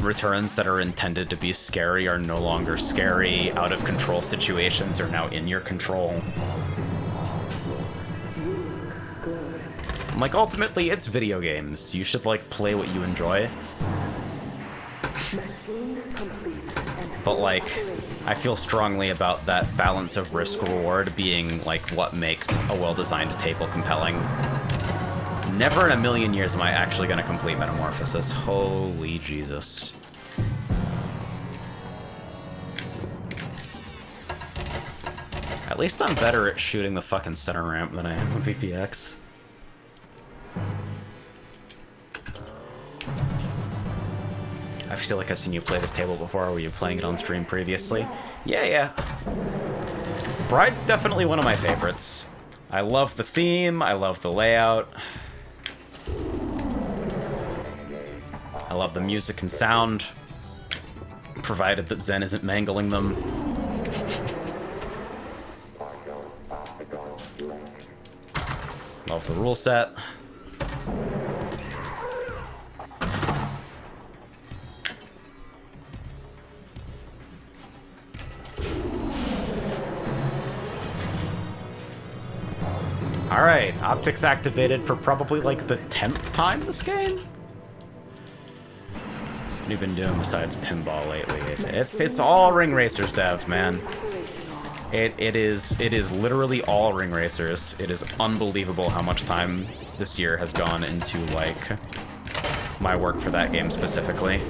Returns that are intended to be scary are no longer scary. Out-of-control situations are now in your control. Like, ultimately, it's video games. You should, like, play what you enjoy. But, like, I feel strongly about that balance of risk-reward being, like, what makes a well-designed table compelling. Never in a million years am I actually going to complete Metamorphosis. Holy Jesus. least I'm better at shooting the fucking center ramp than I am with VPX. I feel like I've seen you play this table before. Were you playing it on stream previously? Yeah. Bride's definitely one of my favorites. I love the theme, I love the layout. I love the music and sound, provided that Zen isn't mangling them. Love the rule set. Alright, optics activated for probably like the 10th time this game? What have you been doing besides pinball lately? It's all Ring Racers dev, man. It is literally all Ring Racers. It is unbelievable how much time this year has gone into like my work for that game specifically.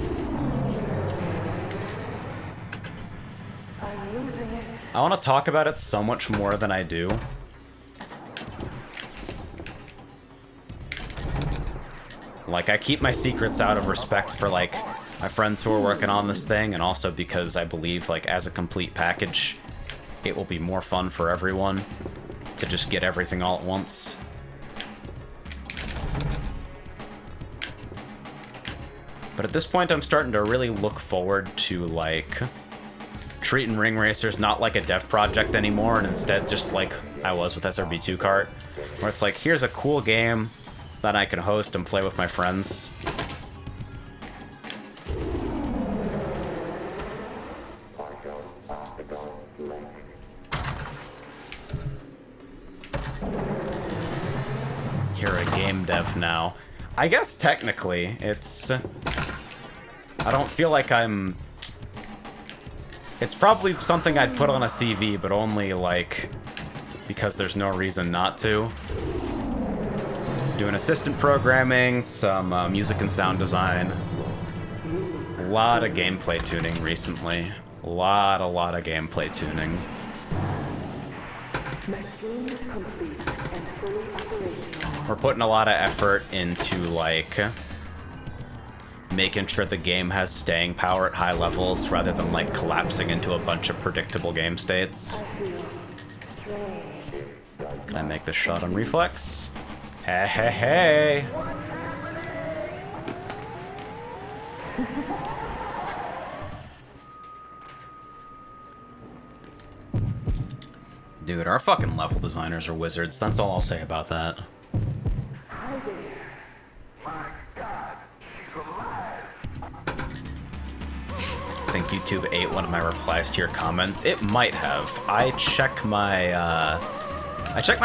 I want to talk about it so much more than I do. Like, I keep my secrets out of respect for, like, my friends who are working on this thing, and also because I believe, like, as a complete package, it will be more fun for everyone to just get everything all at once. But at this point, I'm starting to really look forward to, like, treating Ring Racers not like a dev project anymore, and instead just like I was with SRB2 Kart, where it's like, here's a cool game that I can host and play with my friends. You're a game dev now. I guess technically, it's... I don't feel like I'm... It's probably something I'd put on a CV, but only, like, because there's no reason not to. Doing assistant programming, some music and sound design. A lot of gameplay tuning recently. A lot of gameplay tuning. We're putting a lot of effort into, like, making sure the game has staying power at high levels rather than, like, collapsing into a bunch of predictable game states. Can I make this shot on reflex? Hey, hey, hey! Dude, our fucking level designers are wizards. That's all I'll say about that. I think YouTube ate one of my replies to your comments. It might have. I check my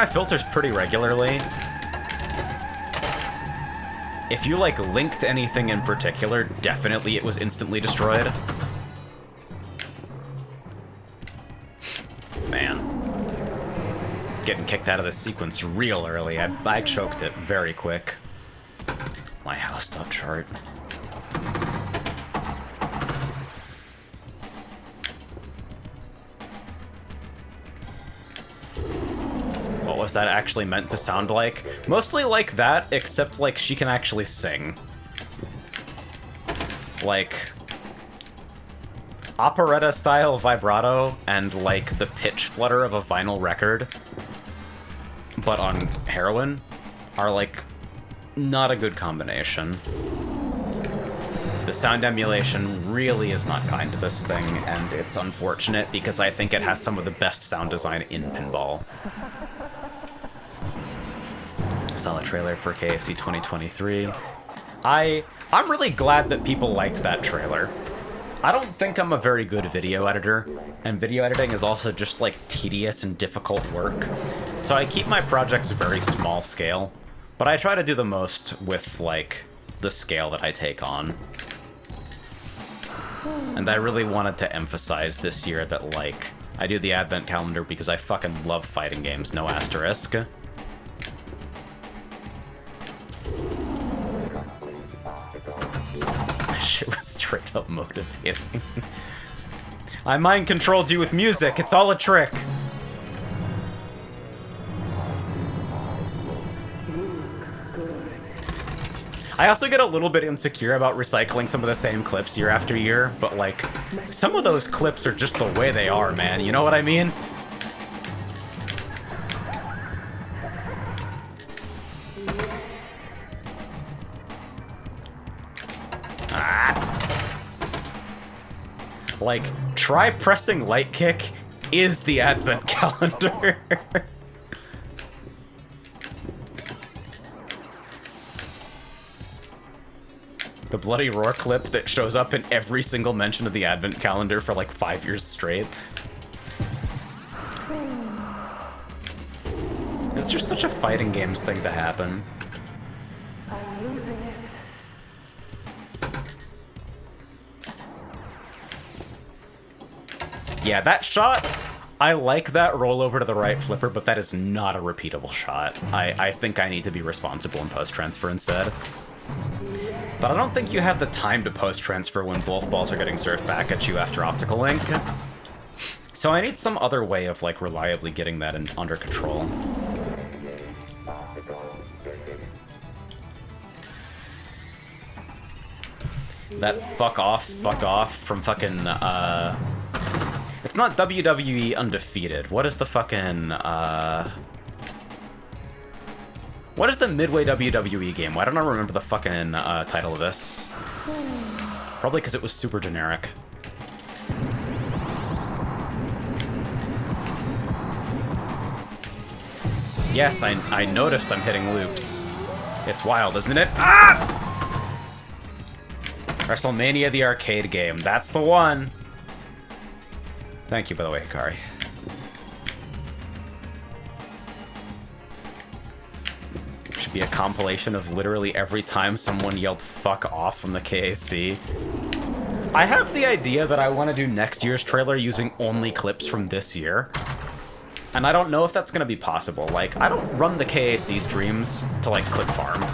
filters pretty regularly. If you, like, linked anything in particular, definitely it was instantly destroyed. Man. Getting kicked out of the sequence real early. I choked it very quick. My house.chart. What was that actually meant to sound like? Mostly like that, except, like, she can actually sing. Like, operetta-style vibrato and, like, the pitch flutter of a vinyl record, but on heroin, are, like, not a good combination. The sound emulation really is not kind to this thing, and it's unfortunate because I think it has some of the best sound design in pinball. Saw the trailer for KSC 2023. I'm really glad that people liked that trailer. I don't think I'm a very good video editor, and video editing is also just, like, tedious and difficult work. So I keep my projects very small scale, but I try to do the most with, like, the scale that I take on. And I really wanted to emphasize this year that, like, I do the advent calendar because I fucking love fighting games, no asterisk. Shit was straight up motivating. I mind controlled you with music, it's all a trick. I also get a little bit insecure about recycling some of the same clips year after year, but like, some of those clips are just the way they are, man. You know what I mean? Like, try pressing light kick is the advent calendar. The Bloody Roar clip that shows up in every single mention of the advent calendar for like 5 years straight. It's just such a fighting games thing to happen. I'm losing it. Yeah, that shot, I like that roll over to the right flipper, but that is not a repeatable shot. I think I need to be responsible in post-transfer instead. But I don't think you have the time to post-transfer when both balls are getting served back at you after Optical Link. So I need some other way of, like, reliably getting that under control. That fuck off from fucking, It's not WWE Undefeated. What is the fucking, What is the Midway WWE game? Why don't I remember the fucking, title of this? Probably because it was super generic. Yes, I noticed I'm hitting loops. It's wild, isn't it? Ah! WrestleMania the arcade game. That's the one! Thank you, by the way, Hikari. Should be a compilation of literally every time someone yelled fuck off from the KAC. I have the idea that I want to do next year's trailer using only clips from this year. And I don't know if that's going to be possible. Like, I don't run the KAC streams to, like, clip farm.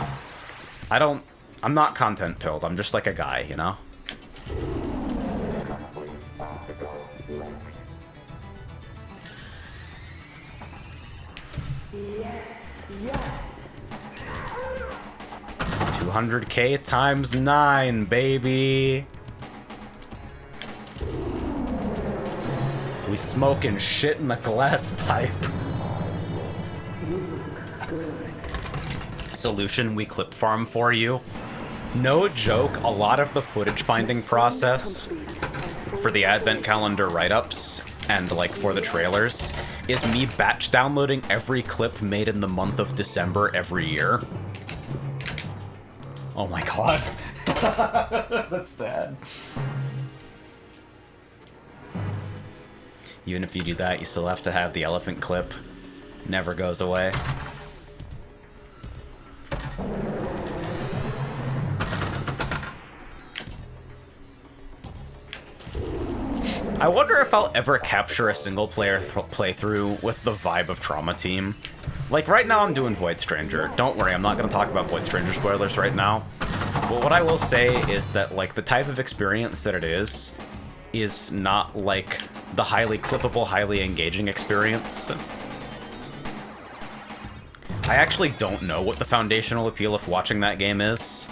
I'm not content pilled. I'm just like a guy, you know? Yes. 200k times 9, baby! We smoking shit in the glass pipe. Solution, we clip farm for you. No joke, a lot of the footage finding process for the advent calendar write-ups and like for the trailers is me batch downloading every clip made in the month of December every year. Oh my god. That's bad. Even if you do that, you still have to have the elephant clip. Never goes away. I wonder if I'll ever capture a single-player playthrough with the vibe of Trauma Team. Like, right now I'm doing Void Stranger. Don't worry, I'm not going to talk about Void Stranger spoilers right now. But what I will say is that, like, the type of experience that it is not, like, the highly clippable, highly engaging experience. I actually don't know what the foundational appeal of watching that game is.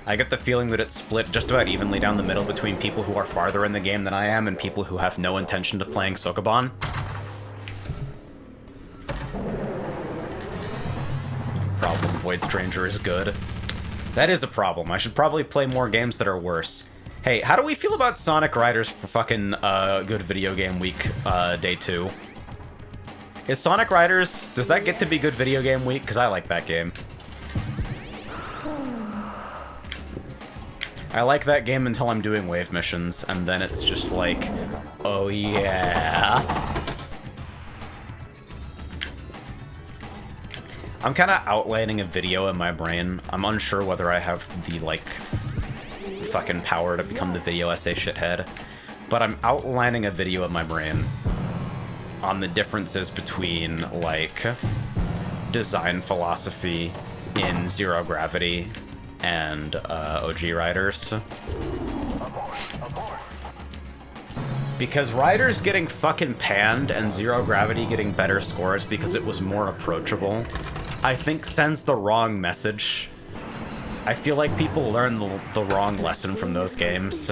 I get the feeling that it's split just about evenly down the middle between people who are farther in the game than I am and people who have no intention of playing Sokoban. Problem, Void Stranger is good. That is a problem. I should probably play more games that are worse. Hey, how do we feel about Sonic Riders for fucking Good Video Game Week, Day 2? Is Sonic Riders, does that get to be Good Video Game Week? Because I like that game. I like that game until I'm doing wave missions, and then it's just like, oh yeah. I'm kind of outlining a video in my brain. I'm unsure whether I have the, like, fucking power to become the video essay shithead, but I'm outlining a video in my brain on the differences between, like, design philosophy in Zero Gravity and OG Riders. Because Riders getting fucking panned and Zero Gravity getting better scores because it was more approachable, I think sends the wrong message I feel like people learn the wrong lesson from those games.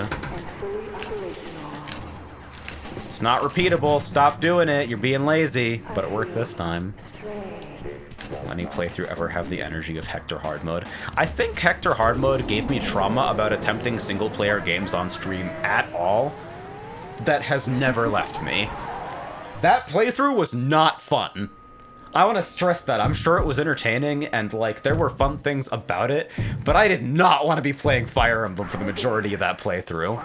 It's not repeatable. Stop doing it. You're being lazy. But it worked this time. Will any playthrough ever have the energy of Hector Hard Mode? I think Hector Hard Mode gave me trauma about attempting single-player games on stream at all. That has never left me. That playthrough was not fun. I want to stress that. I'm sure it was entertaining, and, like, there were fun things about it, but I did not want to be playing Fire Emblem for the majority of that playthrough.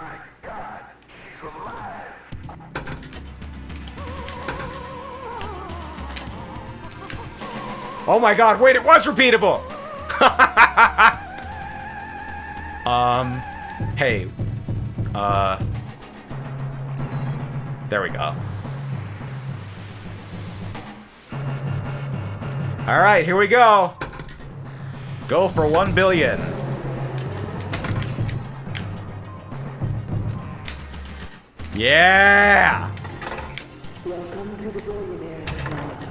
Oh my god, wait, it was repeatable! Hey. There we go. Alright, here we go. Go for 1 billion. Yeah! Welcome to the Billionaires Club.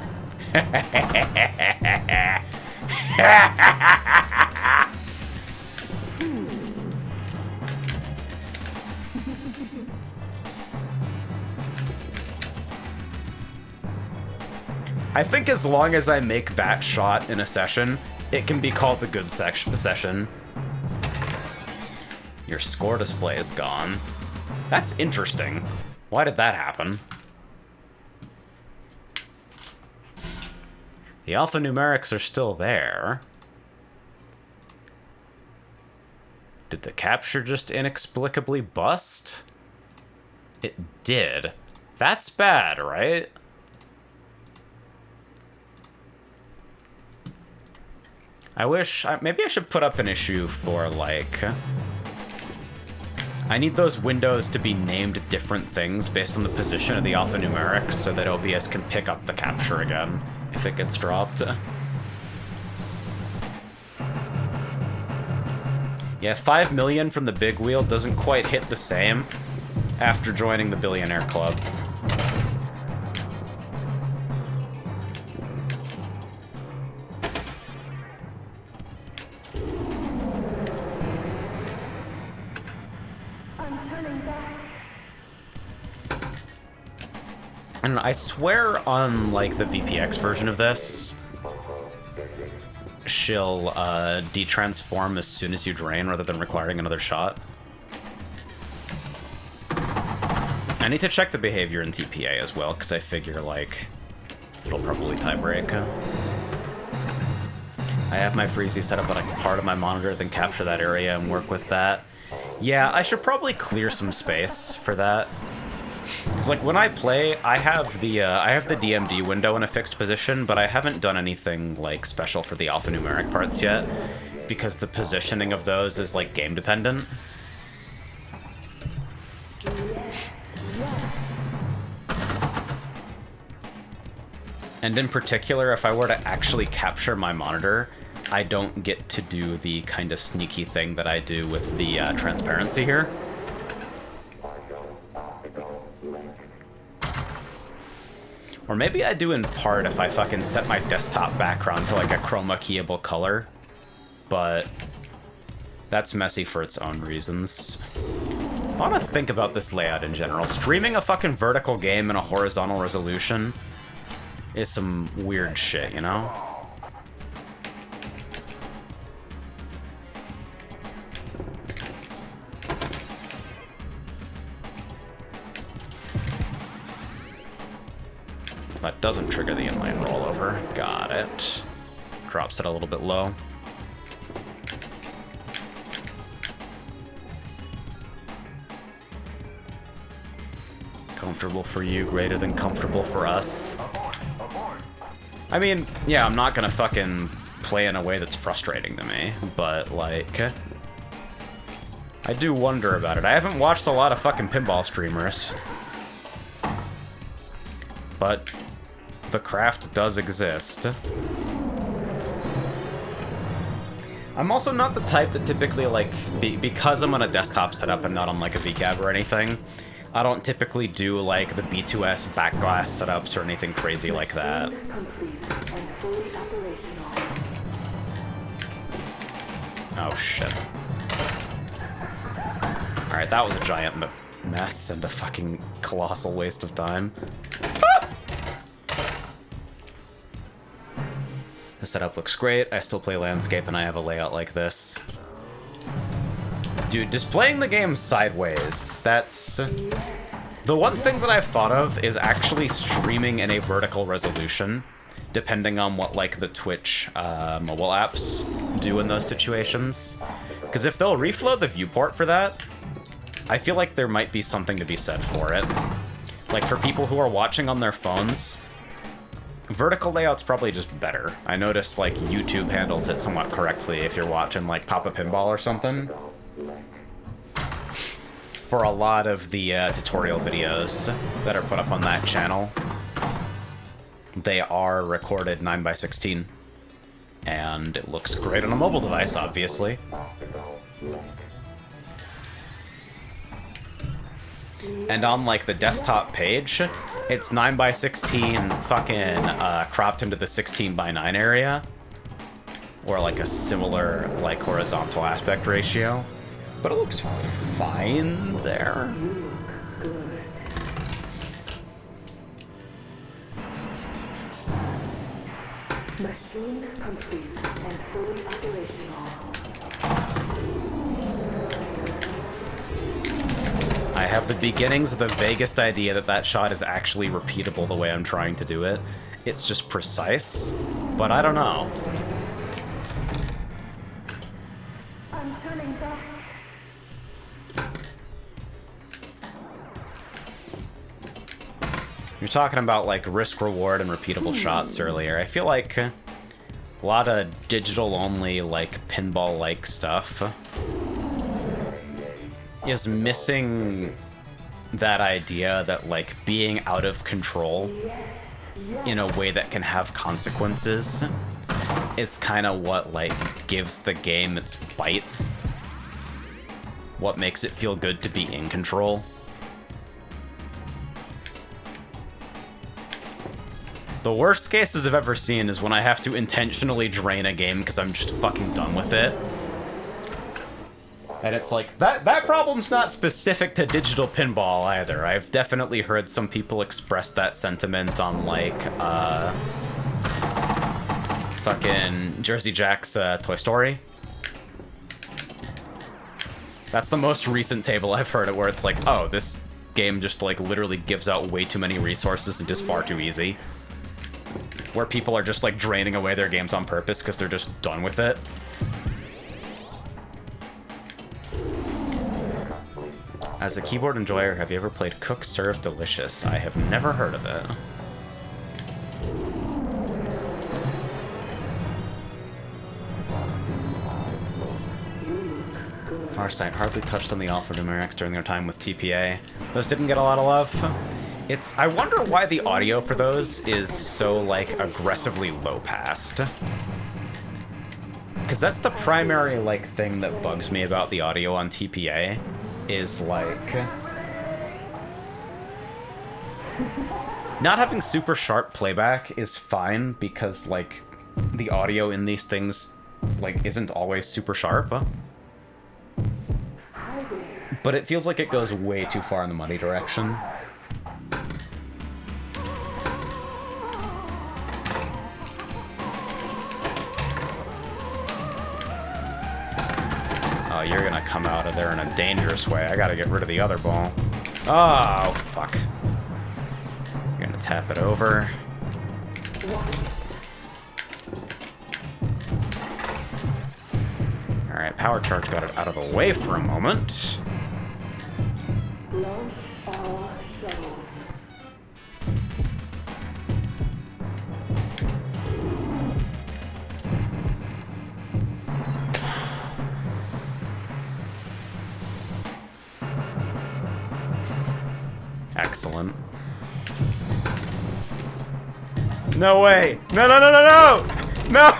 I think as long as I make that shot in a session, it can be called a good session. Your score display is gone. That's interesting. Why did that happen? The alphanumerics are still there. Did the capture just inexplicably bust? It did. That's bad, right? I wish... maybe I should put up an issue for, like... I need those windows to be named different things based on the position of the alphanumerics so that OBS can pick up the capture again if it gets dropped. Yeah, 5 million from the big wheel doesn't quite hit the same after joining the Billionaire Club. And I swear on, like, the VPX version of this, she'll detransform as soon as you drain rather than requiring another shot. I need to check the behavior in TPA as well, because I figure, like, it'll probably tie break. I have my Freezy set up on a part of my monitor, then capture that area and work with that. Yeah, I should probably clear some space for that. Because, like, when I play, I have the DMD window in a fixed position, but I haven't done anything, like, special for the alphanumeric parts yet, because the positioning of those is, like, game dependent. And in particular, if I were to actually capture my monitor, I don't get to do the kind of sneaky thing that I do with the transparency here. Or maybe I do in part if I fucking set my desktop background to, like, a chroma keyable color. But that's messy for its own reasons. I want to think about this layout in general. Streaming a fucking vertical game in a horizontal resolution is some weird shit, you know? That doesn't trigger the inline rollover. Got it. Drops it a little bit low. Comfortable for you, greater than comfortable for us. I mean, yeah, I'm not gonna fucking play in a way that's frustrating to me, but, like, I do wonder about it. I haven't watched a lot of fucking pinball streamers, but the craft does exist. I'm also not the type that typically, like, because I'm on a desktop setup and not on, like, a VCAB or anything, I don't typically do, like, the B2S backglass setups or anything crazy like that. Oh, shit. Alright, that was a giant mess and a fucking colossal waste of time. Ah! The setup looks great. I still play landscape and I have a layout like this. Dude, displaying the game sideways, that's... The one thing that I've thought of is actually streaming in a vertical resolution, depending on what, like, the Twitch mobile apps do in those situations. Because if they'll reflow the viewport for that, I feel like there might be something to be said for it. Like, for people who are watching on their phones, vertical layout's probably just better. I noticed, like, YouTube handles it somewhat correctly if you're watching, like, Papa Pinball or something. For a lot of the tutorial videos that are put up on that channel, they are recorded 9:16. And it looks great on a mobile device, obviously. And on, like, the desktop page, it's 9:16 fucking cropped into the 16:9 area. Or, like, a similar, like, horizontal aspect ratio. But it looks fine there. Machine complete and fully operational. I have the beginnings of the vaguest idea that that shot is actually repeatable the way I'm trying to do it. It's just precise, but I don't know. I'm turning back. You're talking about, like, risk-reward and repeatable shots earlier. I feel like a lot of digital-only, like, pinball-like stuff is missing that idea that, like, being out of control in a way that can have consequences, it's kind of what, like, gives the game its bite. What makes it feel good to be in control. The worst cases I've ever seen is when I have to intentionally drain a game because I'm just fucking done with it. And it's like, that problem's not specific to digital pinball either. I've definitely heard some people express that sentiment on, like, fucking Jersey Jack's Toy Story. That's the most recent table I've heard it where it's like, oh, this game just, like, literally gives out way too many resources and is far too easy. Where people are just, like, draining away their games on purpose because they're just done with it. As a keyboard enjoyer, have you ever played Cook Serve Delicious? I have never heard of it. Farsight hardly touched on the alphanumerics during their time with TPA. Those didn't get a lot of love. I wonder why the audio for those is so, like, aggressively low-passed. Because that's the primary, like, thing that bugs me about the audio on TPA, is, like... Not having super sharp playback is fine, because, like, the audio in these things, like, isn't always super sharp. But it feels like it goes way too far in the money direction. Oh, you're gonna come out of there in a dangerous way. I gotta get rid of the other ball. Oh, fuck. You're gonna tap it over. Alright, Power Charge got it out of the way for a moment. Launch all shuttles. Excellent. No way! No, no, no, no, no! No!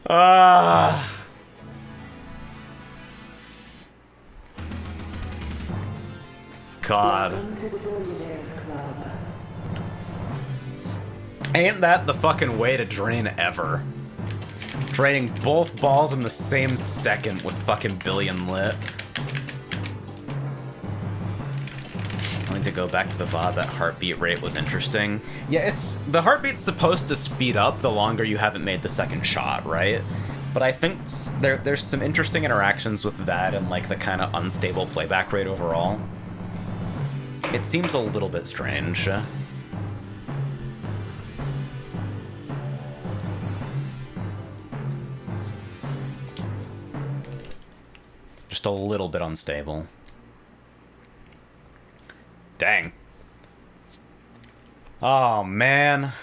Ah. God. Ain't that the fucking way to drain ever? Trading both balls in the same second with fucking Billion lit. I need to go back to the VOD. That heartbeat rate was interesting. Yeah, the heartbeat's supposed to speed up the longer you haven't made the second shot, right? But I think there's some interesting interactions with that and like the kind of unstable playback rate overall. It seems a little bit strange. Just a little bit unstable. Dang. Oh, man.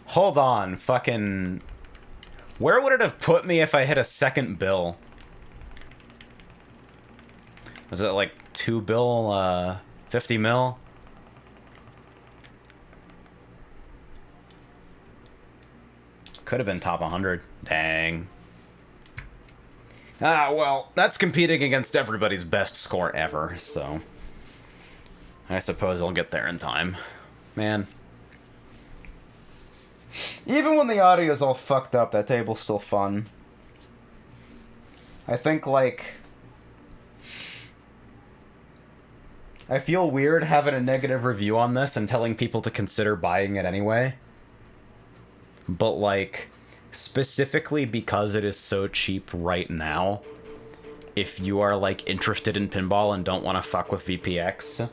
Hold on, fucking... Where would it have put me if I hit a second bill? Was it like 2 bill, 50 mil? Could have been top 100. Dang. Ah, well, that's competing against everybody's best score ever, so... I suppose I'll get there in time. Man. Even when the audio's all fucked up, that table's still fun. I think, like... I feel weird having a negative review on this and telling people to consider buying it anyway. But, like, specifically because it is so cheap right now, if you are, like, interested in pinball and don't want to fuck with VPX,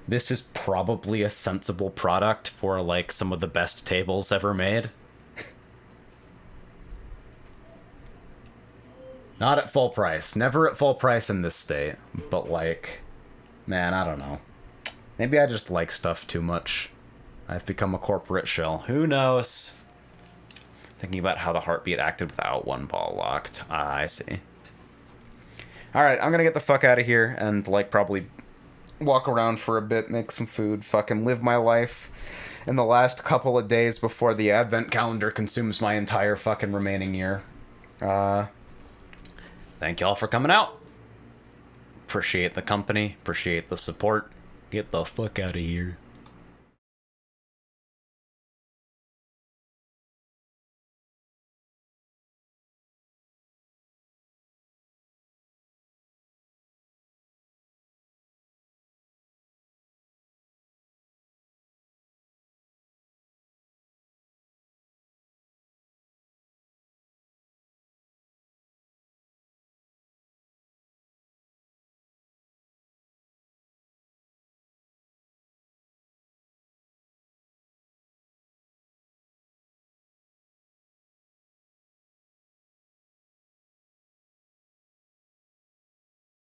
this is probably a sensible product for, like, some of the best tables ever made. Not at full price. Never at full price in this state. But, like, man, I don't know. Maybe I just like stuff too much. I've become a corporate shell. Who knows? Thinking about how the heartbeat acted without one ball locked. Ah, I see. Alright, I'm gonna get the fuck out of here and, like, probably walk around for a bit, make some food, fucking live my life in the last couple of days before the advent calendar consumes my entire fucking remaining year. Thank y'all for coming out. Appreciate the company, appreciate the support. Get the fuck out of here.